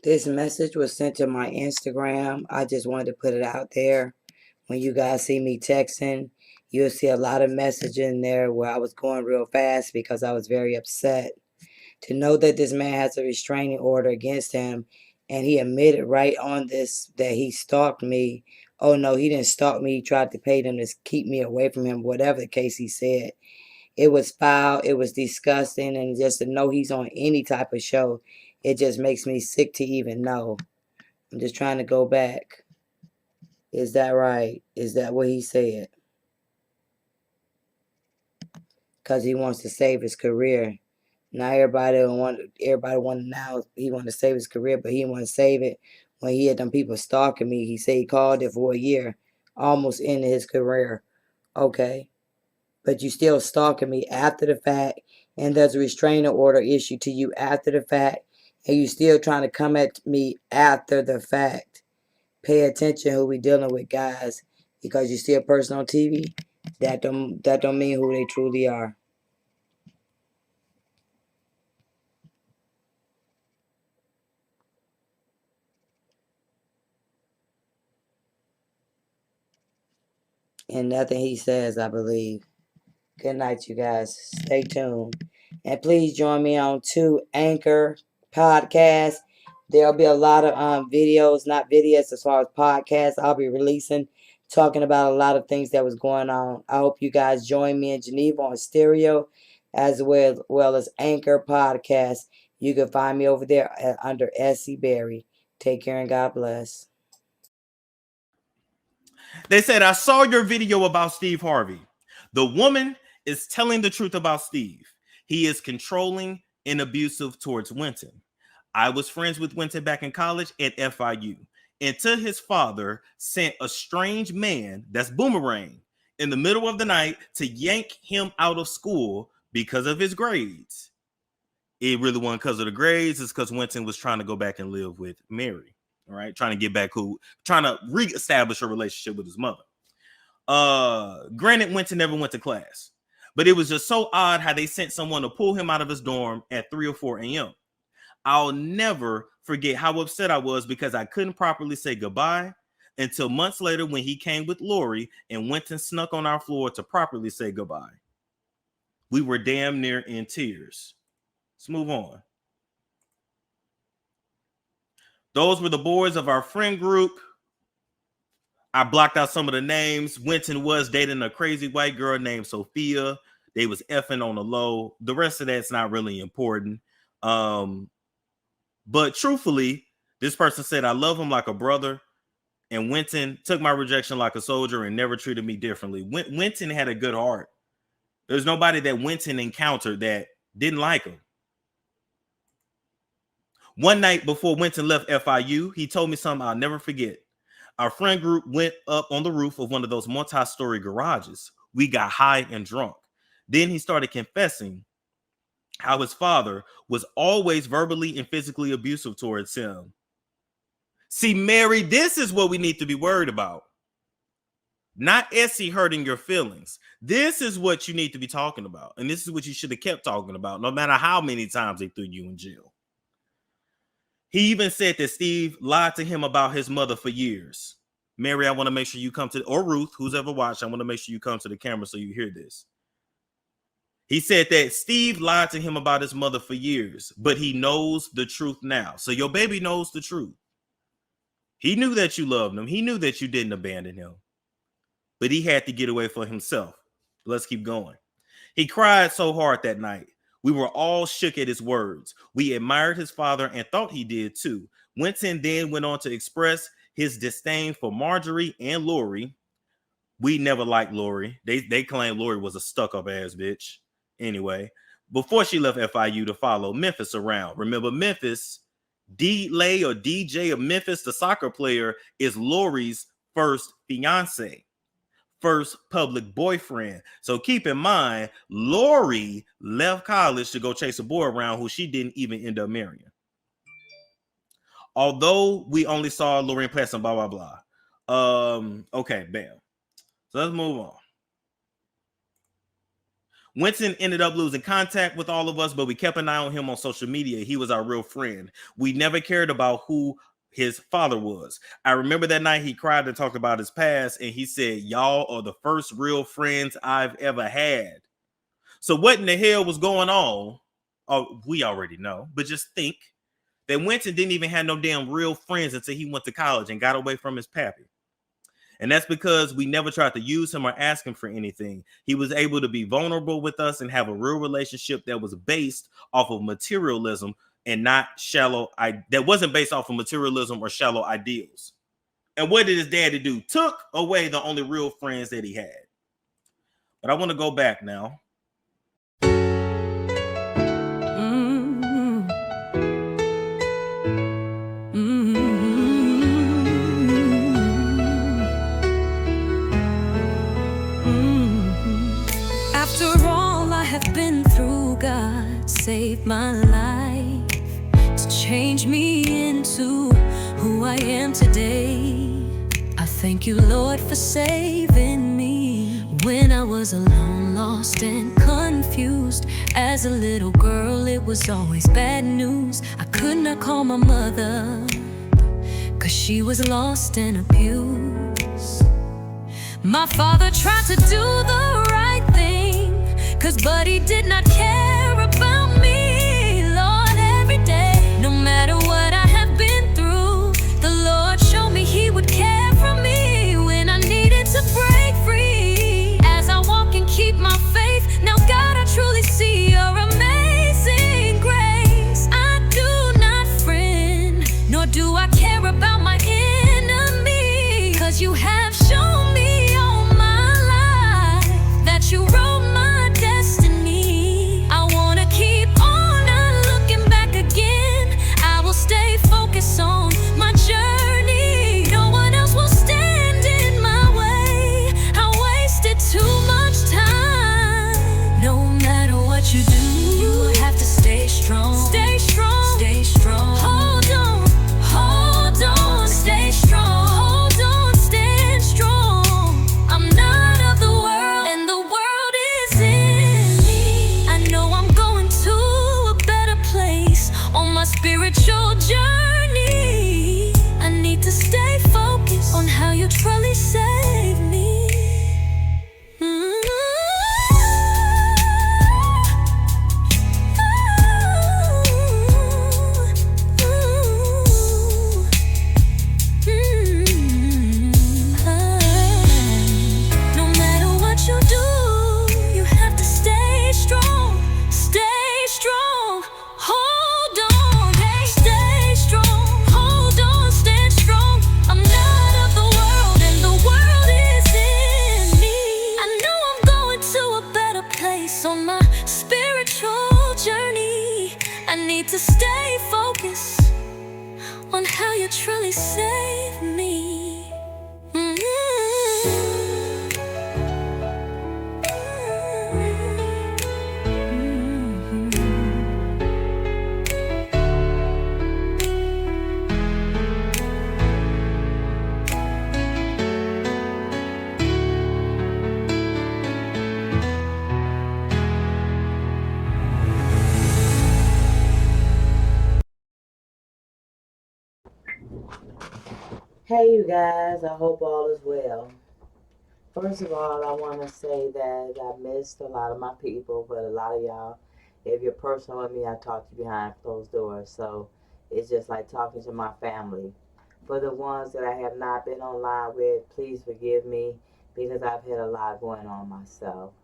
This message was sent to my Instagram. I just wanted to put it out there. When you guys see me texting, you'll see a lot of message in there where I was going real fast because I was very upset. To know that this man has a restraining order against him, and he admitted right on this that he stalked me. Oh no, he didn't stalk me. He tried to pay them to keep me away from him, whatever the case he said. It was foul, it was disgusting, and just to know he's on any type of show, it just makes me sick to even know. I'm just trying to go back. Is that right? Is that what he said? Because he wants to save his career. Now everybody want now he want to save his career, but he want to save it when he had them people stalking me. He said he called it for a year, almost ended his career. Okay. But you still stalking me after the fact, and there's a restraining order issued to you after the fact, and you still trying to come at me after the fact. Pay attention who we dealing with, guys, because you see a person on TV, that don't mean who they truly are. And nothing he says, I believe. Good night, you guys. Stay tuned. And please join me on 2 Anchor podcasts. There'll be a lot of videos, not videos as far as podcasts I'll be releasing, talking about a lot of things that was going on. I hope you guys join me in Geneva on stereo as well as Anchor podcast. You can find me over there under Essie Berry. Take care and God bless. They said, I saw your video about Steve Harvey. The woman is telling the truth about Steve. He is controlling and abusive towards Winton. I was friends with Winton back in college at FIU. And to his father sent a strange man, that's Boomerang, in the middle of the night to yank him out of school because of his grades. It really wasn't because of the grades. It's because Winton was trying to go back and live with Mary. All right, trying to get back cool, trying to reestablish a relationship with his mother. Granted, Winton never went to class, but it was just so odd how they sent someone to pull him out of his dorm at 3 or 4 a.m. I'll never forget how upset I was because I couldn't properly say goodbye until months later when he came with Lori and Winton snuck on our floor to properly say goodbye. We were damn near in tears. Let's move on. Those were the boys of our friend group. I blocked out some of the names. Winton was dating a crazy white girl named Sophia. They was effing on the low. The rest of that's not really important. But truthfully, this person said, I love him like a brother. And Winton took my rejection like a soldier and never treated me differently. Winton had a good heart. There's nobody that Winton encountered that didn't like him. One night before Winton left FIU, he told me something I'll never forget. Our friend group went up on the roof of one of those multi-story garages. We got high and drunk. Then he started confessing how his father was always verbally and physically abusive towards him. See, Mary, this is what we need to be worried about. Not Essie hurting your feelings. This is what you need to be talking about. And this is what you should have kept talking about, no matter how many times they threw you in jail. He even said that Steve lied to him about his mother for years. Mary, I want to make sure you come to, or Ruth, who's ever watched, I want to make sure you come to the camera so you hear this. He said that Steve lied to him about his mother for years, but he knows the truth now. So your baby knows the truth. He knew that you loved him. He knew that you didn't abandon him, but he had to get away for himself. Let's keep going. He cried so hard that night. We were all shook at his words. We admired his father and thought he did too. Winton then went on to express his disdain for Marjorie and Lori. We never liked Lori. They claimed Lori was a stuck-up ass bitch. Anyway, before she left FIU to follow Memphis around. Remember, Memphis, D-Lay or DJ of Memphis, the soccer player, is Lori's first fiance. First public boyfriend. So keep in mind, Lori left college to go chase a boy around who she didn't even end up marrying. Although we only saw Lori in passing, blah, blah, blah. Okay, bam. So let's move on. Winston ended up losing contact with all of us, but we kept an eye on him on social media. He was our real friend. We never cared about who his father was. I remember that night he cried and talked about his past, and he said, "Y'all are the first real friends I've ever had." So what in the hell was going on? Oh, we already know, but just think that Winston didn't even have no damn real friends until he went to college and got away from his pappy. And that's because we never tried to use him or ask him for anything. He was able to be vulnerable with us and have a real relationship that was based off of materialism and not shallow. That wasn't based off of materialism or shallow ideals. And what did his daddy do? Took away the only real friends that he had. But I want to go back now. After all I have been through, God saved my life to change me into who I am today. I thank you, Lord, for saving me when I was alone, lost and confused. As a little girl, it was always bad news. I could not call my mother, 'cause she was lost and abused. My father tried to do the right thing, 'cause but he did not care about me. Lord, every day, no matter what I have been through, the Lord showed me he would care for me when I needed to break free. As I walk and keep my faith, now God, I truly see your amazing grace. I do not friend, nor do I care about my enemy, 'cause you have shown me all my life that you wrote my destiny. I wanna keep on, not looking back again. I will stay focused on my journey. No one else will stand in my way. I wasted too much time. No matter what you do, you have to stay strong. Stay strong. Stay strong. Hold on. Hold on. Stay strong. Hold on. Stand strong. I'm not of the world, and the world is in me. I know I'm going to a better place on my spiritual journey. I need to stay focused on how you truly save me. No matter what you do, you have to stay strong. Stay strong. Hold on. Stay strong. Hold on. Stand strong. I'm not of the world, and the world is in me. I know I'm going to a better place on my spiritual journey. I need to stay focused on how you truly save me. Hey, you guys, I hope all is well. First of all, I want to say that I missed a lot of my people, but a lot of y'all, if you're personal with me, I talk to you behind closed doors. So it's just like talking to my family. For the ones that I have not been online with, please forgive me because I've had a lot going on myself.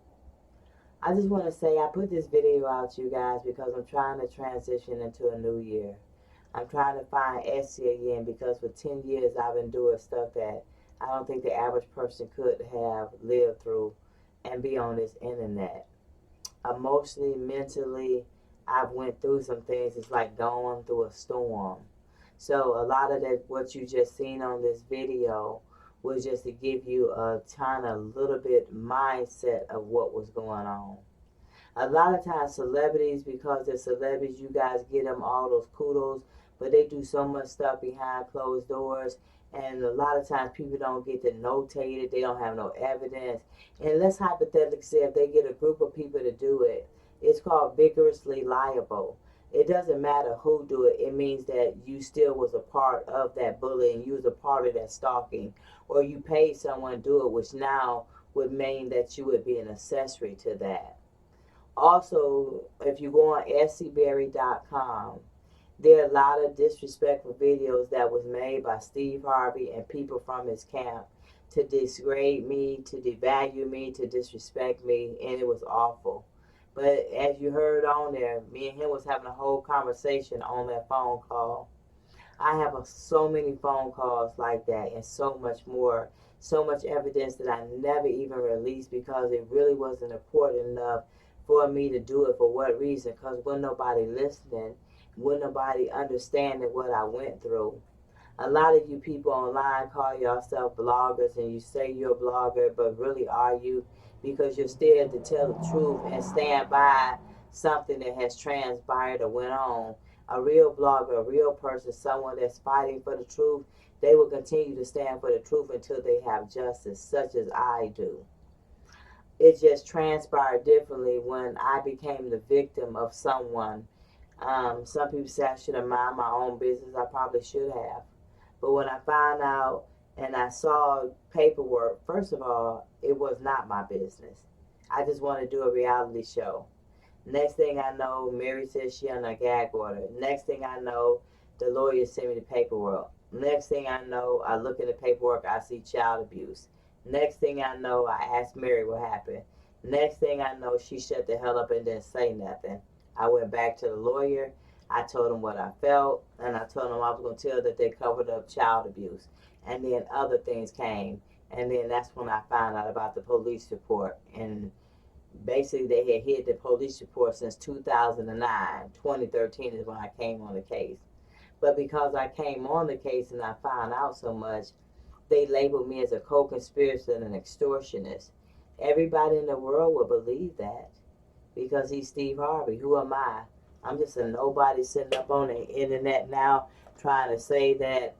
I just want to say I put this video out to you guys because I'm trying to transition into a new year. I'm trying to find Essie again because for 10 years I've endured stuff that I don't think the average person could have lived through and be on this internet. Emotionally, mentally, I've went through some things. It's like going through a storm. So a lot of that, what you just seen on this video was just to give you a kind of little bit mindset of what was going on. A lot of times celebrities, because they're celebrities, you guys give them all those kudos, but they do so much stuff behind closed doors, And a lot of times people don't get to notate it, they don't have no evidence. And let's hypothetically say if they get a group of people to do it, it's called vigorously liable. It doesn't matter who do it, it means that you still was a part of that bullying, you was a part of that stalking, or you paid someone to do it, which now would mean that you would be an accessory to that. Also, if you go on essieberry.com, there are a lot of disrespectful videos that was made by Steve Harvey and people from his camp to degrade me, to devalue me, to disrespect me, and it was awful. But as you heard on there, me and him was having a whole conversation on that phone call. I have so many phone calls like that and so much more, so much evidence that I never even released because it really wasn't important enough for me to do it. For what reason? Because when nobody listening, when nobody understanding what I went through. A lot of you people online call yourself bloggers and you say you're a blogger, but really are you? Because you're scared to tell the truth and stand by something that has transpired or went on. A real blogger, a real person, someone that's fighting for the truth, they will continue to stand for the truth until they have justice, such as I do. It just transpired differently when I became the victim of someone. Some people say I should have mind my own business. I probably should have. But when I found out and I saw paperwork, first of all, it was not my business. I just wanted to do a reality show. Next thing I know, Mary says she on a gag order. Next thing I know, the lawyer sent me the paperwork. Next thing I know, I look at the paperwork, I see child abuse. Next thing I know, I ask Mary what happened. Next thing I know, she shut the hell up and didn't say nothing. I went back to the lawyer. I told him what I felt, and I told him I was going to tell that they covered up child abuse. And then other things came. And then that's when I found out about the police report. And basically they had hid the police report since 2009. 2013 is when I came on the case. But because I came on the case and I found out so much, they labeled me as a co-conspirator and an extortionist. Everybody in the world would believe that because he's Steve Harvey. Who am I? I'm just a nobody sitting up on the internet now trying to say that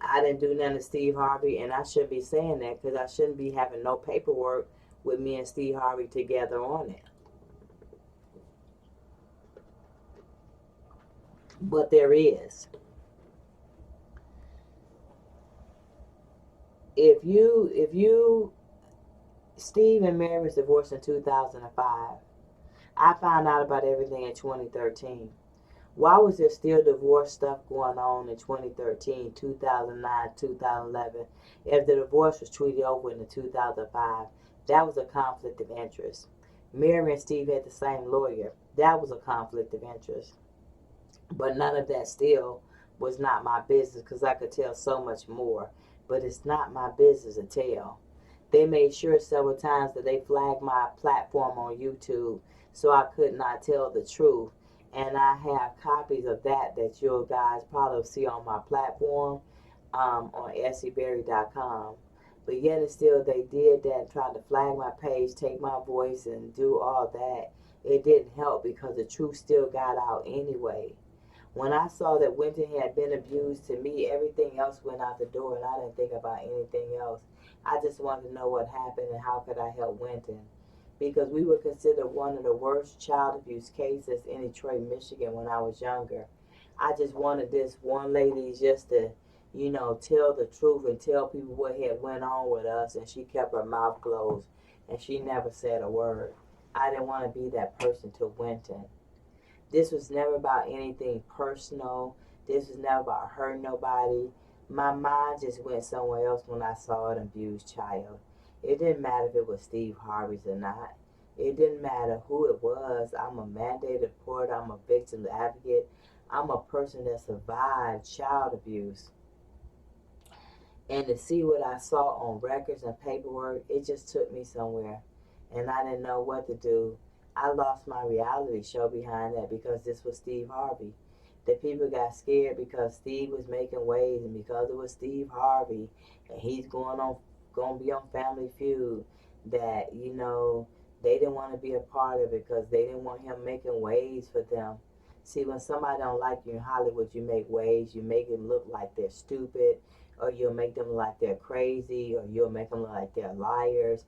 I didn't do nothing to Steve Harvey, and I shouldn't be saying that because I shouldn't be having no paperwork with me and Steve Harvey together on it. But there is. If you Steve and Mary was divorced in 2005. I found out about everything in 2013. Why was there still divorce stuff going on in 2013, 2009, 2011 if the divorce was treated over in the 2005? That was a conflict of interest. Mary and Steve had the same lawyer. That was a conflict of interest. But none of that still was not my business because I could tell so much more. But it's not my business to tell. They made sure several times that they flagged my platform on YouTube so I could not tell the truth. And I have copies of that you guys probably see on my platform on essieberry.com. But yet and still they did that, tried to flag my page, take my voice and do all that. It didn't help because the truth still got out anyway. When I saw that Winton had been abused, to me, everything else went out the door, and I didn't think about anything else. I just wanted to know what happened and how could I help Winton. Because we were considered one of the worst child abuse cases in Detroit, Michigan when I was younger. I just wanted this one lady just to, tell the truth and tell people what had went on with us, and she kept her mouth closed, and she never said a word. I didn't want to be that person to Winton. This was never about anything personal. This was never about hurting nobody. My mind just went somewhere else when I saw an abused child. It didn't matter if it was Steve Harvey's or not. It didn't matter who it was. I'm a mandated reporter. I'm a victim advocate. I'm a person that survived child abuse. And to see what I saw on records and paperwork, it just took me somewhere. And I didn't know what to do. I lost my reality show behind that because this was Steve Harvey. The people got scared because Steve was making waves and because it was Steve Harvey and he's going to be on Family Feud that, they didn't want to be a part of it because they didn't want him making waves for them. See, when somebody don't like you in Hollywood, you make waves, you make them look like they're stupid, or you'll make them look like they're crazy, or you'll make them look like they're liars.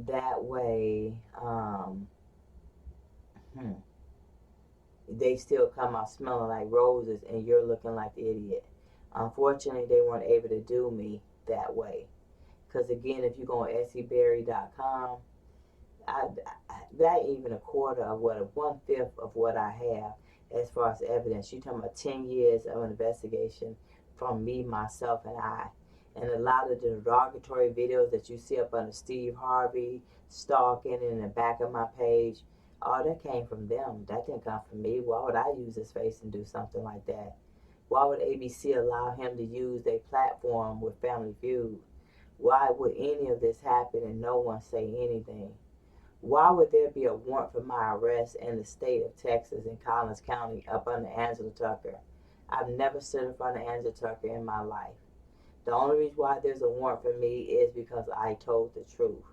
That way, hmm, they still come out smelling like roses and you're looking like the idiot. Unfortunately, they weren't able to do me that way. Because again, if you go on essieberry.com, that even a quarter of what, 1/5 of what I have as far as evidence. You're talking about 10 years of investigation from me, myself, and I. And a lot of the derogatory videos that you see up under Steve Harvey, stalking in the back of my page, all that came from them. That didn't come from me. Why would I use his face and do something like that? Why would ABC allow him to use their platform with Family Feud? Why would any of this happen and no one say anything? Why would there be a warrant for my arrest in the state of Texas in Collins County up under Angela Tucker? I've never stood in front of Angela Tucker in my life. The only reason why there's a warrant for me is because I told the truth.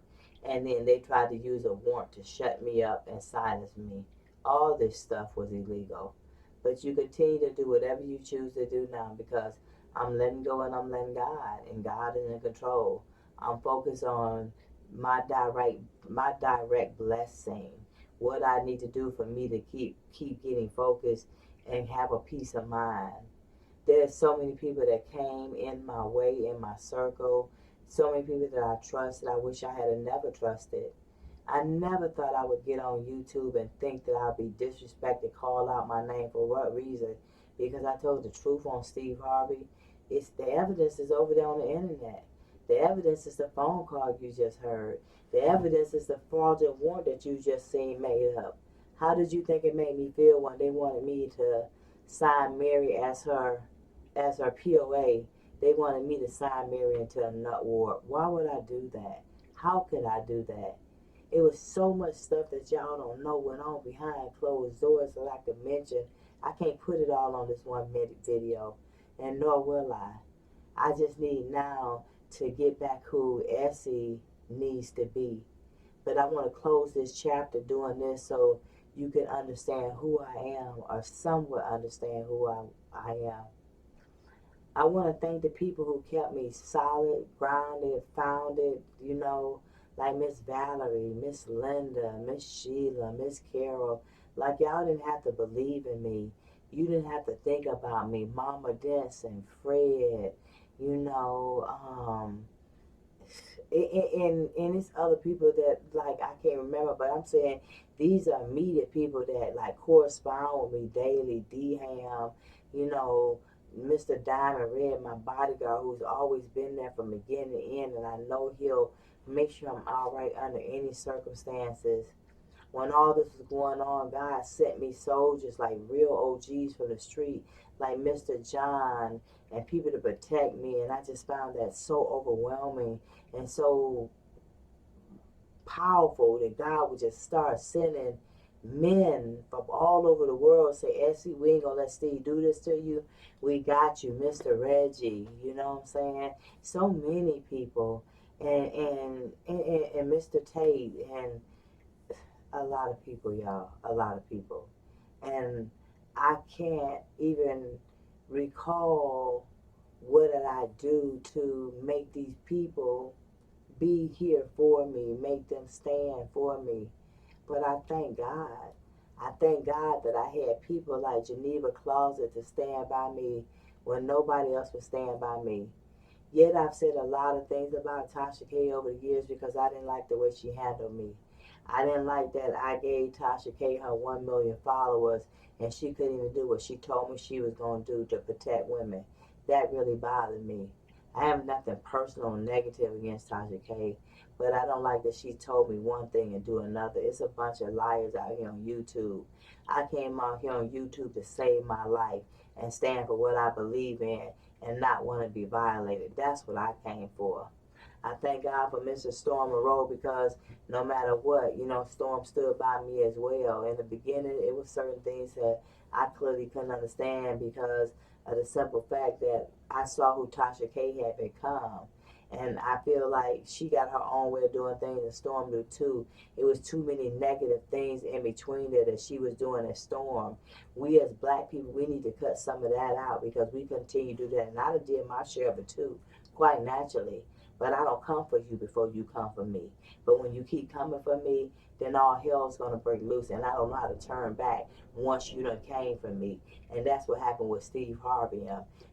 And then they tried to use a warrant to shut me up and silence me. All this stuff was illegal. But you continue to do whatever you choose to do now because I'm letting go and I'm letting God, and God is in control. I'm focused on my direct blessing. What I need to do for me to keep getting focused and have a peace of mind. There's so many people that came in my way, in my circle, so many people that I trusted I wish I had never trusted. I never thought I would get on YouTube and think that I'd be disrespected, call out my name. For what reason? Because I told the truth on Steve Harvey. It's the evidence is over there on the internet. The evidence is the phone call you just heard. The evidence is the fraudulent warrant that you just seen made up. How did you think it made me feel when they wanted me to sign Mary as her POA? They wanted me to sign Mary into a nut ward. Why would I do that? How could I do that? It was so much stuff that y'all don't know went on behind closed doors that I could mention. I can't put it all on this 1 minute video, and nor will I. I just need now to get back who Essie needs to be. But I want to close this chapter doing this so you can understand who I am, or somewhat understand who I am. I want to thank the people who kept me solid, grounded, founded, like Miss Valerie, Miss Linda, Miss Sheila, Miss Carol. Like, y'all didn't have to believe in me. You didn't have to think about me. Mama Denson, Fred, you know, and it's other people that, like, I can't remember, but I'm saying these are immediate people that, like, correspond with me daily. D-Ham, you know, Mr. Diamond Red, my bodyguard, who's always been there from beginning to end, and I know he'll make sure I'm all right under any circumstances. When all this was going on, God sent me soldiers, like real OGs from the street, like Mr. John, and people to protect me, and I just found that so overwhelming and so powerful that God would just start sending men from all over the world say, Essie, we ain't gonna let Steve do this to you. We got you, Mr. Reggie. You know what I'm saying? So many people, and Mr. Tate, and a lot of people, y'all, a lot of people. And I can't even recall what did I do to make these people be here for me, make them stand for me. But I thank God. I thank God that I had people like Geneva Closet to stand by me when nobody else would stand by me. Yet I've said a lot of things about Tasha K over the years because I didn't like the way she handled me. I didn't like that I gave Tasha K her 1 million followers and she couldn't even do what she told me she was going to do to protect women. That really bothered me. I have nothing personal or negative against Tasha K, but I don't like that she told me one thing and do another. It's a bunch of liars out here on YouTube. I came out here on YouTube to save my life and stand for what I believe in and not want to be violated. That's what I came for. I thank God for Mr. Storm Monroe because no matter what, Storm stood by me as well. In the beginning, it was certain things that I clearly couldn't understand because of the simple fact that I saw who Tasha K had become. And I feel like she got her own way of doing things and Storm do too. It was too many negative things in between there that she was doing as Storm. We as black people, we need to cut some of that out because we continue to do that. And I done did my share of it too. quite naturally. But I don't come for you before you come for me. But when you keep coming for me, then all hell's gonna break loose, and I don't know how to turn back once you done came for me. And that's what happened with Steve Harvey.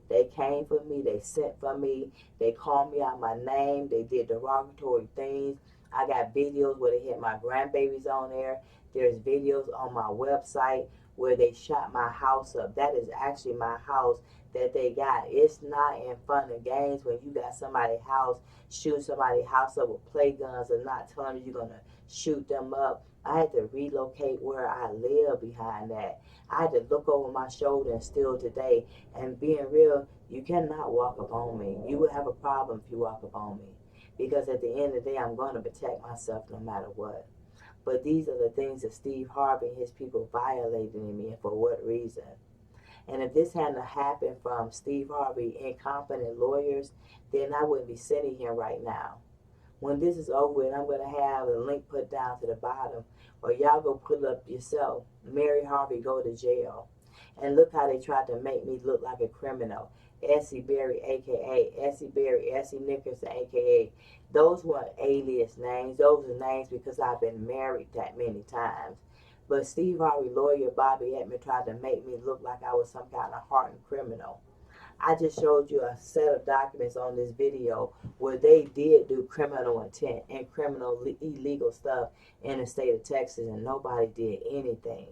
They came for me, they sent for me, they called me out my name, they did derogatory things. I got videos where they had my grandbabies on there. There's videos on my website where they shot my house up. That is actually my house that they got. It's not in fun and games when you got somebody's house, shoot somebody's house up with play guns and not telling you you're gonna shoot them up. I had to relocate where I live behind that. I had to look over my shoulder and still today. And being real, you cannot walk up on me. You will have a problem if you walk up on me. Because at the end of the day, I'm going to protect myself no matter what. But these are the things that Steve Harvey and his people violated in me, and for what reason? And if this hadn't happened from Steve Harvey incompetent lawyers, then I wouldn't be sitting here right now. When this is over and I'm going to have a link put down to the bottom, or y'all go put it up yourself, Mary Harvey go to jail. And look how they tried to make me look like a criminal. Essie Berry, a.k.a. Essie Berry, Essie Nickerson, a.k.a. Those weren't alias names. Those are names because I've been married that many times. But Steve Harvey lawyer Bobby Edmond tried to make me look like I was some kind of hardened criminal. I just showed you a set of documents on this video where they did do criminal intent and criminal illegal stuff in the state of Texas, and nobody did anything.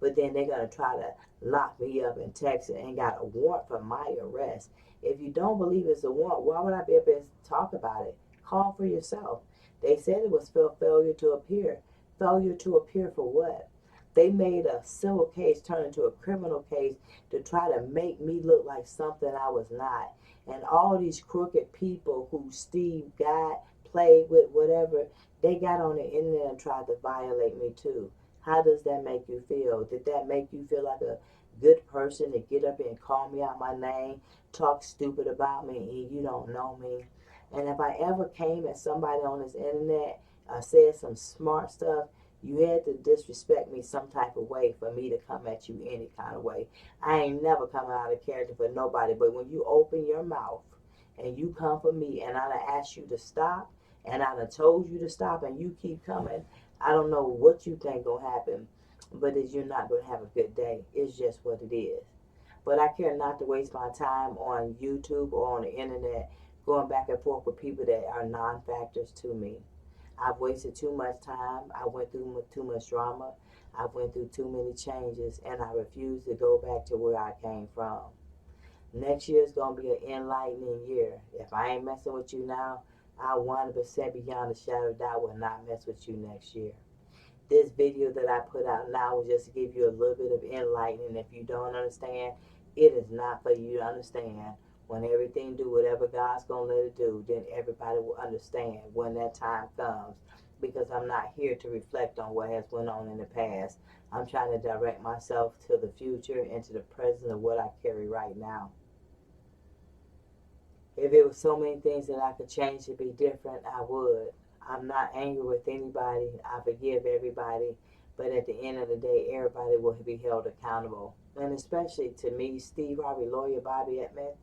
But then they're going to try to lock me up in Texas and got a warrant for my arrest. If you don't believe it's a warrant, why would I be able to talk about it? Call for yourself. They said it was failure to appear. Failure to appear for what? They made a civil case turn into a criminal case to try to make me look like something I was not. And all these crooked people who Steve got, played with, whatever, they got on the internet and tried to violate me too. How does that make you feel? Did that make you feel like a good person to get up and call me out my name, talk stupid about me, and you don't know me? And if I ever came at somebody on this internet, said some smart stuff, you had to disrespect me some type of way for me to come at you any kind of way. I ain't never coming out of character for nobody, but when you open your mouth and you come for me and I done asked you to stop and I done told you to stop and you keep coming, I don't know what you think gonna happen, but you're not gonna have a good day. It's just what it is. But I care not to waste my time on YouTube or on the internet going back and forth with people that are non-factors to me. I've wasted too much time. I went through too much drama. I went through too many changes, and I refuse to go back to where I came from. Next year is going to be an enlightening year. If I ain't messing with you now, I 100% beyond a shadow of doubt will not mess with you next year. This video that I put out now will just give you a little bit of enlightening. If you don't understand, it is not for you to understand. When everything do whatever God's gonna let it do, then everybody will understand when that time comes. Because I'm not here to reflect on what has went on in the past. I'm trying to direct myself to the future and to the present of what I carry right now. If it was so many things that I could change to be different, I would. I'm not angry with anybody. I forgive everybody. But at the end of the day, everybody will be held accountable. And especially to me, Steve Harvey, lawyer Bobby Edmond,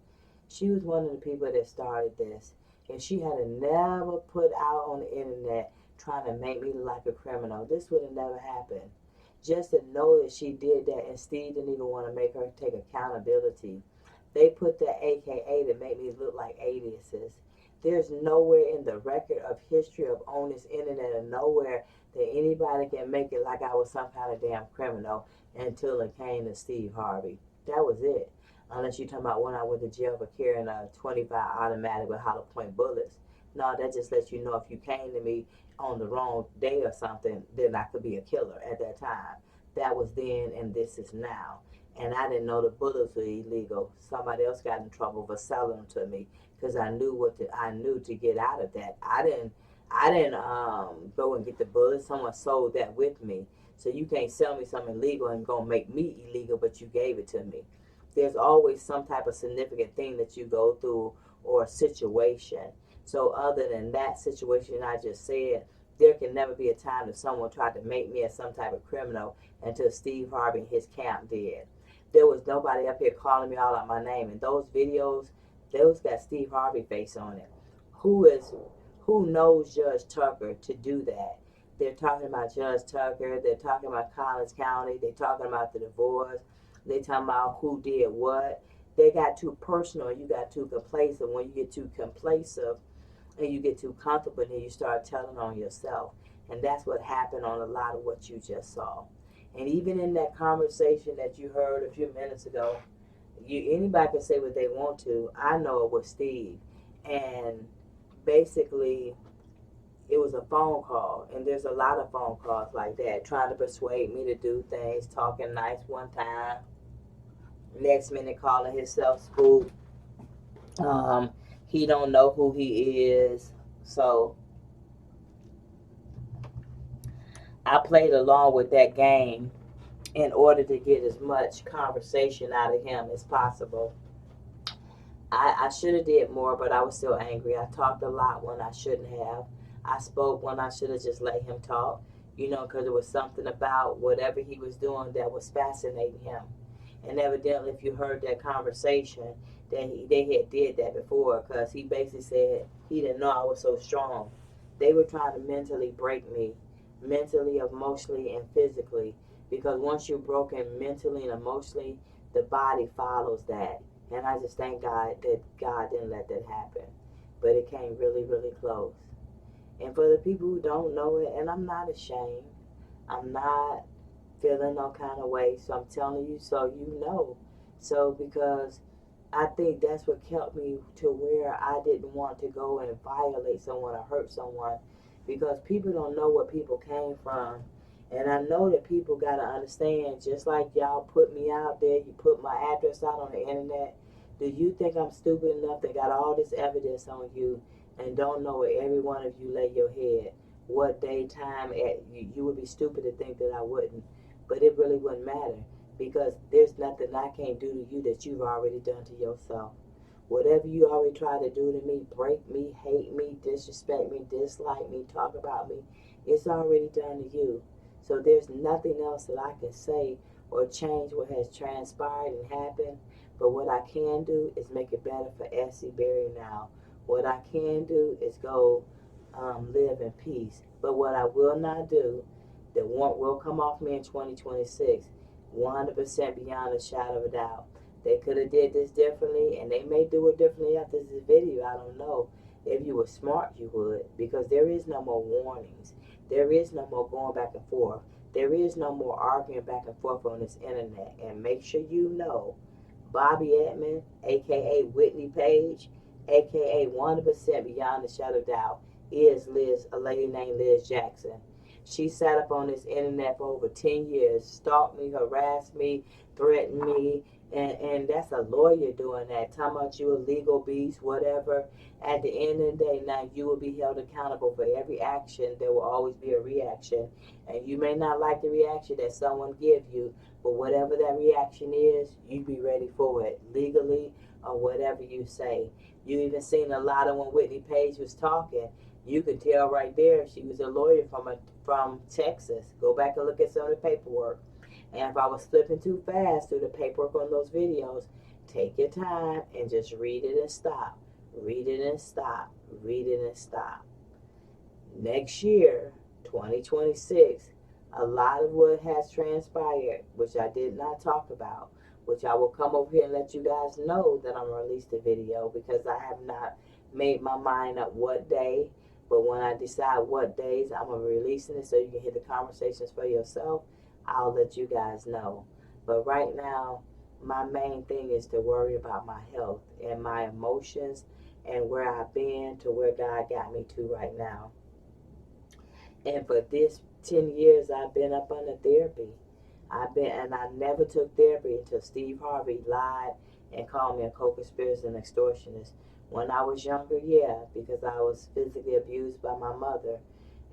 she was one of the people that started this. If she had never put out on the internet trying to make me look like a criminal, this would have never happened. Just to know that she did that and Steve didn't even want to make her take accountability. They put that AKA to make me look like aliases. There's nowhere in the record of history of on this internet or nowhere that anybody can make it like I was some kind of damn criminal until it came to Steve Harvey. That was it. Unless you're talking about when I went to jail for carrying a 25 automatic with hollow point bullets. No, that just lets you know if you came to me on the wrong day or something, then I could be a killer at that time. That was then and this is now. And I didn't know the bullets were illegal. Somebody else got in trouble for selling them to me because I knew to get out of that. I didn't go and get the bullets. Someone sold that with me. So you can't sell me something illegal and gonna make me illegal, but you gave it to me. There's always some type of significant thing that you go through or a situation. So other than that situation I just said, there can never be a time that someone tried to make me as some type of criminal until Steve Harvey and his camp did. There was nobody up here calling me all out my name. And those videos, Those got Steve Harvey face on it. Who knows Judge Tucker to do that? They're talking about Judge Tucker. They're talking about Collins County. They're talking about the divorce. They're talking about who did what. They got too personal. You got too complacent. When you get too complacent and you get too comfortable, then you start telling on yourself. And that's what happened on a lot of what you just saw. And even in that conversation that you heard a few minutes ago, anybody can say what they want to. I know it was Steve, and basically it was a phone call, and there's a lot of phone calls like that, trying to persuade me to do things, talking nice one time, next minute calling himself spook. Um, he don't know who he is, so I played along with that game in order to get as much conversation out of him as possible. I should have did more, but I was still angry. I talked a lot when I shouldn't have. I spoke when I should have just let him talk, because it was something about whatever he was doing that was fascinating him. And evidently, if you heard that conversation, they had did that before, because he basically said he didn't know I was so strong. They were trying to mentally break me, mentally, emotionally, and physically, because once you're broken mentally and emotionally, the body follows that. And I just thank God that God didn't let that happen. But it came really, really close. And for the people who don't know it, and I'm not ashamed, I'm not feeling no kind of way. So I'm telling you so you know. So because I think that's what kept me to where I didn't want to go and violate someone or hurt someone, because people don't know where people came from. And I know that people got to understand, just like y'all put me out there, you put my address out on the internet. Do you think I'm stupid enough that got all this evidence on you and don't know where every one of you lay your head? What day, time, you would be stupid to think that I wouldn't. But it really wouldn't matter, because there's nothing I can't do to you that you've already done to yourself. Whatever you already tried to do to me, break me, hate me, disrespect me, dislike me, talk about me, it's already done to you. So there's nothing else that I can say or change what has transpired and happened. But what I can do is make it better for Essie Berry now. What I can do is go live in peace. But what I will not do, that will come off me in 2026, 100% beyond a shadow of a doubt. They could have did this differently, and they may do it differently after this video. I don't know. If you were smart, you would, because there is no more warnings. There is no more going back and forth. There is no more arguing back and forth on this internet. And make sure you know, Bobby Edmond, aka Whitney Page, aka 100% beyond the shadow of doubt, is a lady named Liz Jackson. She sat up on this internet for over 10 years, stalked me, harassed me, threatened me, and that's a lawyer doing that. Talking about you a legal beast, whatever. At the end of the day, now you will be held accountable for every action. There will always be a reaction. And you may not like the reaction that someone give you, but whatever that reaction is, you be ready for it, legally or whatever you say. You even seen a lot of when Whitney Page was talking. You could tell right there she was a lawyer from Texas. Go back and look at some of the paperwork. And if I was flipping too fast through the paperwork on those videos, take your time and just read it and stop. Read it and stop. Read it and stop. Next year, 2026, a lot of what has transpired, which I did not talk about, which I will come over here and let you guys know that I'm going to release the video, because I have not made my mind up what day. But when I decide what days I'm going to be releasing it so you can hear the conversations for yourself, I'll let you guys know. But right now, my main thing is to worry about my health and my emotions and where I've been to where God got me to right now. And for this 10 years, I've been up under therapy. And I never took therapy until Steve Harvey lied and called me a co-conspirator and extortionist. When I was younger, yeah, because I was physically abused by my mother,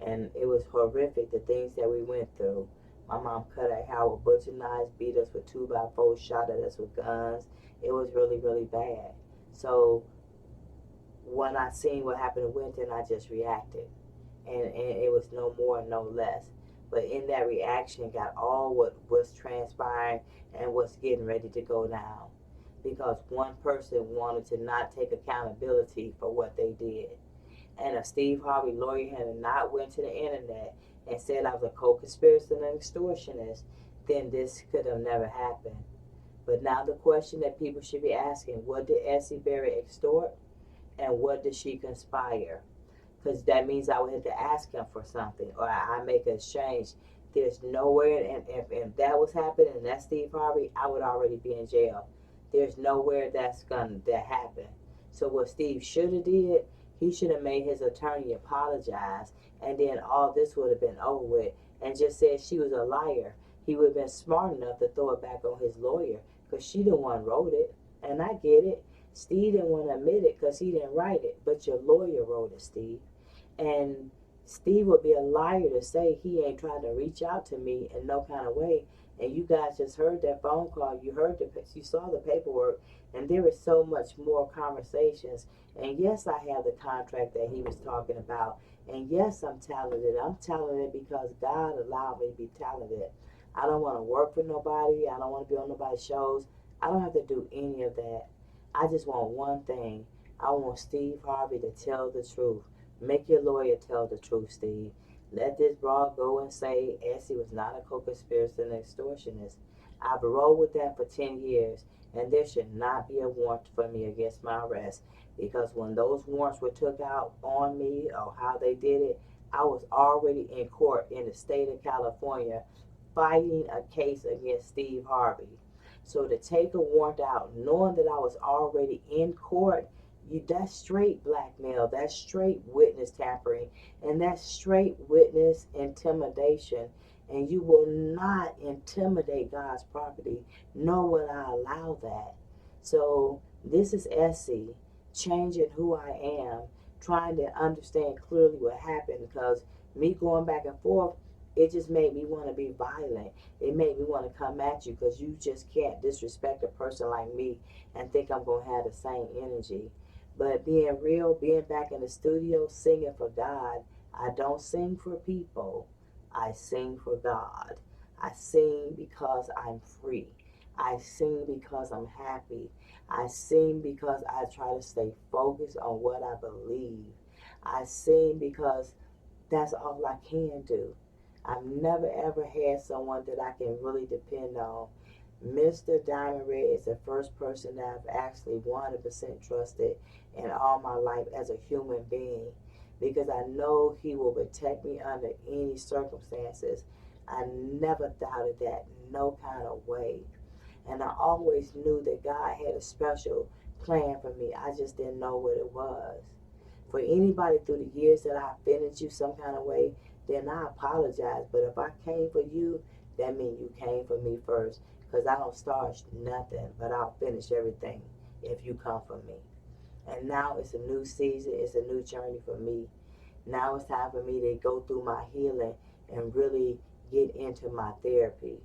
and it was horrific, the things that we went through. My mom cut our hair with butcher knives, beat us with 2x4, shot at us with guns. It was really, really bad. So when I seen what happened in Winton, I just reacted. And it was no more, no less. But in that reaction got all what was transpiring and what's getting ready to go down. because one person wanted to not take accountability for what they did. And if Steve Harvey lawyer had not went to the internet and said I was a co-conspirator and an extortionist, then this could have never happened. But now the question that people should be asking, what did Essie Berry extort and what did she conspire? Because that means I would have to ask him for something or I make an exchange. There's nowhere, and if that was happening and that's Steve Harvey, I would already be in jail. There's nowhere that happen. So what Steve should have did, he should have made his attorney apologize, and then all this would have been over with, and just said she was a liar. He would have been smart enough to throw it back on his lawyer, because she the one wrote it, and I get it. Steve didn't want to admit it because he didn't write it, but your lawyer wrote it, Steve. And Steve would be a liar to say he ain't trying to reach out to me in no kind of way. And you guys just heard that phone call. You saw the paperwork, and there is so much more conversations. And yes, I have the contract that he was talking about. And yes, I'm talented. I'm talented because God allowed me to be talented. I don't want to work for nobody. I don't want to be on nobody's shows. I don't have to do any of that. I just want one thing. I want Steve Harvey to tell the truth. Make your lawyer tell the truth, Steve. Let this broad go and say Essie was not a co-conspirator and extortionist. I've rolled with that for 10 years, and there should not be a warrant for me against my arrest, because when those warrants were took out on me or how they did it, I was already in court in the state of California fighting a case against Steve Harvey. So to take a warrant out knowing that I was already in court, that's straight blackmail, that's straight witness tampering, and that's straight witness intimidation. And you will not intimidate God's property, nor will I allow that. So this is Essie changing who I am, trying to understand clearly what happened, because me going back and forth, it just made me want to be violent. It made me want to come at you, because you just can't disrespect a person like me and think I'm going to have the same energy. But being real, being back in the studio, singing for God, I don't sing for people. I sing for God. I sing because I'm free. I sing because I'm happy. I sing because I try to stay focused on what I believe. I sing because that's all I can do. I've never ever had someone that I can really depend on. Mr. Diamond Red is the first person that I've actually 100% trusted in all my life as a human being, because I know he will protect me under any circumstances. I never doubted that, no kind of way. And I always knew that God had a special plan for me. I just didn't know what it was. For anybody through the years that I offended you some kind of way, then I apologize. But if I came for you, that means you came for me first. Because I don't start nothing, but I'll finish everything if you come for me. And now it's a new season. It's a new journey for me. Now it's time for me to go through my healing and really get into my therapy.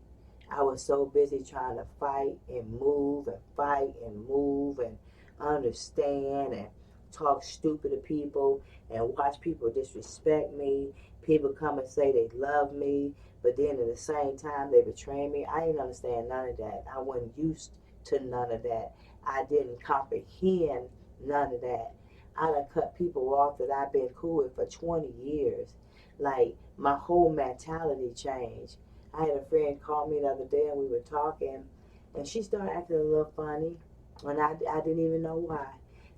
I was so busy trying to fight and move and fight and move and understand and talk stupid to people and watch people disrespect me. People come and say they love me, but then at the same time they betray me. I didn't understand none of that. I wasn't used to none of that. I didn't comprehend none of that. I done cut people off that I've been cool with for 20 years. Like, my whole mentality changed. I had a friend call me the other day and we were talking, and she started acting a little funny, and I didn't even know why.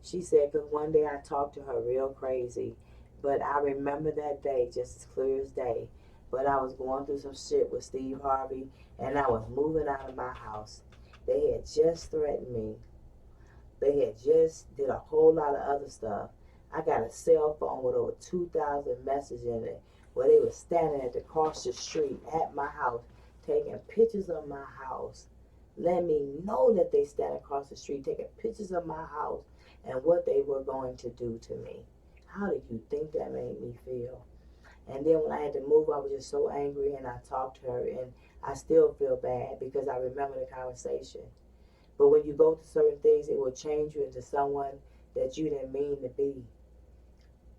She said, because one day I talked to her real crazy, but I remember that day just as clear as day. But I was going through some shit with Steve Harvey, and I was moving out of my house. They had just threatened me. They had just did a whole lot of other stuff. I got a cell phone with over 2,000 messages in it, where they were standing at the cross the street at my house, taking pictures of my house. Let me know that they stand across the street, taking pictures of my house and what they were going to do to me. How do you think that made me feel? And then when I had to move, I was just so angry, and I talked to her, and I still feel bad because I remember the conversation. But when you go through certain things, it will change you into someone that you didn't mean to be.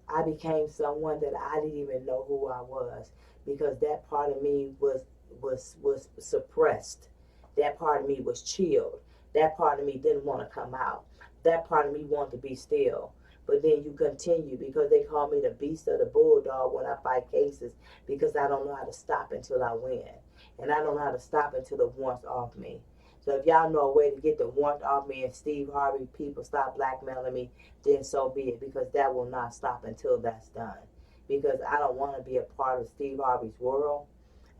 I became someone that I didn't even know who I was, because that part of me was suppressed. That part of me was chilled. That part of me didn't want to come out. That part of me wanted to be still. But then you continue because they call me the beast of the bulldog when I fight cases because I don't know how to stop until I win. And I don't know how to stop until the warmth off me. So if y'all know a way to get the warmth off me and Steve Harvey people stop blackmailing me, then so be it, because that will not stop until that's done. Because I don't want to be a part of Steve Harvey's world,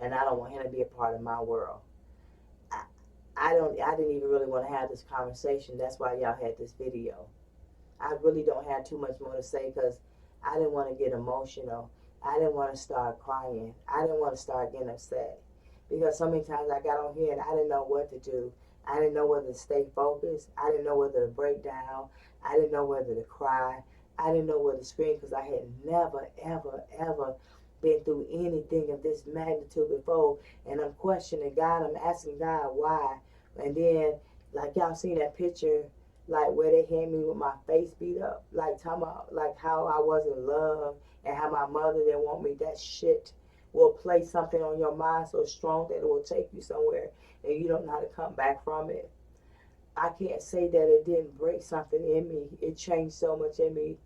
and I don't want him to be a part of my world. I didn't even really want to have this conversation. That's why y'all had this video. I really don't have too much more to say because I didn't want to get emotional. I didn't want to start crying. I didn't want to start getting upset because so many times I got on here and I didn't know what to do. I didn't know whether to stay focused. I didn't know whether to break down. I didn't know whether to cry. I didn't know whether to scream because I had never, ever, ever been through anything of this magnitude before. And I'm questioning God. I'm asking God why. And then, like y'all seen that picture, like where they had me with my face beat up, like talking about like how I wasn't loved and how my mother didn't want me. That shit will play something on your mind so strong that it will take you somewhere and you don't know how to come back from it. I can't say that it didn't break something in me. It changed so much in me.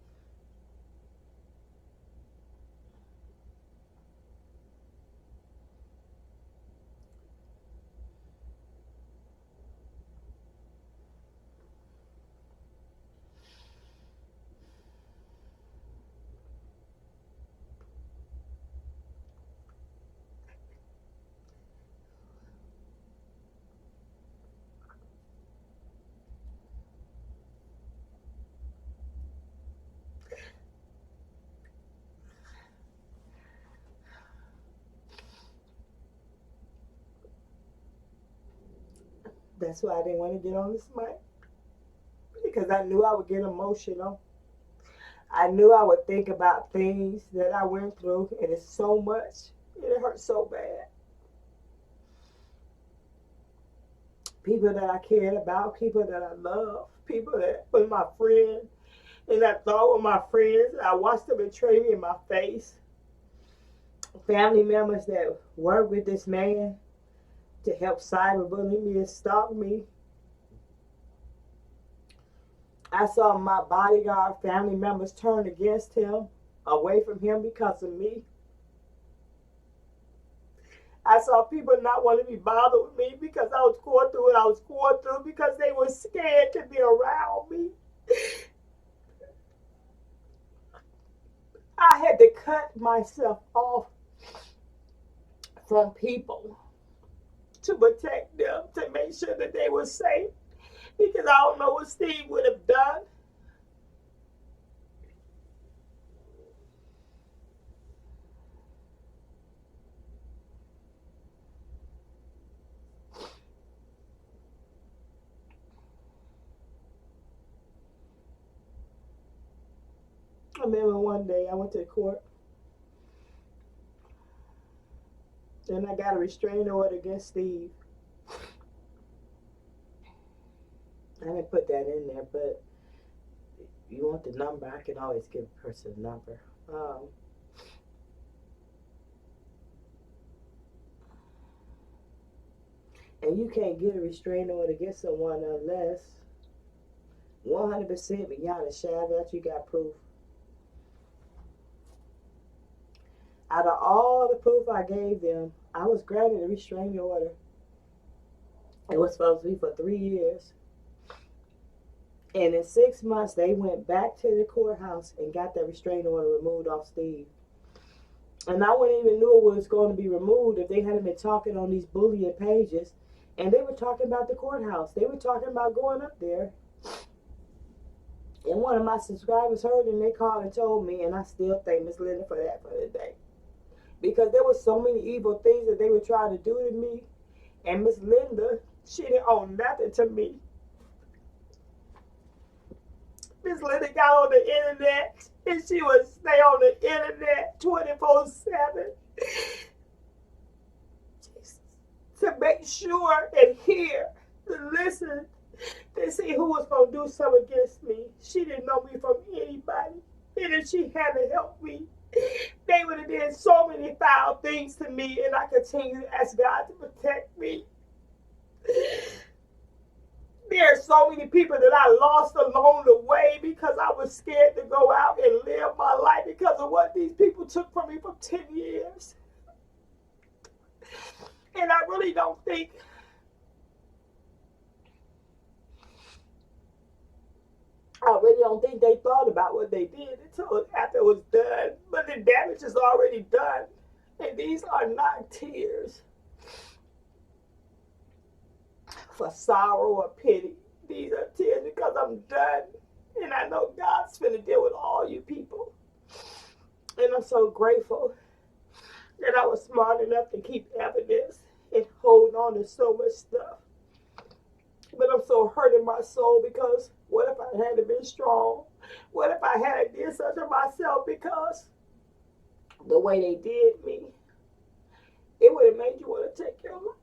That's why I didn't want to get on this mic, because I knew I would get emotional. I knew I would think about things that I went through, and it's so much. It hurts so bad. People that I cared about, people that I love, people that were my friend, and I thought were my friends. I watched them betray me in my face. Family members that worked with this man to help cyberbully me and stalk me. I saw my bodyguard family members turn against him, away from him because of me. I saw people not want to be bothered with me because I was going through what I was going through because they were scared to be around me. I had to cut myself off from people to protect them, to make sure that they were safe, because I don't know what Steve would have done. I remember one day I went to court and I got a restraining order against Steve. I didn't put that in there, but you want the number, I can always give a person a number. And you can't get a restraining order against someone unless 100% beyond a shadow that you got proof. Out of all the proof I gave them, I was granted a restraining order. It was supposed to be for 3 years. And in 6 months, they went back to the courthouse and got that restraining order removed off Steve. And I wouldn't even know it was going to be removed if they hadn't been talking on these bullying pages. And they were talking about the courthouse. They were talking about going up there. And one of my subscribers heard and they called and told me, and I still thank Miss Linda for that for today. Because there were so many evil things that they were trying to do to me. And Miss Linda, she didn't owe nothing to me. Miss Linda got on the internet and she would stay on the internet 24/7 to make sure and hear, to listen, to see who was going to do something against me. She didn't know me from anybody. And if she hadn't helped me, they would have done so many foul things to me, and I continue to ask God to protect me. There are so many people that I lost along the way because I was scared to go out and live my life because of what these people took from me for 10 years. And I really don't think they thought about what they did until after it was done. But the damage is already done. And these are not tears for sorrow or pity. These are tears because I'm done. And I know God's finna deal with all you people. And I'm so grateful that I was smart enough to keep evidence and hold on to so much stuff. But I'm so hurt in my soul because what if I hadn't been strong? What if I hadn't did such to myself because the way they did me, it would have made you want to take your life.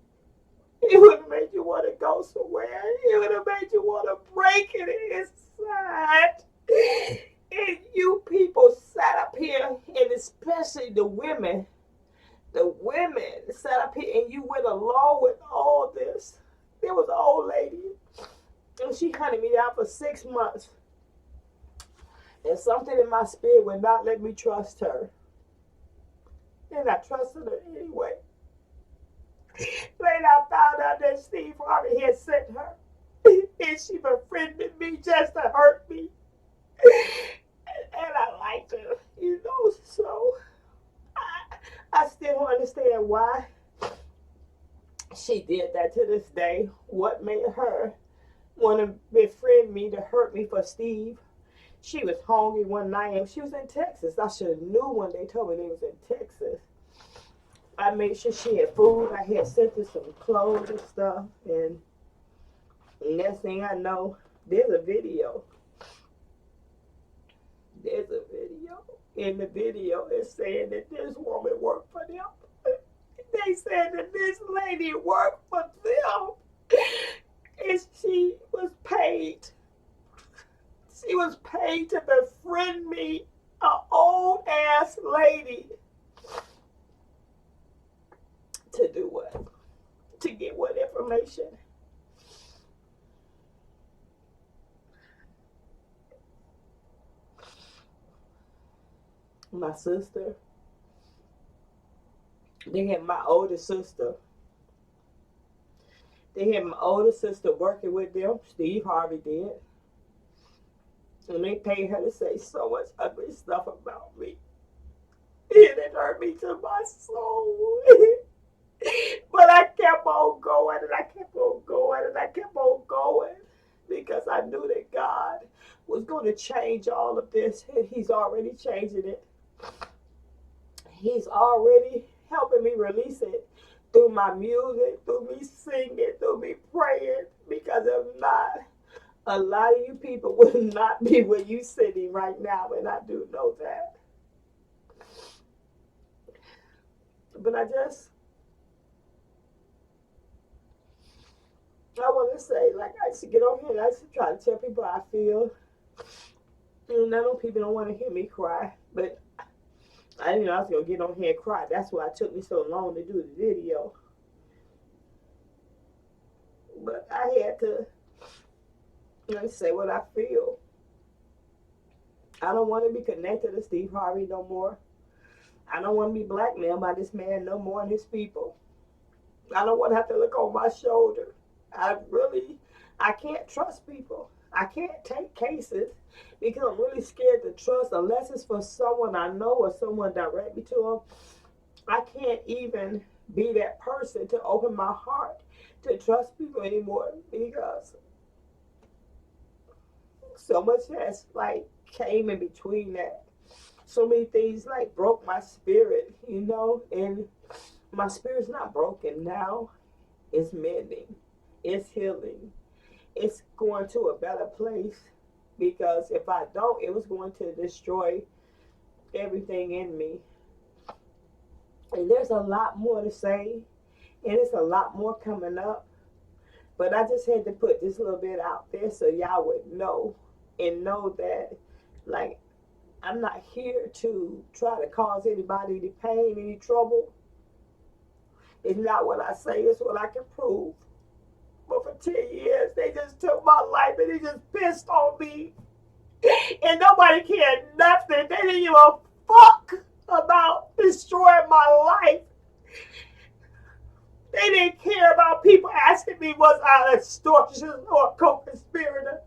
It would have made you want to go somewhere. It would have made you want to break it inside. And you people sat up here, and especially the women sat up here and you went along with all this. There was an old lady, and she hunted me down for 6 months. And something in my spirit would not let me trust her. And I trusted her anyway. Later, I found out that Steve Harvey had sent her. And she befriended me just to hurt me. And I liked her, so I still don't understand why she did that to this day. What made her want to befriend me to hurt me for Steve? She was hungry one night and she was in Texas. I should have knew when they told me they was in Texas. I made sure she had food. I had sent her some clothes and stuff. And next thing I know, there's a video. In the video, it's saying that this woman worked for them. They said that this lady worked for them. And she was paid. She was paid to befriend me, an old ass lady. To do what? To get what information? My sister. They had my older sister. They had my older sister working with them. Steve Harvey did. And they paid her to say so much ugly stuff about me. And it hurt me to my soul. But I kept on going and I kept on going and I kept on going because I knew that God was going to change all of this, and He's already changing it. He's already helping me release it through my music, through me singing, through me praying, because if not, a lot of you people would not be where you sitting right now, and I do know that. But I want to say, like, I used to get on here and I used to try to tell people how I feel. And I know people don't want to hear me cry, but I didn't know I was going to get on here and cry. That's why it took me so long to do the video. But I had to say what I feel. I don't want to be connected to Steve Harvey no more. I don't want to be blackmailed by this man no more and his people. I don't want to have to look on my shoulder. I can't trust people. I can't take cases because I'm really scared to trust unless it's for someone I know or someone direct me to them. I can't even be that person to open my heart to trust people anymore because so much has came in between that. So many things broke my spirit, and my spirit's not broken now. It's mending. It's healing. It's going to a better place because if I don't, it was going to destroy everything in me. And there's a lot more to say, and it's a lot more coming up. But I just had to put this little bit out there so y'all would know and know that, I'm not here to try to cause anybody any pain, any trouble. It's not what I say, it's what I can prove. people for 10 years. They just took my life and they just pissed on me. And nobody cared nothing. They didn't give a fuck about destroying my life. They didn't care about people asking me was I a extortion or a co-conspirator.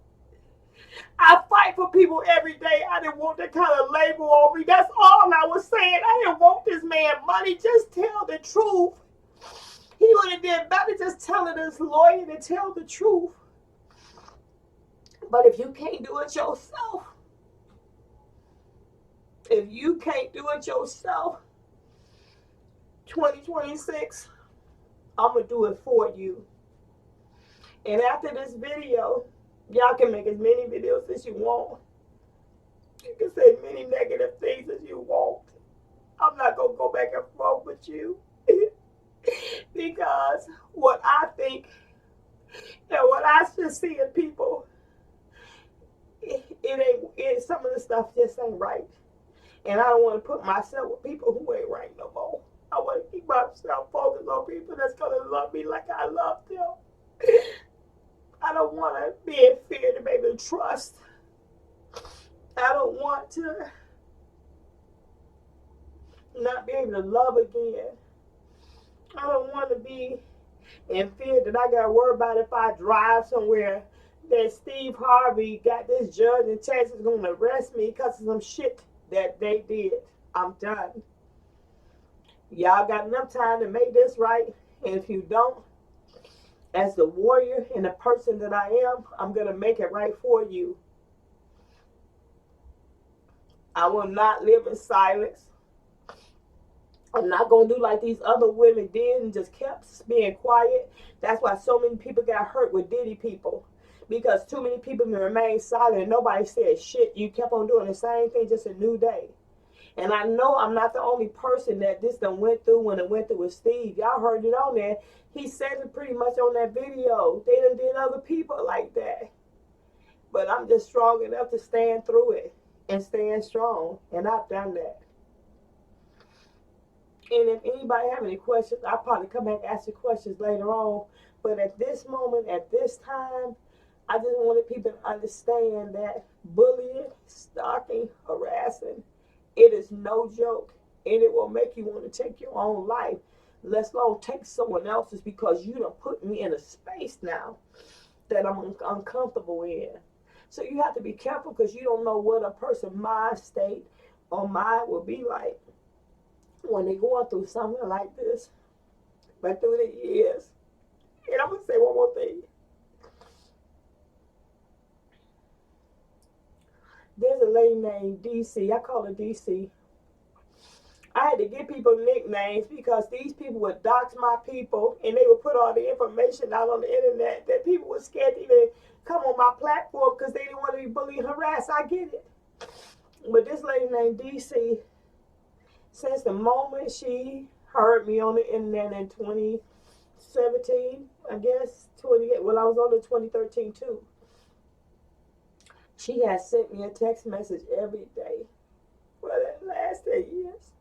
I fight for people every day. I didn't want that kind of label on me. That's all I was saying. I didn't want this man money. Just tell the truth. He would have been better just telling his lawyer to tell the truth. But if you can't do it yourself, 2026, I'm going to do it for you. And after this video, y'all can make as many videos as you want. You can say many negative things as you want. I'm not going to go back and forth with you. Because what I think and what I should see in people, some of the stuff just ain't right. And I don't want to put myself with people who ain't right no more. I want to keep myself focused on people that's going to love me like I love them. I don't want to be in fear to be able to trust. I don't want to not be able to love again. I don't want to be in fear that I got to worry about if I drive somewhere that Steve Harvey got this judge in Texas going to arrest me because of some shit that they did. I'm done. Y'all got enough time to make this right. And if you don't, as the warrior and the person that I am, I'm going to make it right for you. I will not live in silence. I'm not going to do like these other women did and just kept being quiet. That's why so many people got hurt with Diddy people. Because too many people remained silent and nobody said shit. You kept on doing the same thing, just a new day. And I know I'm not the only person that this done went through when it went through with Steve. Y'all heard it on there. He said it pretty much on that video. They done did other people like that. But I'm just strong enough to stand through it and stand strong. And I've done that. And if anybody have any questions, I'll probably come back and ask you questions later on. But at this moment, at this time, I just wanted people to understand that bullying, stalking, harassing, it is no joke. And it will make you want to take your own life. Let alone take someone else's, because you done put me in a space now that I'm uncomfortable in. So you have to be careful, because you don't know what a person's mind state or mind will be like when they're going through something like this. But through the years, and I'm going to say one more thing. There's a lady named DC. I call her DC. I had to give people nicknames because these people would dox my people and they would put all the information out on the internet that people were scared to even come on my platform because they didn't want to be bullied and harassed. I get it. But this lady named DC, since the moment she heard me on the internet in 2017, I guess, I was on the 2013 too. She has sent me a text message every day for the last 10 years.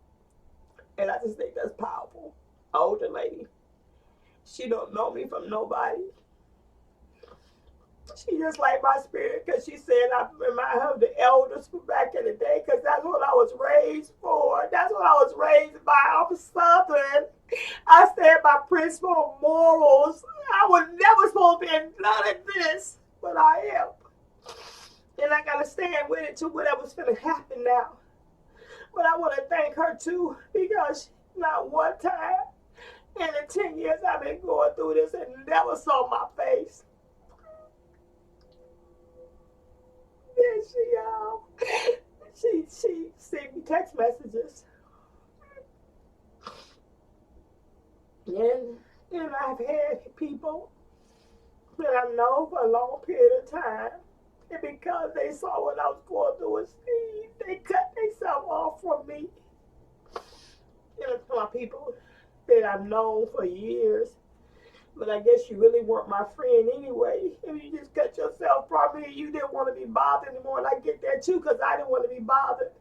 And I just think that's powerful. Older lady. She don't know me from nobody. She just like my spirit, because she said I remind her of the elders from back in the day, because that's what I was raised for. That's what I was raised by. I'm Southern. I stand by principle morals. I was never supposed to be in none of this, but I am. And I got to stand with it to whatever's going to happen now. But I want to thank her too, because not one time in the 10 years I've been going through this and never saw my face. Then she sent me text messages. And I've had people that I've known for a long period of time. And because they saw what I was going through with Steve, they cut themselves off from me. And it's my people that I've known for years. But I guess you really weren't my friend anyway. If you just cut yourself from me, you didn't want to be bothered anymore. And I get that too, because I didn't want to be bothered.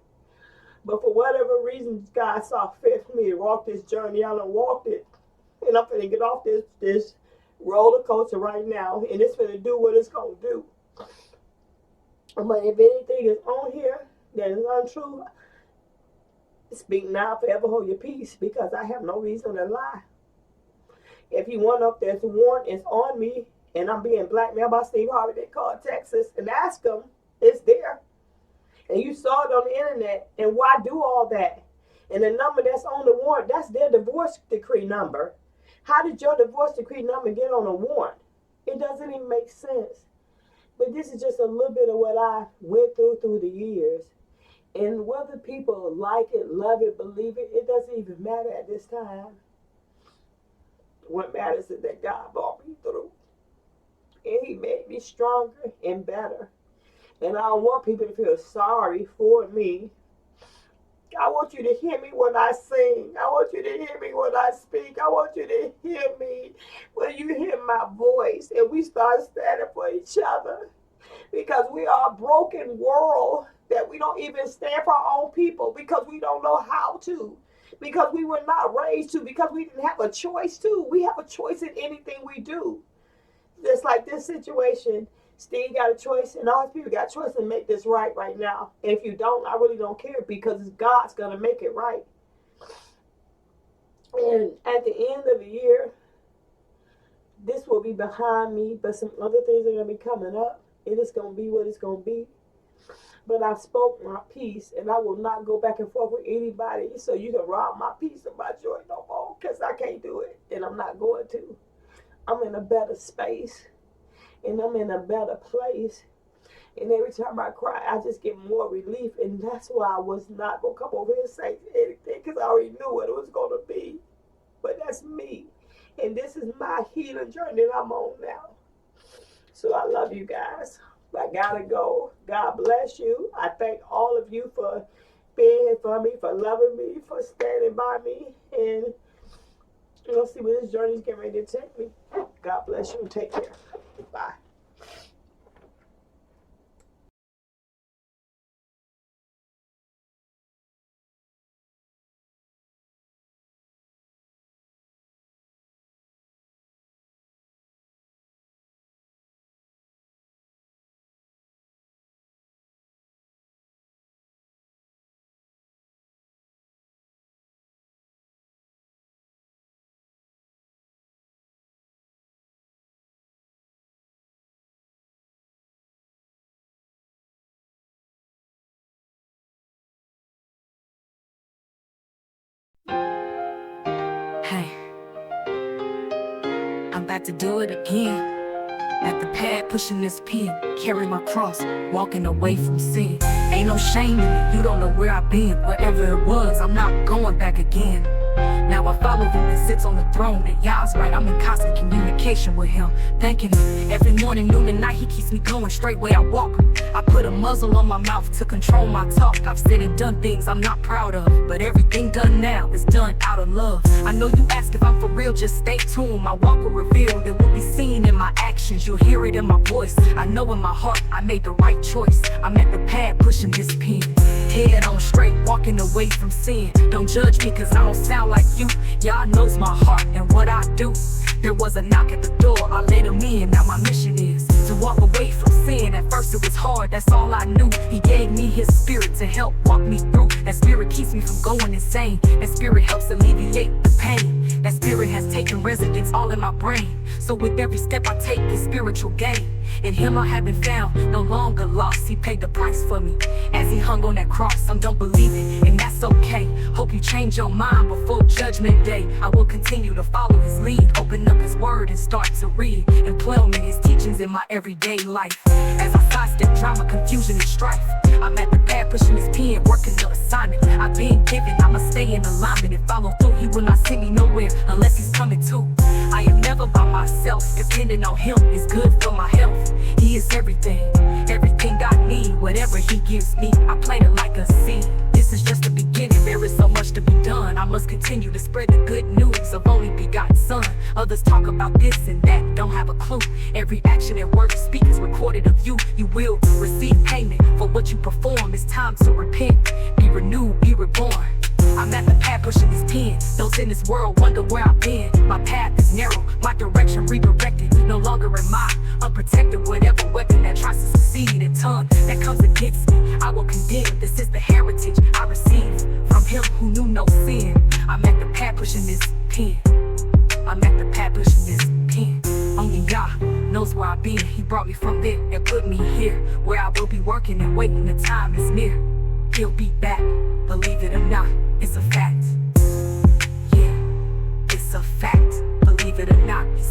But for whatever reason, God saw fit for me to walk this journey. I done walked it. And I'm going to get off this roller coaster right now, and it's going to do what it's going to do. But if anything is on here that is untrue, speak now, forever hold your peace, because I have no reason to lie. If you want up there's a warrant is on me, and I'm being blackmailed by Steve Harvey, they call Texas and ask them, it's there. And you saw it on the internet, and why do all that? And the number that's on the warrant, that's their divorce decree number. How did your divorce decree number get on a warrant? It doesn't even make sense. But this is just a little bit of what I went through the years. And whether people like it, love it, believe it, it doesn't even matter at this time. What matters is that God brought me through. And he made me stronger and better. And I don't want people to feel sorry for me. I want you to hear me when I sing. I want you to hear me when I speak. I want you to hear me when you hear my voice and we start standing for each other. Because we are a broken world that we don't even stand for our own people because we don't know how to. Because we were not raised to. Because we didn't have a choice to. We have a choice in anything we do. Just like this situation, Steve got a choice and all his people got a choice to make this right now. And if you don't, I really don't care because God's going to make it right. And at the end of the year, this will be behind me, but some other things are going to be coming up. It is going to be what it's going to be. But I spoke my peace, and I will not go back and forth with anybody so you can rob my peace and my joy no more, because I can't do it, and I'm not going to. I'm in a better space, and I'm in a better place. And every time I cry, I just get more relief, and that's why I was not going to come over here and say anything, because I already knew what it was going to be. But that's me, and this is my healing journey that I'm on now. So I love you guys. I gotta go. God bless you. I thank all of you for being here for me, for loving me, for standing by me. And we'll see where this journey is getting ready to take me. God bless you and take care. Bye. Hey, I'm about to do it again. At the pad, pushing this pen, carry my cross, walking away from sin. Ain't no shame in it, you don't know where I've been. Wherever it was, I'm not going back again. Now I follow him and sits on the throne. And y'all's right, I'm in constant communication with him, thanking him every morning, noon, and night. He keeps me going straight way I walk. I put a muzzle on my mouth to control my talk. I've said and done things I'm not proud of, but everything done now is done out of love. I know you ask if I'm for real, just stay tuned. My walk will reveal, it will be seen in my actions. You'll hear it in my voice. I know in my heart I made the right choice. I'm at the pad pushing this pen, head on straight, walking away from sin. Don't judge me cause I don't sound like you. Y'all knows my heart and what I do. There was a knock at the door, I let him in. Now my mission is to walk away from sin. At first it was hard, that's all I knew. He gave me his spirit to help walk me through. That spirit keeps me from going insane. That spirit helps alleviate the pain. That spirit has taken residence all in my brain. So with every step I take is spiritual gain. In him I have been found, no longer lost. He paid the price for me as he hung on that cross. Some don't believe it, and that's okay. Hope you change your mind before judgment day. I will continue to follow his lead, open up his word and start to read, implement his teachings in my everyday life. As I sidestep drama, confusion, and strife, I'm at the pad pushing his pen, working the assignment I've been given. I'ma stay in alignment and follow through. He will not send me nowhere unless he's coming too. I am never by myself, depending on him is good for my health. He is everything, everything I need. Whatever he gives me, I plant it like a seed. This is just the beginning, there is so much to be done. I must continue to spread the good news of only begotten son. Others talk about this and that, don't have a clue. Every action and word you speak is recorded of you. You will receive payment for what you perform. It's time to repent, be renewed, be reborn. I'm at the pad pushing this pen. Those in this world wonder where I've been. My path is narrow, my direction redirected. knows where I've been. He brought me from there and put me here, where I will be working and waiting, the time is near. He'll be back, believe it or not, it's a fact. Yeah, it's a fact, believe it or not, he's